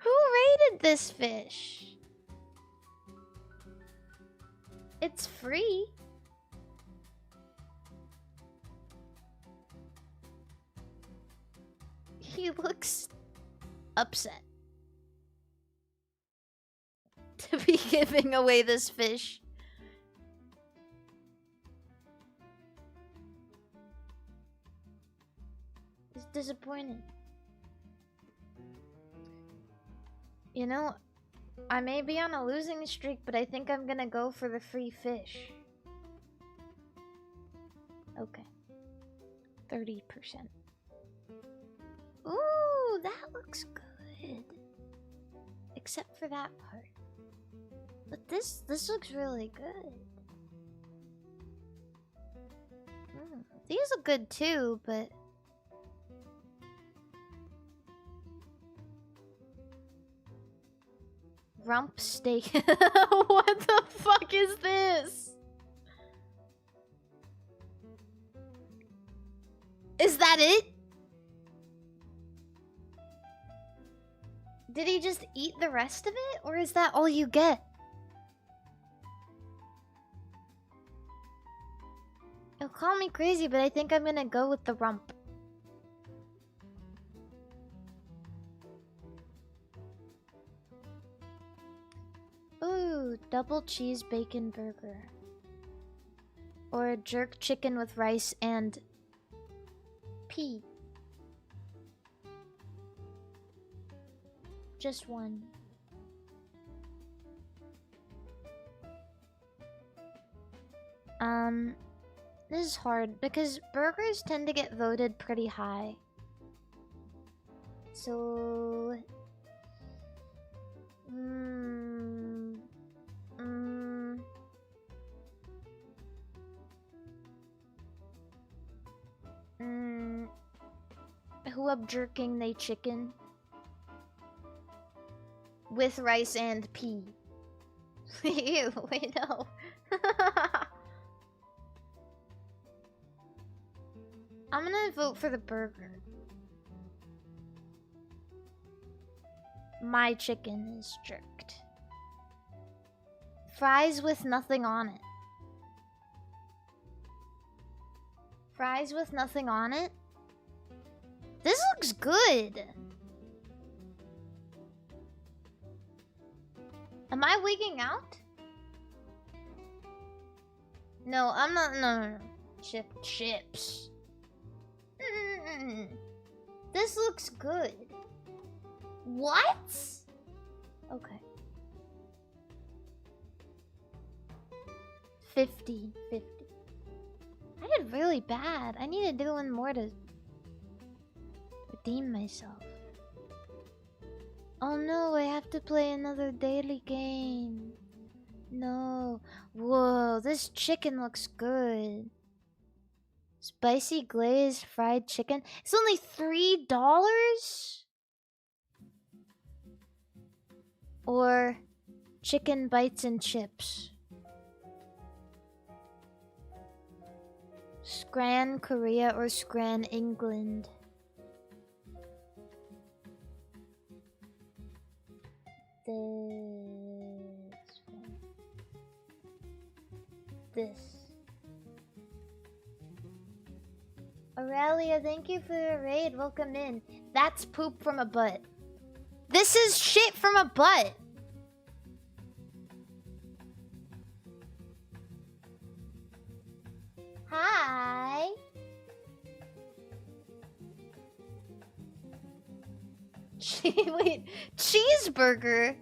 Who rated this fish? It's free. He looks upset to be giving away this fish. He's disappointed. You know, I may be on a losing streak, but I think I'm gonna go for the free fish. Okay. 30%. Ooh, that looks good. Except for that part. But this looks really good. These look good too, but rump steak. What the fuck is this? Is that it? Did he just eat the rest of it? Or is that all you get? You'll call me crazy, but I think I'm gonna go with the rump. Ooh, double cheese bacon burger. Or a jerk chicken with rice and pea. Just one. This is hard because burgers tend to get voted pretty high. So... Who up jerking they chicken? With rice and pea. Ew, wait, no. I'm gonna vote for the burger. My chicken is jerked. Fries with nothing on it. Fries with nothing on it? This looks good. Am I wigging out? No, I'm not. No. Chips. This looks good. What? Okay. 50. I did really bad. I need to do one more to redeem myself. Oh no, I have to play another daily game. No. Whoa, this chicken looks good. Spicy glazed fried chicken. It's only $3? Or chicken bites and chips. Scran, Korea, or Scran, England. This. Aurelia, thank you for the raid. Welcome in. That's poop from a butt. This is shit from a butt. Hi. Wait, cheeseburger?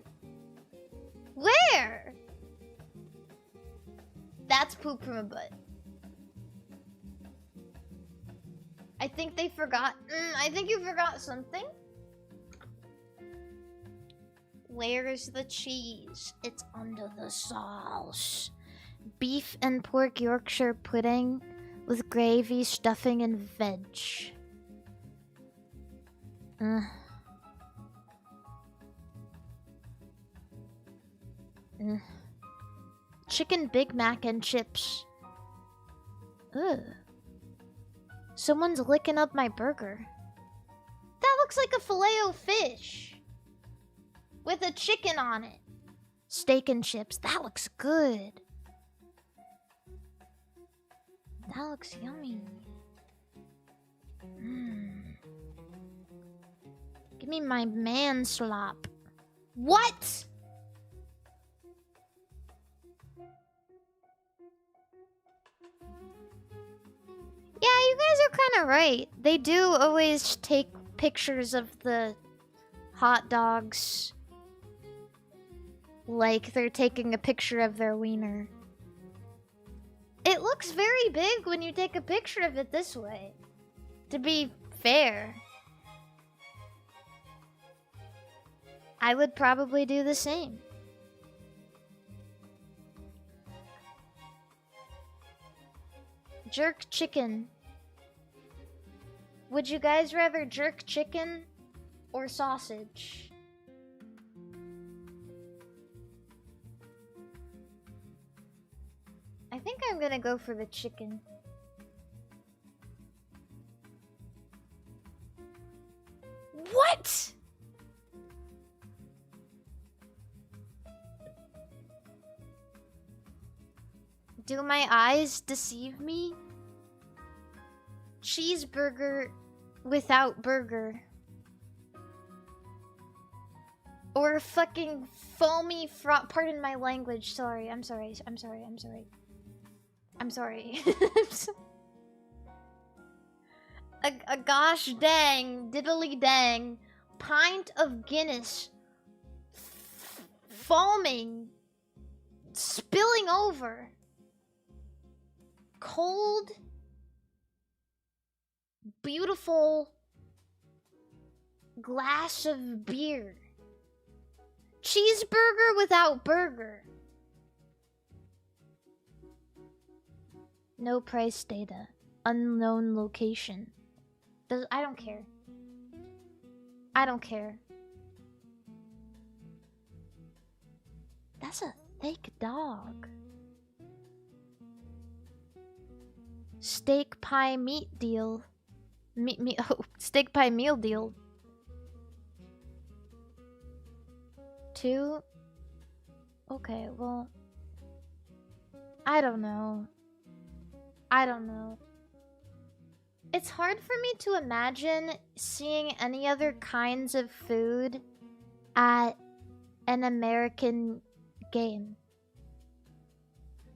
Where? That's poop from a butt. I think they forgot. I think you forgot something. Where's the cheese? It's under the sauce. Beef and pork Yorkshire pudding with gravy, stuffing, and veg. Chicken Big Mac and chips. Ugh. Someone's licking up my burger. That looks like a filet-o-fish. With a chicken on it. Steak and chips. That looks good. That looks yummy. Give me my man slop. What? Yeah, you guys are kind of right. They do always take pictures of the hot dogs like they're taking a picture of their wiener. It looks very big when you take a picture of it this way, to be fair. I would probably do the same. Jerk chicken. Would you guys rather jerk chicken or sausage? I think I'm gonna go for the chicken. What? Do my eyes deceive me? Cheeseburger without burger. Or fucking foamy pardon my language, sorry, I'm sorry. A gosh dang, diddly dang, pint of Guinness foaming, spilling over, cold, beautiful glass of beer. Cheeseburger without burger. No price data. Unknown location. I don't care. I don't care. That's a thick dog. Steak pie meat deal. Oh, steak pie meal deal. 2. Okay, well, I don't know. It's hard for me to imagine seeing any other kinds of food at an American game.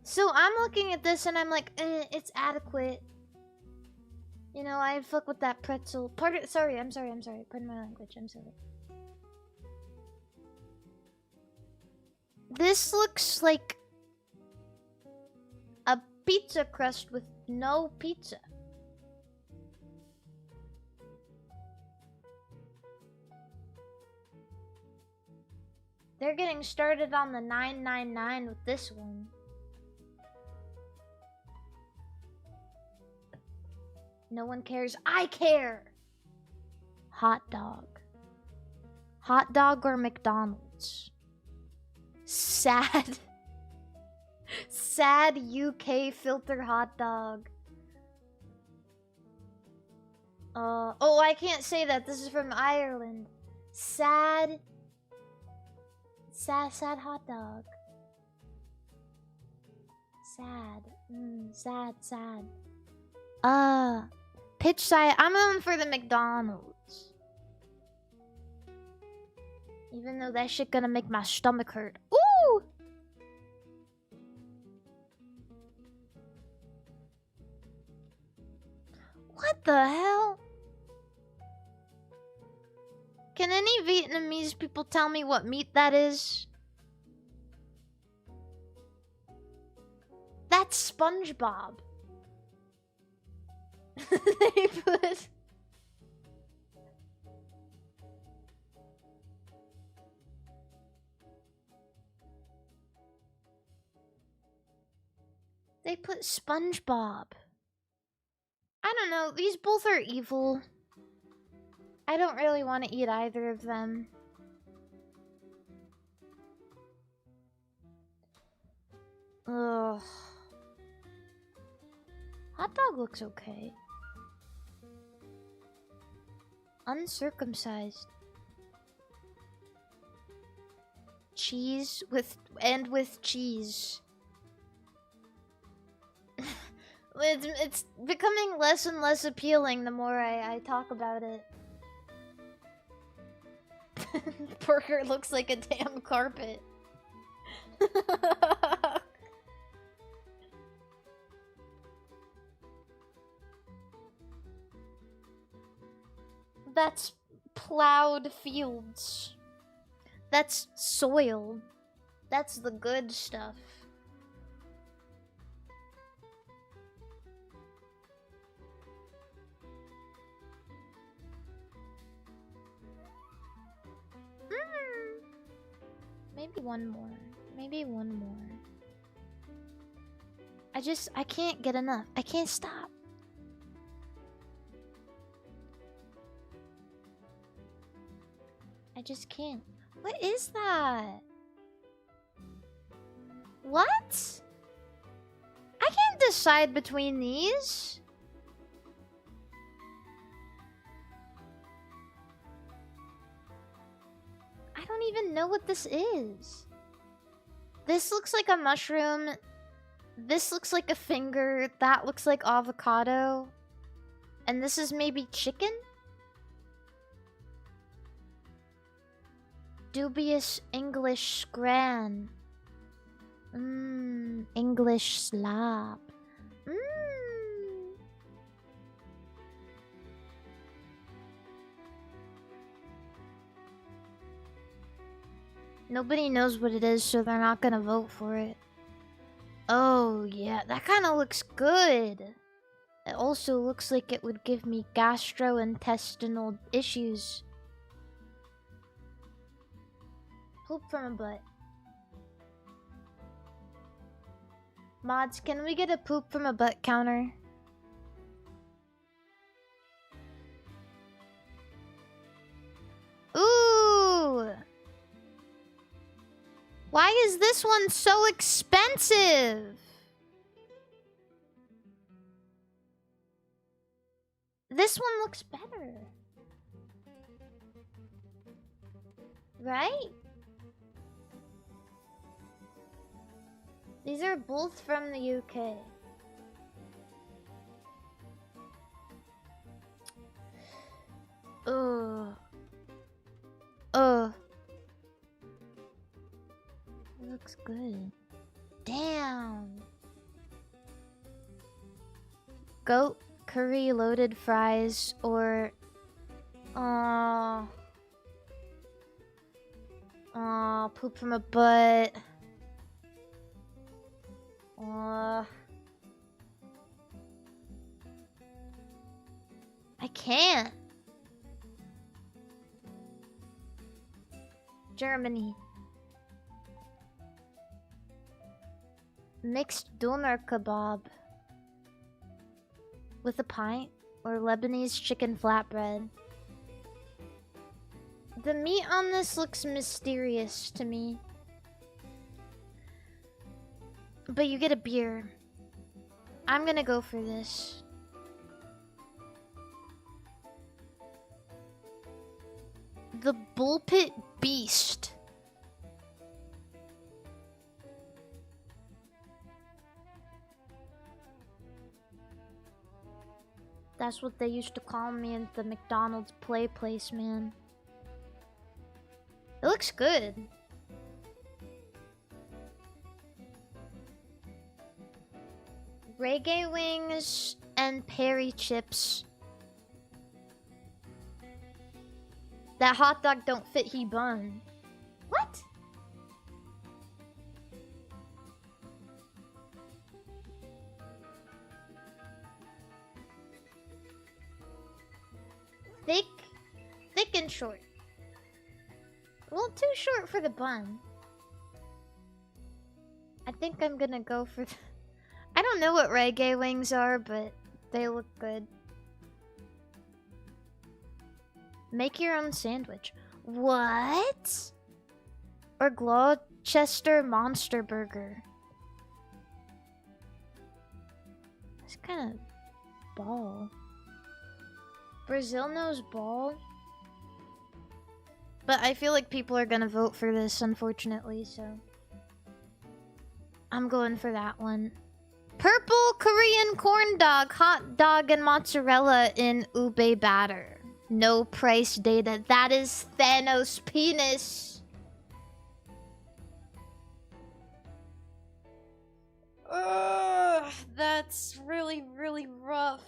So I'm looking at this and I'm like, it's adequate. You know, I'd fuck with that pretzel. Sorry. Pardon my language, I'm sorry. This looks like a pizza crust with no pizza. They're getting started on the $9.99 with this one. No one cares. I care! Hot dog. Hot dog or McDonald's? Sad. Sad UK filter hot dog. Oh, I can't say that. This is from Ireland. Sad hot dog. Sad. Pitch side. I'm going for the McDonald's. Even though that shit gonna make my stomach hurt. Ooh! What the hell? Can any Vietnamese people tell me what meat that is? That's SpongeBob. They put... They put SpongeBob. I don't know, these both are evil. I don't really want to eat either of them. Ugh. Hot dog looks okay. Uncircumcised. Cheese with cheese. It's becoming less and less appealing the more I talk about it. Burger looks like a damn carpet. That's plowed fields. That's soil. That's the good stuff. Maybe one more. Maybe one more. I can't get enough. I can't stop. I just can't. What is that? What? decide between these. I don't even know what this is. This looks like a mushroom. This looks like a finger. That looks like avocado. And this is maybe chicken? Dubious English scran. English slop. Nobody knows what it is, so they're not gonna vote for it. Oh, yeah, that kind of looks good. It also looks like it would give me gastrointestinal issues. Poop from a butt. Mods, can we get a poop from a butt counter? Ooh! Why is this one so expensive? This one looks better. Right? These are both from the UK. Ugh. Ugh. It looks good. Damn. Goat curry loaded fries or poop from a butt. I can't. Germany. Mixed doner kebab with a pint or Lebanese chicken flatbread. The meat on this looks mysterious to me. But you get a beer. I'm gonna go for this. The Bullpit Beast. That's what they used to call me at the McDonald's play place, man. It looks good. Reggae wings and Perry chips. That hot dog don't fit he bun. What? Thick and short. A little too short for the bun. I think I'm gonna go for I don't know what reggae wings are, but they look good. Make your own sandwich. What? Or Gloucester Monster Burger. That's kind of ball. Brazil knows ball. But I feel like people are gonna vote for this, unfortunately, so I'm going for that one. Purple Korean corn dog, hot dog, and mozzarella in ube batter. No price data. That is Thanos' penis. Ugh, that's really, really rough.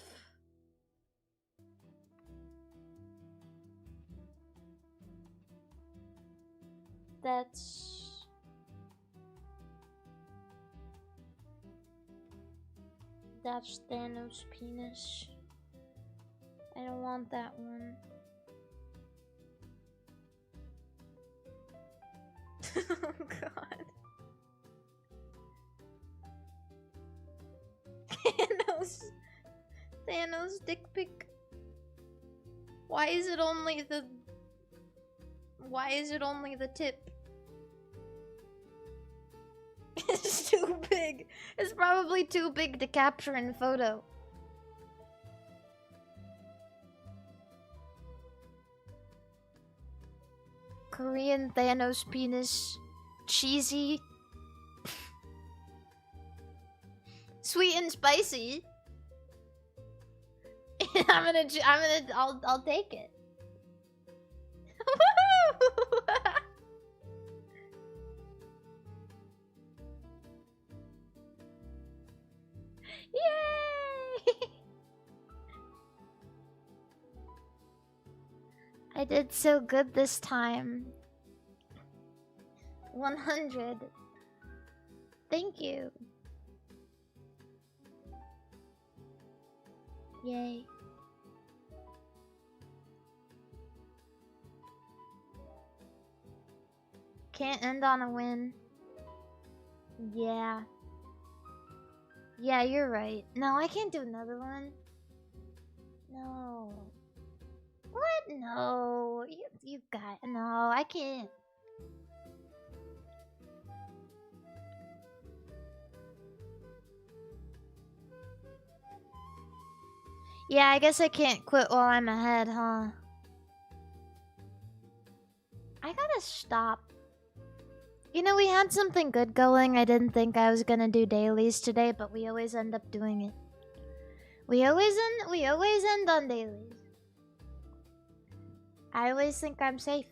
That's Thanos' penis. I don't want that one. Oh god. Thanos dick pic. Why is it only the tip? It's too big. It's probably too big to capture in photo. Korean Thanos penis. Cheesy. Sweet and spicy. I'll take it. Yay! I did so good this time. 100. Thank you. Yay. Can't end on a win. Yeah. Yeah, you're right. No, I can't do another one. No. What? No. You got... No, I can't. Yeah, I guess I can't quit while I'm ahead, huh? I gotta stop. You know, we had something good going. I didn't think I was gonna do dailies today, but we always end up doing it. We always end on dailies. I always think I'm safe.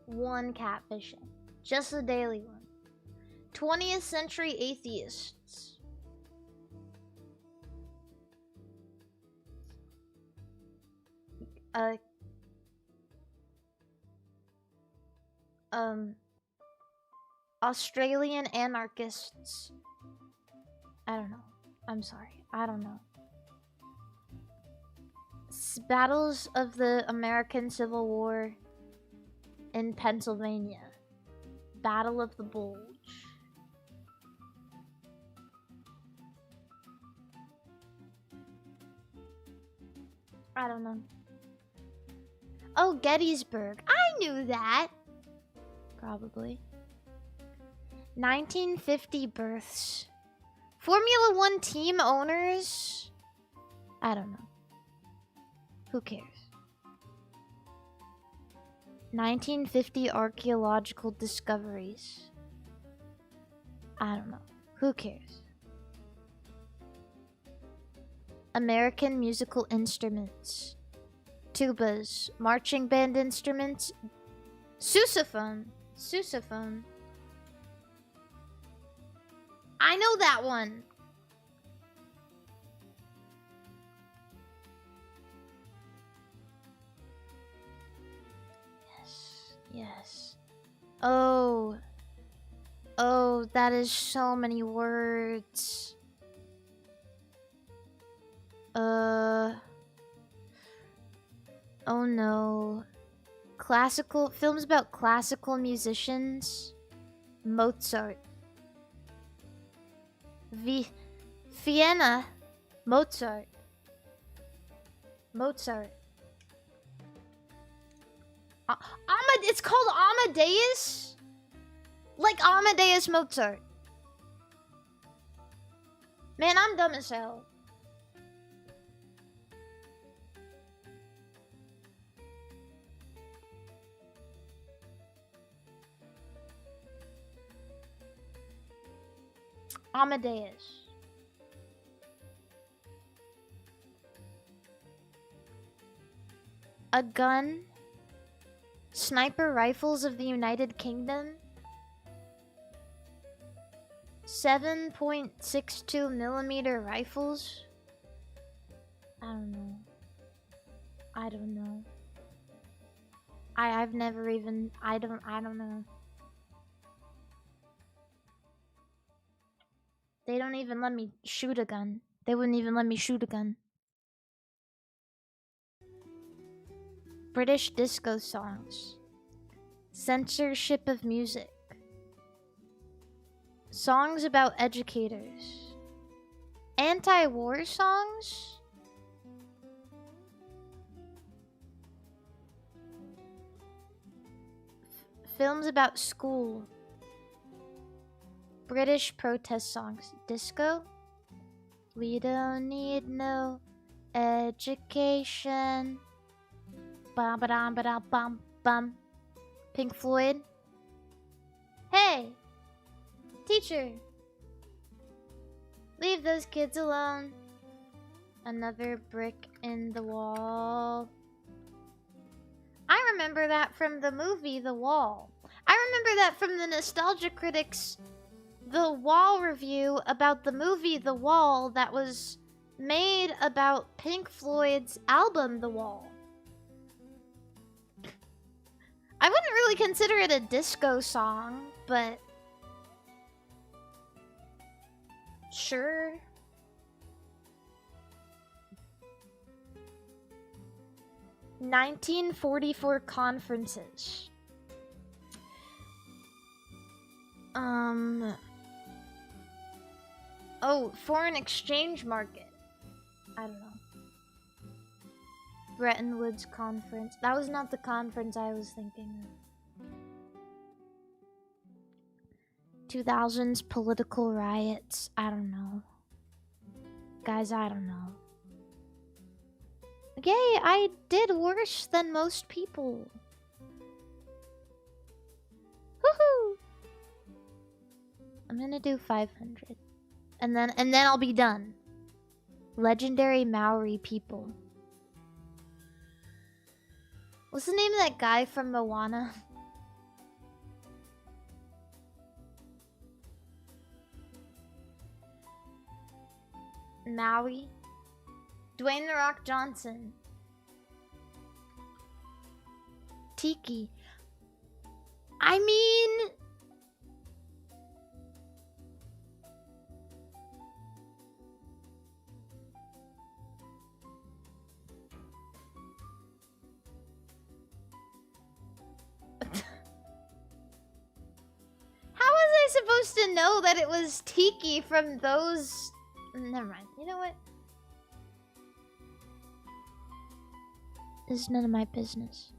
One catfishing. Just a daily one. 20th century atheists. Australian anarchists. I don't know. I'm sorry. I don't know. Battles of the American Civil War in Pennsylvania. Battle of the Bulge. I don't know. Oh, Gettysburg. I knew that. Probably. 1950 births. Formula 1 team owners? I don't know. Who cares? 1950 archaeological discoveries. I don't know. Who cares? American musical instruments. Tubas. Marching band instruments. Sousaphone. Sousaphone. I know that one. Yes. Yes. Oh. Oh, that is so many words. Oh no. Classical films about classical musicians. Mozart. Vienna. Mozart. Mozart. It's called Amadeus? Like Amadeus Mozart. Man, I'm dumb as hell. Amadeus. A gun. Sniper rifles of the United Kingdom. 7.62 millimeter rifles. I don't know. I don't know. I've never even I don't know. They don't even let me shoot a gun. They wouldn't even let me shoot a gun. British disco songs. Censorship of music. Songs about educators. Anti-war songs? Films about school. British protest songs. Disco? We don't need no education. Bum ba dum ba dum bum bum. Pink Floyd. Hey! Teacher! Leave those kids alone. Another brick in the wall. I remember that from the movie The Wall. I remember that from the Nostalgia Critics The Wall review about the movie The Wall that was made about Pink Floyd's album The Wall. I wouldn't really consider it a disco song, but sure. "1944 conferences." Oh, foreign exchange market. I don't know. Bretton Woods conference. That was not the conference I was thinking of. 2000s political riots. I don't know. Guys, I don't know. Yay, I did worse than most people. Woohoo! I'm gonna do 500. And then I'll be done. Legendary Maori people. What's the name of that guy from Moana? Maui? Dwayne "The Rock" Johnson. Tiki. I mean... How was I supposed to know that it was Tiki from those... Never mind. You know what? This is none of my business.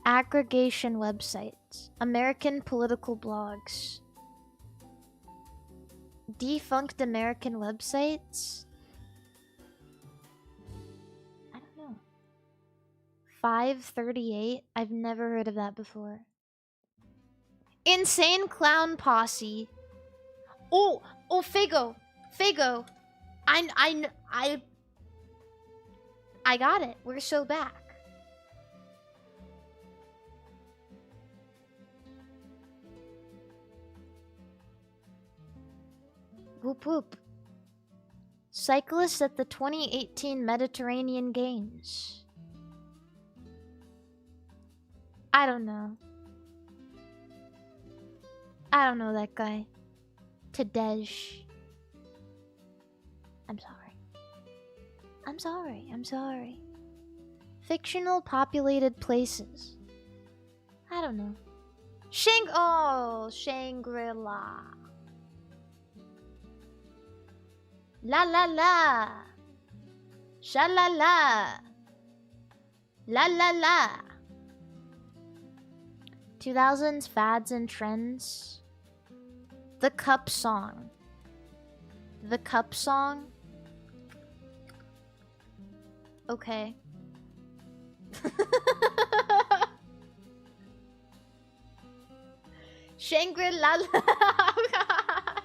Aggregation websites. American political blogs. Defunct American websites? I don't know. 538? I've never heard of that before. Insane Clown Posse. Oh, Fago. Fago. I got it. We're so back. Whoop whoop. Cyclists at the 2018 Mediterranean Games. I don't know. I don't know that guy. Tadej. I'm sorry. I'm sorry. I'm sorry. Fictional populated places. I don't know. Shangri-La. La la la. Sha la la. La la la. 2000s fads and trends. The Cup Song. The Cup Song? Okay. Shangri-La. Oh god.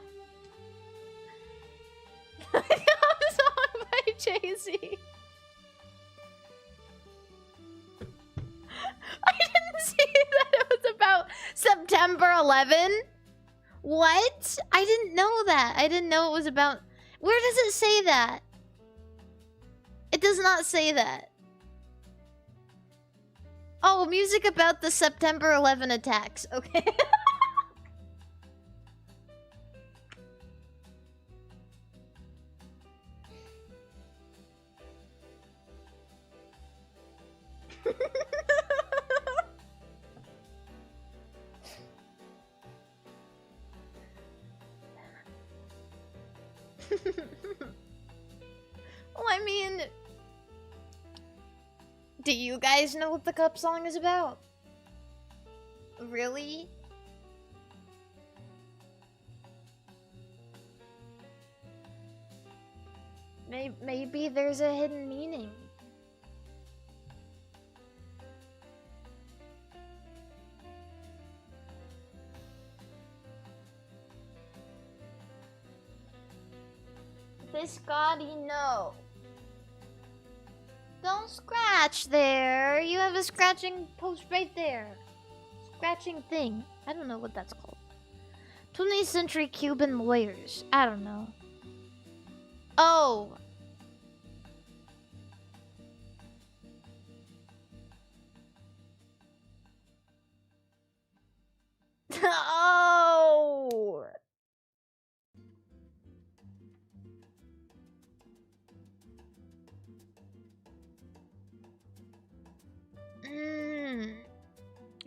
The Cup Song by Jay-Z. I didn't see that it was about September 11. What? I didn't know that. I didn't know it was about... Where does it say that? It does not say that. Oh, music about the September 11 attacks. Okay. Well, I mean... Do you guys know what the Cup Song is about? Really? Maybe there's a hidden meaning. Biscotti, no. Don't scratch there. You have a scratching post right there. Scratching thing. I don't know what that's called. 20th century Cuban lawyers. I don't know. Oh. Oh.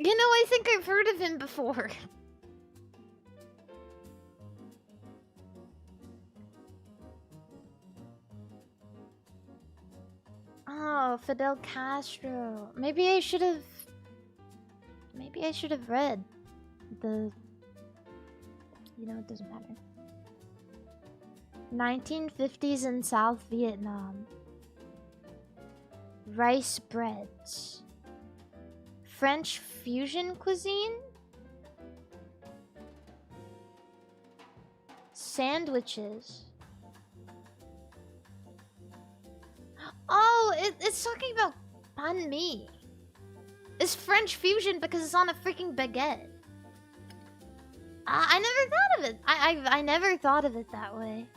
You know, I think I've heard of him before. Oh, Fidel Castro. Maybe I should have read the... You know, it doesn't matter. 1950s in South Vietnam. Rice breads. French fusion cuisine? Sandwiches. Oh, it's talking about banh mi. It's French fusion because it's on a freaking baguette. I never thought of it. I never thought of it that way.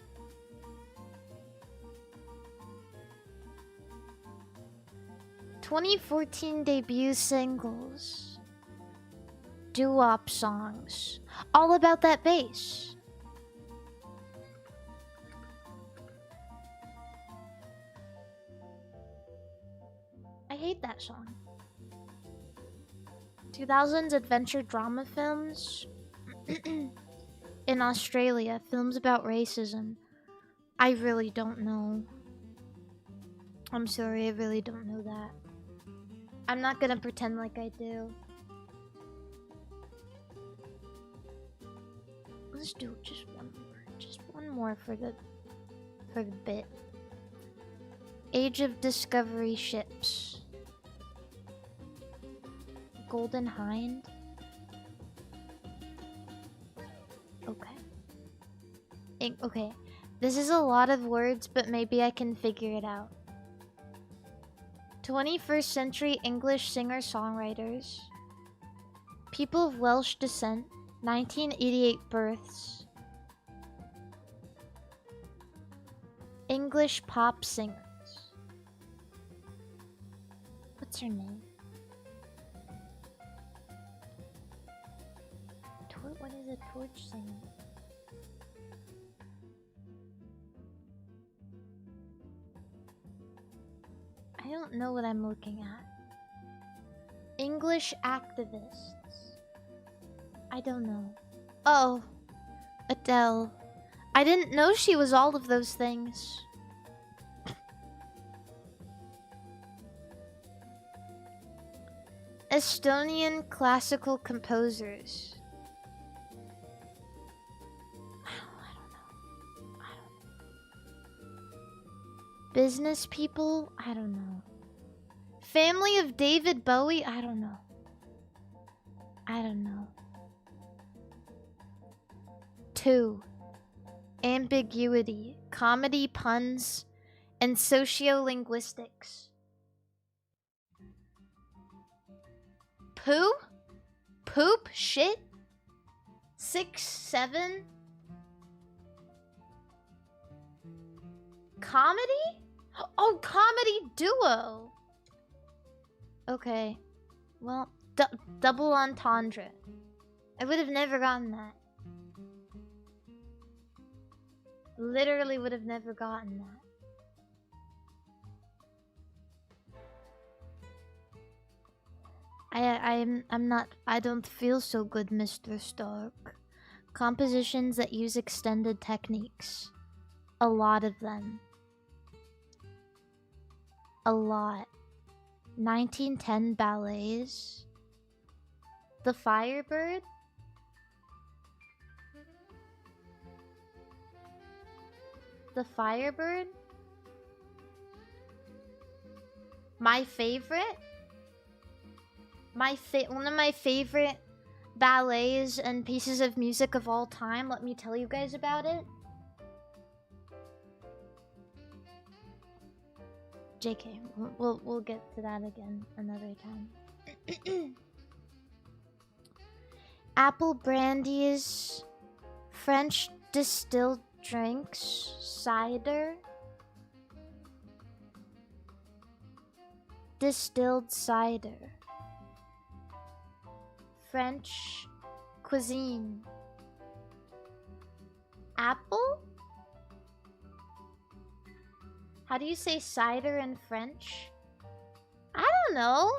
...2014 debut singles. Doo-wop songs. All about that bass. I hate that song. 2000s adventure drama films. In Australia, films about racism. I really don't know. I'm sorry, I really don't know that. I'm not gonna pretend like I do. Let's do just one more. Just one more for the bit. Age of Discovery ships. Golden Hind. Okay. Okay. This is a lot of words, but maybe I can figure it out. 21st century English singer-songwriters. People of Welsh descent. 1988 births. English pop singers. What's her name? What is a torch singer? I don't know what I'm looking at. English activists. I don't know. Oh, Adele. I didn't know she was all of those things. Estonian classical composers. I don't know. Business people? I don't know. Family of David Bowie? I don't know. I don't know. 2. Ambiguity, comedy, puns, and sociolinguistics. Poo? Poop? Shit? 6, 7? Comedy? Oh, comedy duo. Okay. Well, double entendre. I would have never gotten that. Literally would have never gotten that. I don't feel so good, Mr. Stark. Compositions that use extended techniques. A lot of them. A lot. 1910 ballets. The Firebird? The Firebird? My favorite? One of my favorite ballets and pieces of music of all time. Let me tell you guys about it. JK, we'll get to that again another time. Apple brandies, French distilled drinks, cider, distilled cider, French cuisine, apple? How do you say cider in French? I don't know.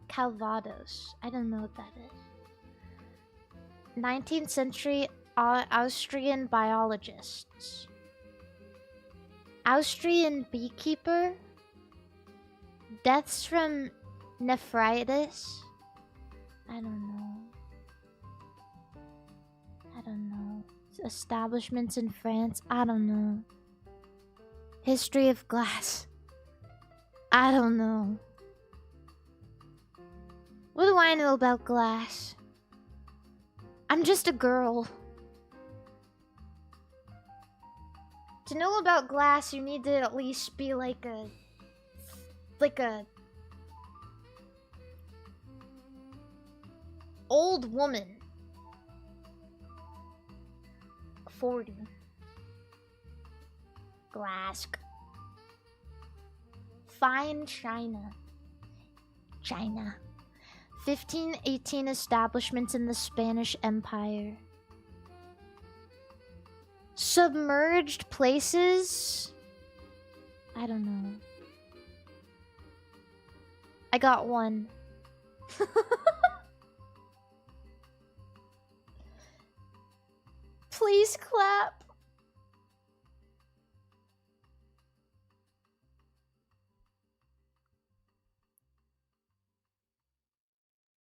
Calvados. I don't know what that is. 19th century Austrian biologists. Austrian beekeeper. Deaths from nephritis. I don't know. I don't know. Establishments in France. I don't know. History of glass. I don't know. What do I know about glass? I'm just a girl. To know about glass, you need to at least be like a old woman. 40. Glass. Fine china. China. 1518 establishments in the Spanish Empire. Submerged places? I don't know. I got one. Please clap.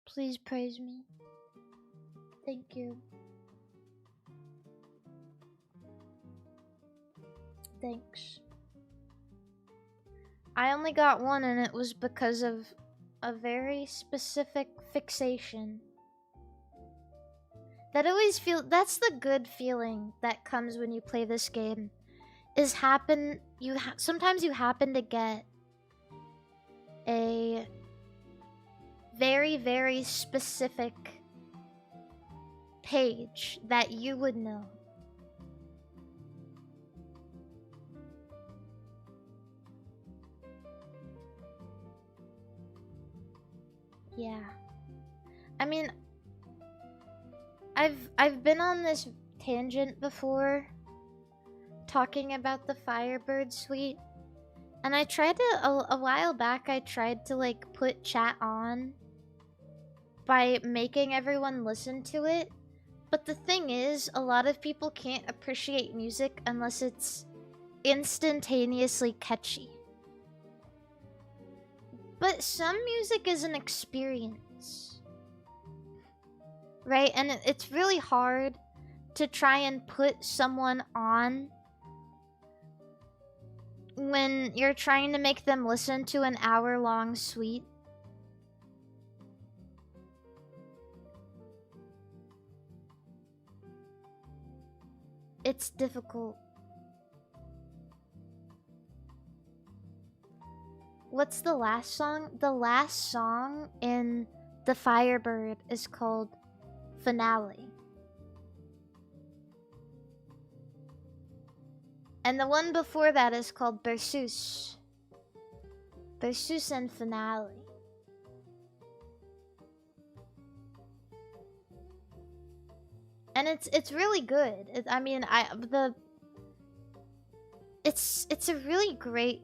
Please praise me. Thank you. Thanks. I only got one and it was because of a very specific fixation. That always that's the good feeling that comes when you play this game. Is sometimes you happen to get a very, very specific page that you would know. Yeah. I mean, I've been on this tangent before talking about the Firebird suite. And I tried to a while back I tried to like put chat on by making everyone listen to it. But the thing is, a lot of people can't appreciate music unless it's instantaneously catchy. But some music is an experience. Right? And it's really hard to try and put someone on when you're trying to make them listen to an hour-long suite. It's difficult. What's the last song? The last song in The Firebird is called Finale. And the one before that is called Berceuse. Berceuse and Finale. And it's really good. It's a really great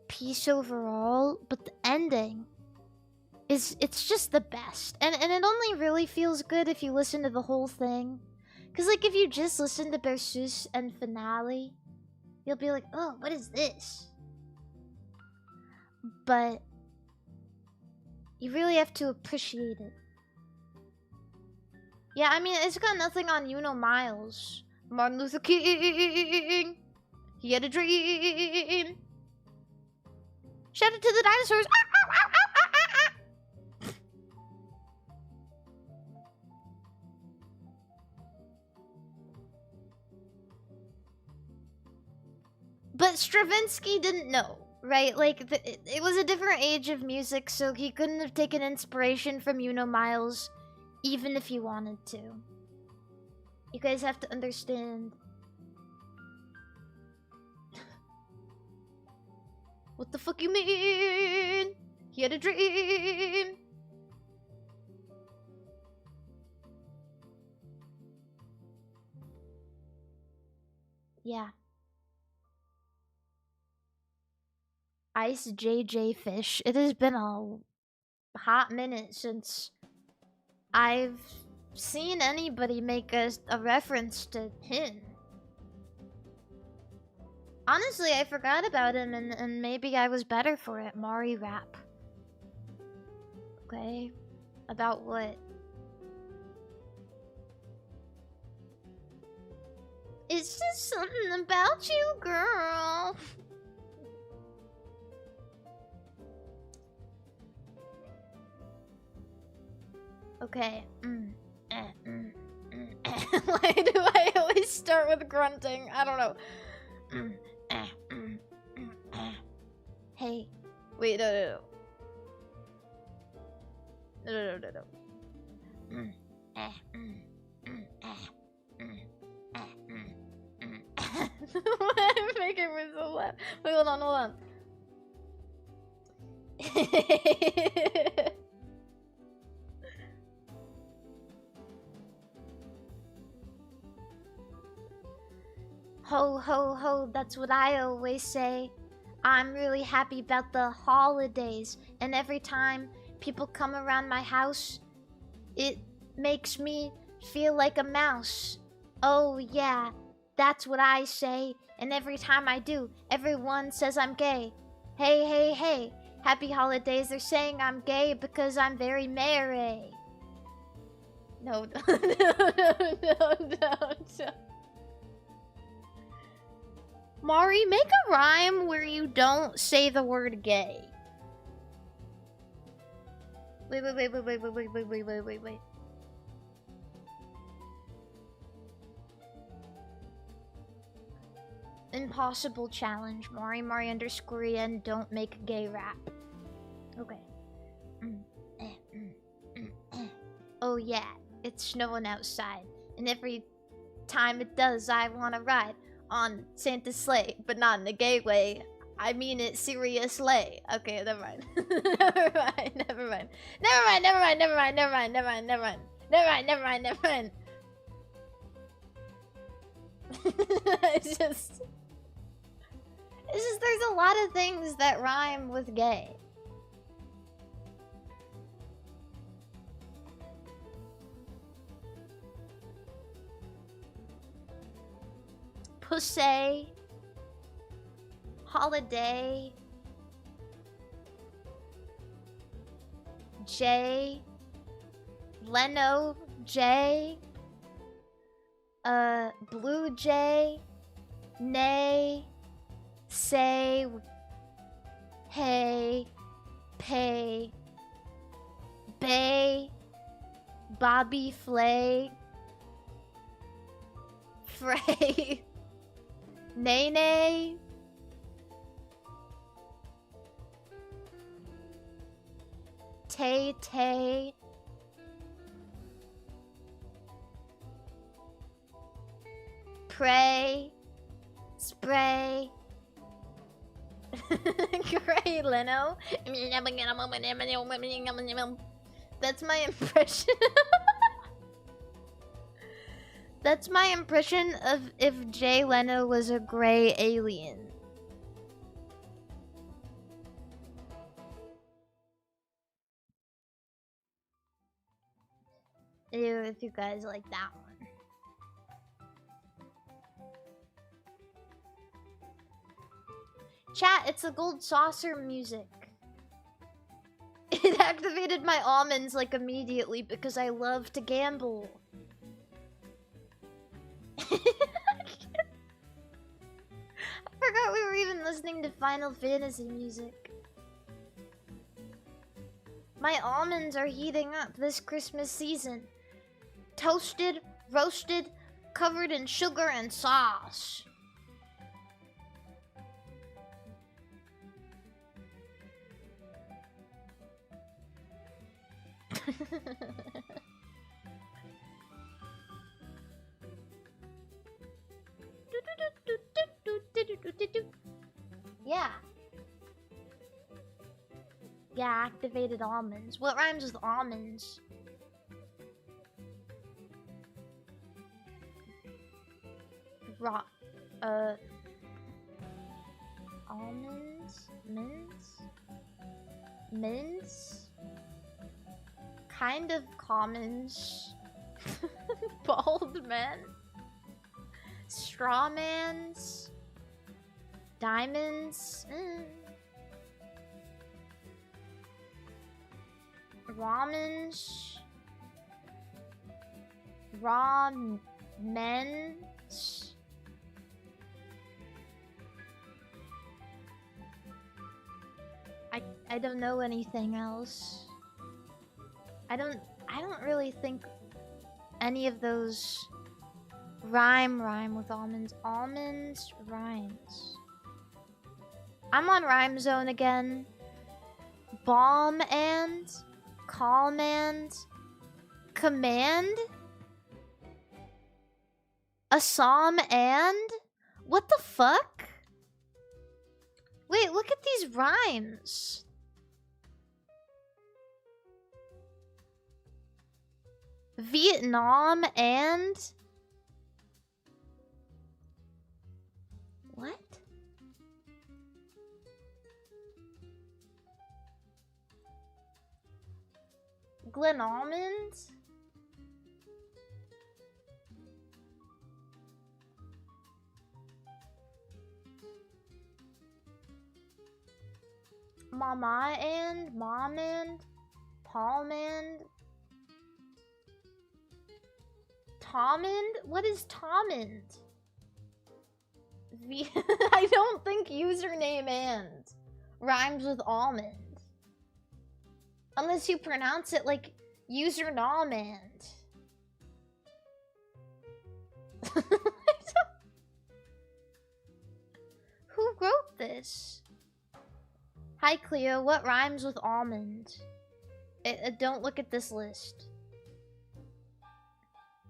piece overall, but the ending it's just the best. And it only really feels good if you listen to the whole thing. Cause like if you just listen to Berceuse and Finale, you'll be like, oh, what is this? But you really have to appreciate it. Yeah, I mean, it's got nothing on Miles, Martin Luther King. He had a dream. Shout out to the dinosaurs. But Stravinsky didn't know, right? Like, it was a different age of music, so he couldn't have taken inspiration from Miles, even if he wanted to. You guys have to understand. What the fuck you mean? He had a dream. Yeah. Ice JJ Fish. It has been a hot minute since I've seen anybody make a reference to him. Honestly, I forgot about him and maybe I was better for it. Mari rap. Okay. About what? It's just something about you, girl. Okay. Why do I always start with grunting? I don't know. Hey. Wait, no. No. I'm making myself laugh. Wait, hold on. Ho, ho, ho, that's what I always say. I'm really happy about the holidays, and every time people come around my house, it makes me feel like a mouse. Oh yeah, that's what I say, and every time I do, everyone says I'm gay. Hey, happy holidays, they're saying I'm gay because I'm very merry. No. Mari, make a rhyme where you don't say the word gay. Wait. Impossible challenge. Mari _ and don't make gay rap. Okay. Oh yeah, it's snowing outside. And every time it does, I wanna ride on Santa's sleigh, but not in a gay way. I mean it seriously. Okay, never mind. Never mind. It's just there's a lot of things that rhyme with gay. Pussy, holiday, Jay, Leno, Jay, Blue Jay, nay, say, hey, pay, bay, Bobby Flay, Frey, Nene, Tay Tay, Pray, Spray, Great, Leno. That's my impression. That's my impression of if Jay Leno was a gray alien. Ew, if you guys like that one. Chat, it's the gold saucer music. It activated my almonds like immediately because I love to gamble. forgot we were even listening to Final Fantasy music. My almonds are heating up this Christmas season. Toasted, roasted, covered in sugar and sauce. Yeah. Yeah, activated almonds. What rhymes with almonds? Rock. Almonds? Mints? Mints? Kind of commons. Bald men? Strawmans? Diamonds? Ramens? Ramens? I don't know anything else. I don't really think any of those rhyme with almonds. Almonds rhymes. I'm on Rhyme Zone again. Bomb and calm and command. Assam and what the fuck? Wait, look at these rhymes. Vietnam and what? Glen Almond? Mama and Mom and Palm and Tomand? What is Tomand? I don't think username and rhymes with almond. Unless you pronounce it like usernamand. Who wrote this? Hi Cleo, what rhymes with almond? Don't look at this list.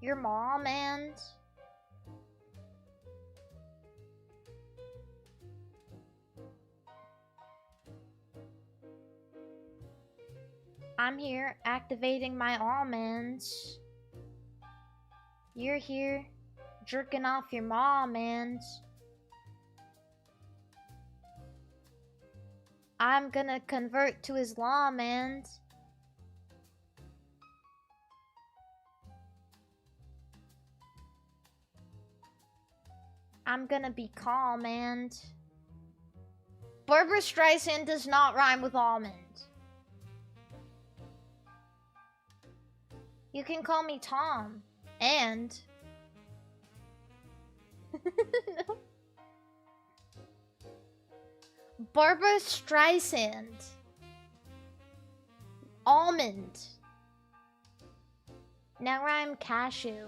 Your mom and... I'm here activating my almonds. You're here jerking off your mom and... I'm gonna convert to Islam and... I'm gonna be calm and... Barbara Streisand does not rhyme with almond. You can call me Tom. And... No. Barbara Streisand. Almond. Now rhyme cashew.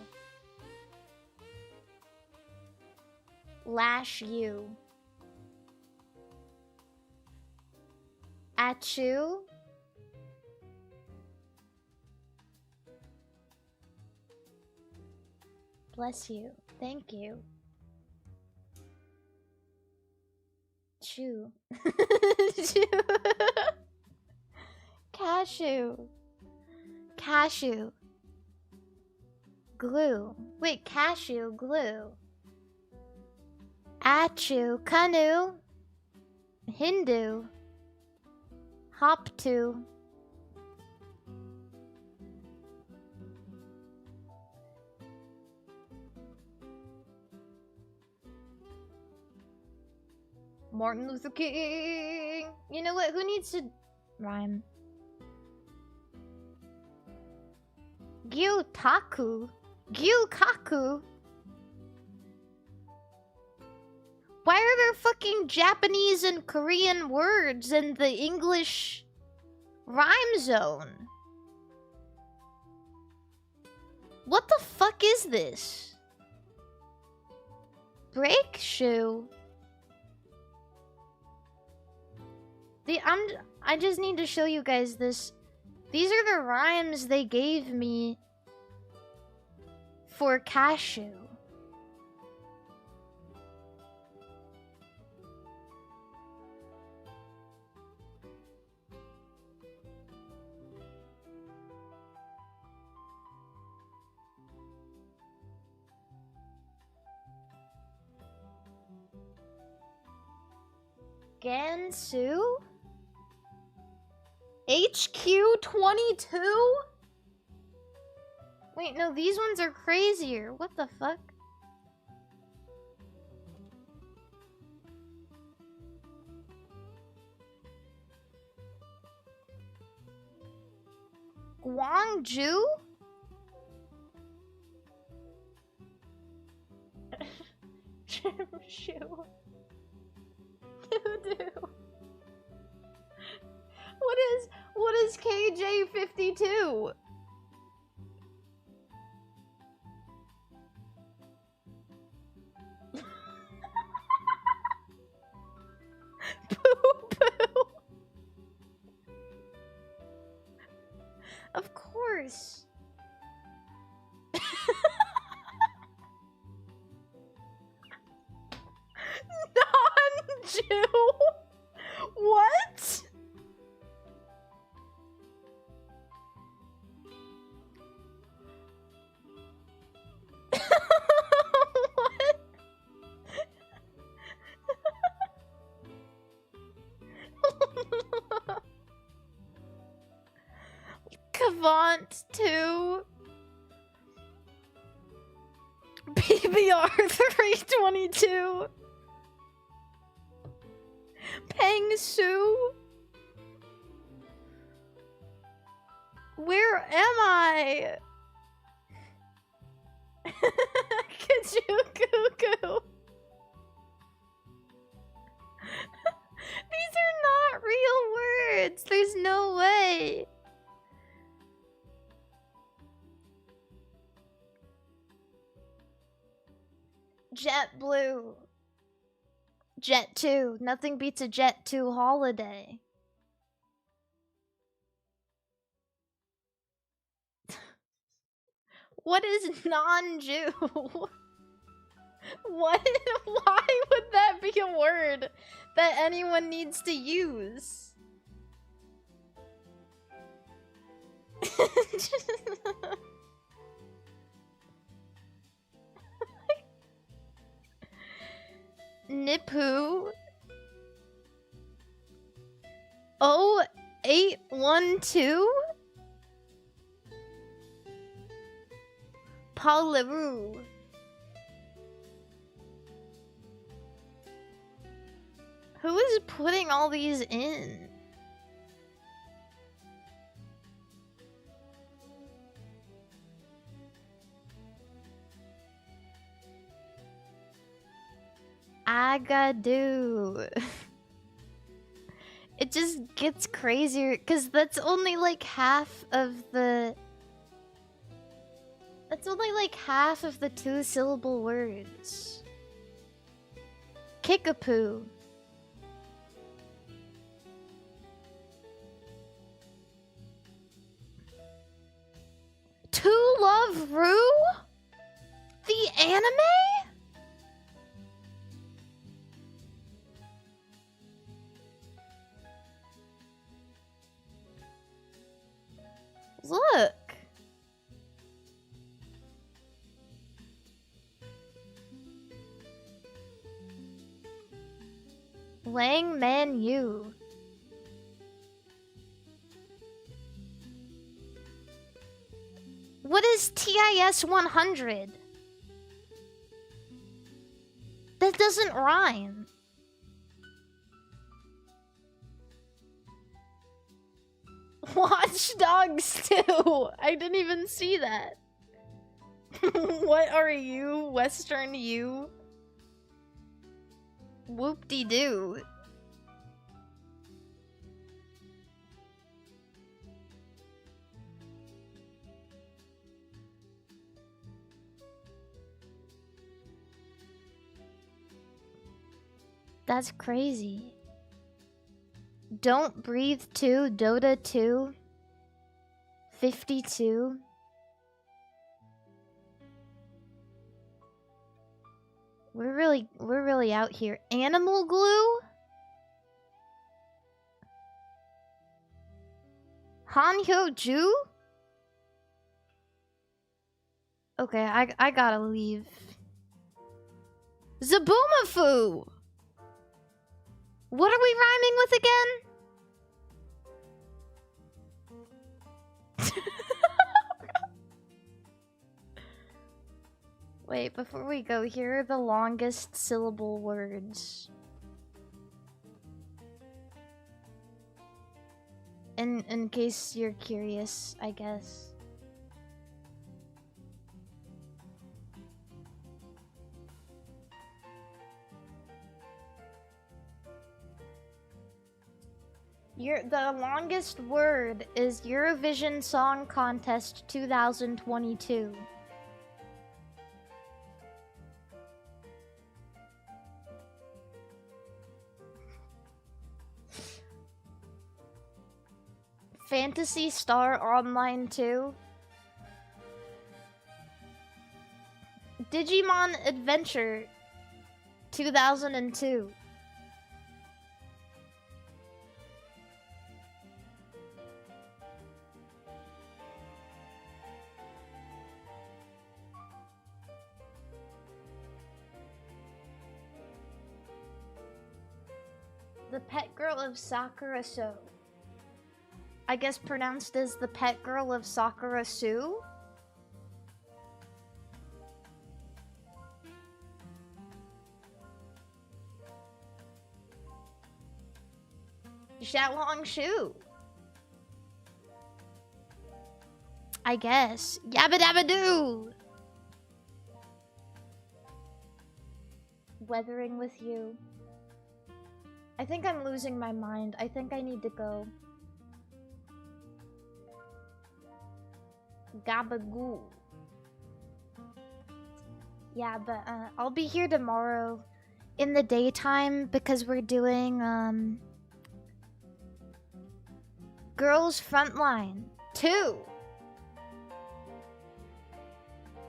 Lash you. At you. Bless you. Thank you. Chew. Chew. Cashew. Cashew. Glue. Wait, cashew, glue. Achu, canoe. Hindu. Hop to. Martin Luther King. You know what? Who needs to rhyme? Gyutaku. Gyukaku. Why are there fucking Japanese and Korean words in the English rhyme zone? What the fuck is this? Brake shoe? I just need to show you guys this. These are the rhymes they gave me for cashew. Gansu? HQ 22? Wait, no, these ones are crazier. What the fuck? Gwangju? Shoe. Doo-doo. What is KJ52? Poo-poo. Of course. Non-Jew? What? What? Cavant 2. PBR 322. Peng Su? Where am I? Kajukuku. These are not real words. There's no way. JetBlue. Jet 2. Nothing beats a Jet 2 holiday. What is non-Jew? What? Why would that be a word that anyone needs to use? Nipu 0812 Pauleru. Who is putting all these in? Agadu. It just gets crazier because that's only like half of the. That's only like half of the 2-syllable words. Kickapoo. To Love Rue? The anime? Look. Lang Man Yu. What is TIS 100? That doesn't rhyme. Watch Dogs 2. I didn't even see that. What are you? Western you? Whoop-de-doo. That's crazy. Don't Breathe 2, Dota 2, 52. We're really out here. Animal glue? Han Hyo Ju? Okay, I gotta leave. Zaboomafoo! What are we rhyming with again? Wait, before we go, here are the longest syllable words. In case you're curious, I guess. The longest word is Eurovision Song Contest 2022. Phantasy Star Online 2. Digimon Adventure 2002. The Pet Girl of Sakura So. I guess pronounced as the Pet Girl of Sakura Sue? Xiaolong Shu. I guess. Yabba dabba doo! Weathering with you. I think I'm losing my mind. I think I need to go. Gabagoo. Yeah, but I'll be here tomorrow in the daytime because we're doing Girls Frontline 2.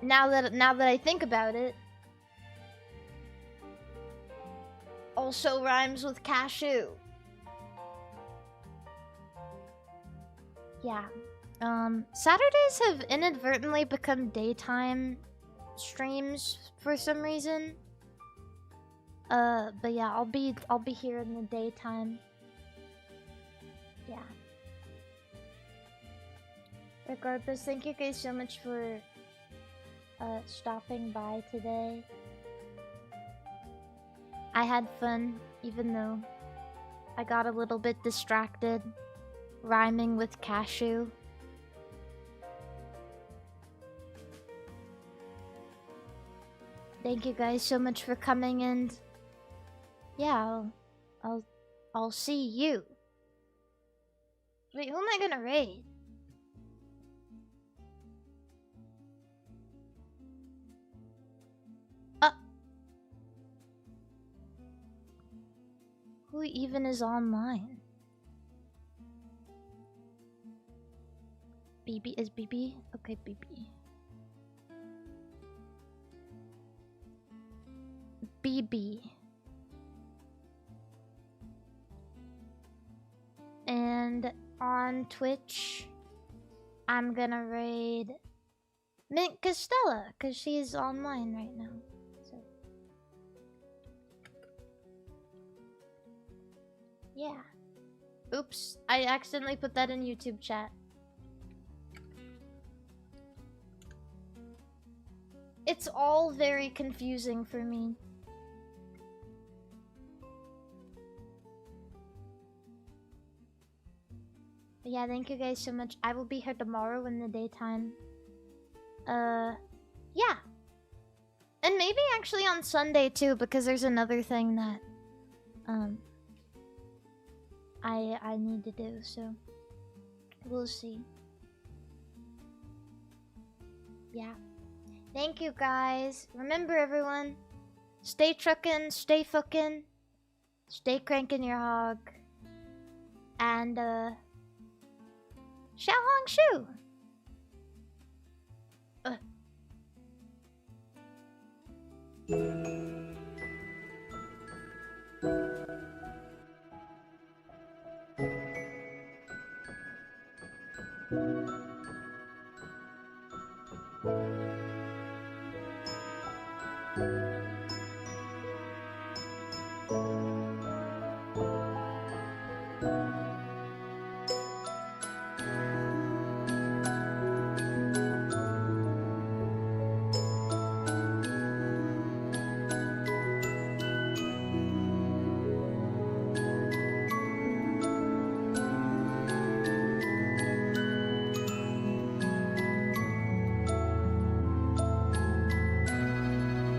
Now that I think about it. Also rhymes with cashew. Yeah. Saturdays have inadvertently become daytime streams for some reason. But yeah, I'll be here in the daytime. Yeah. Regardless, thank you guys so much for stopping by today. I had fun, even though I got a little bit distracted rhyming with cashew. Thank you guys so much for coming, and yeah, I'll see you. Wait, who am I gonna raid? Who even is online? BB is BB? Okay, BB. BB. And on Twitch, I'm gonna raid Mint Costella, because she's online right now. So. Yeah. Oops, I accidentally put that in YouTube chat. It's all very confusing for me. But yeah, thank you guys so much. I will be here tomorrow in the daytime. Yeah. And maybe actually on Sunday too, because there's another thing that I need to do, so we'll see. Yeah. Thank you guys. Remember everyone, stay truckin', stay fucking, stay cranking your hog, and Xiao Hong Shu.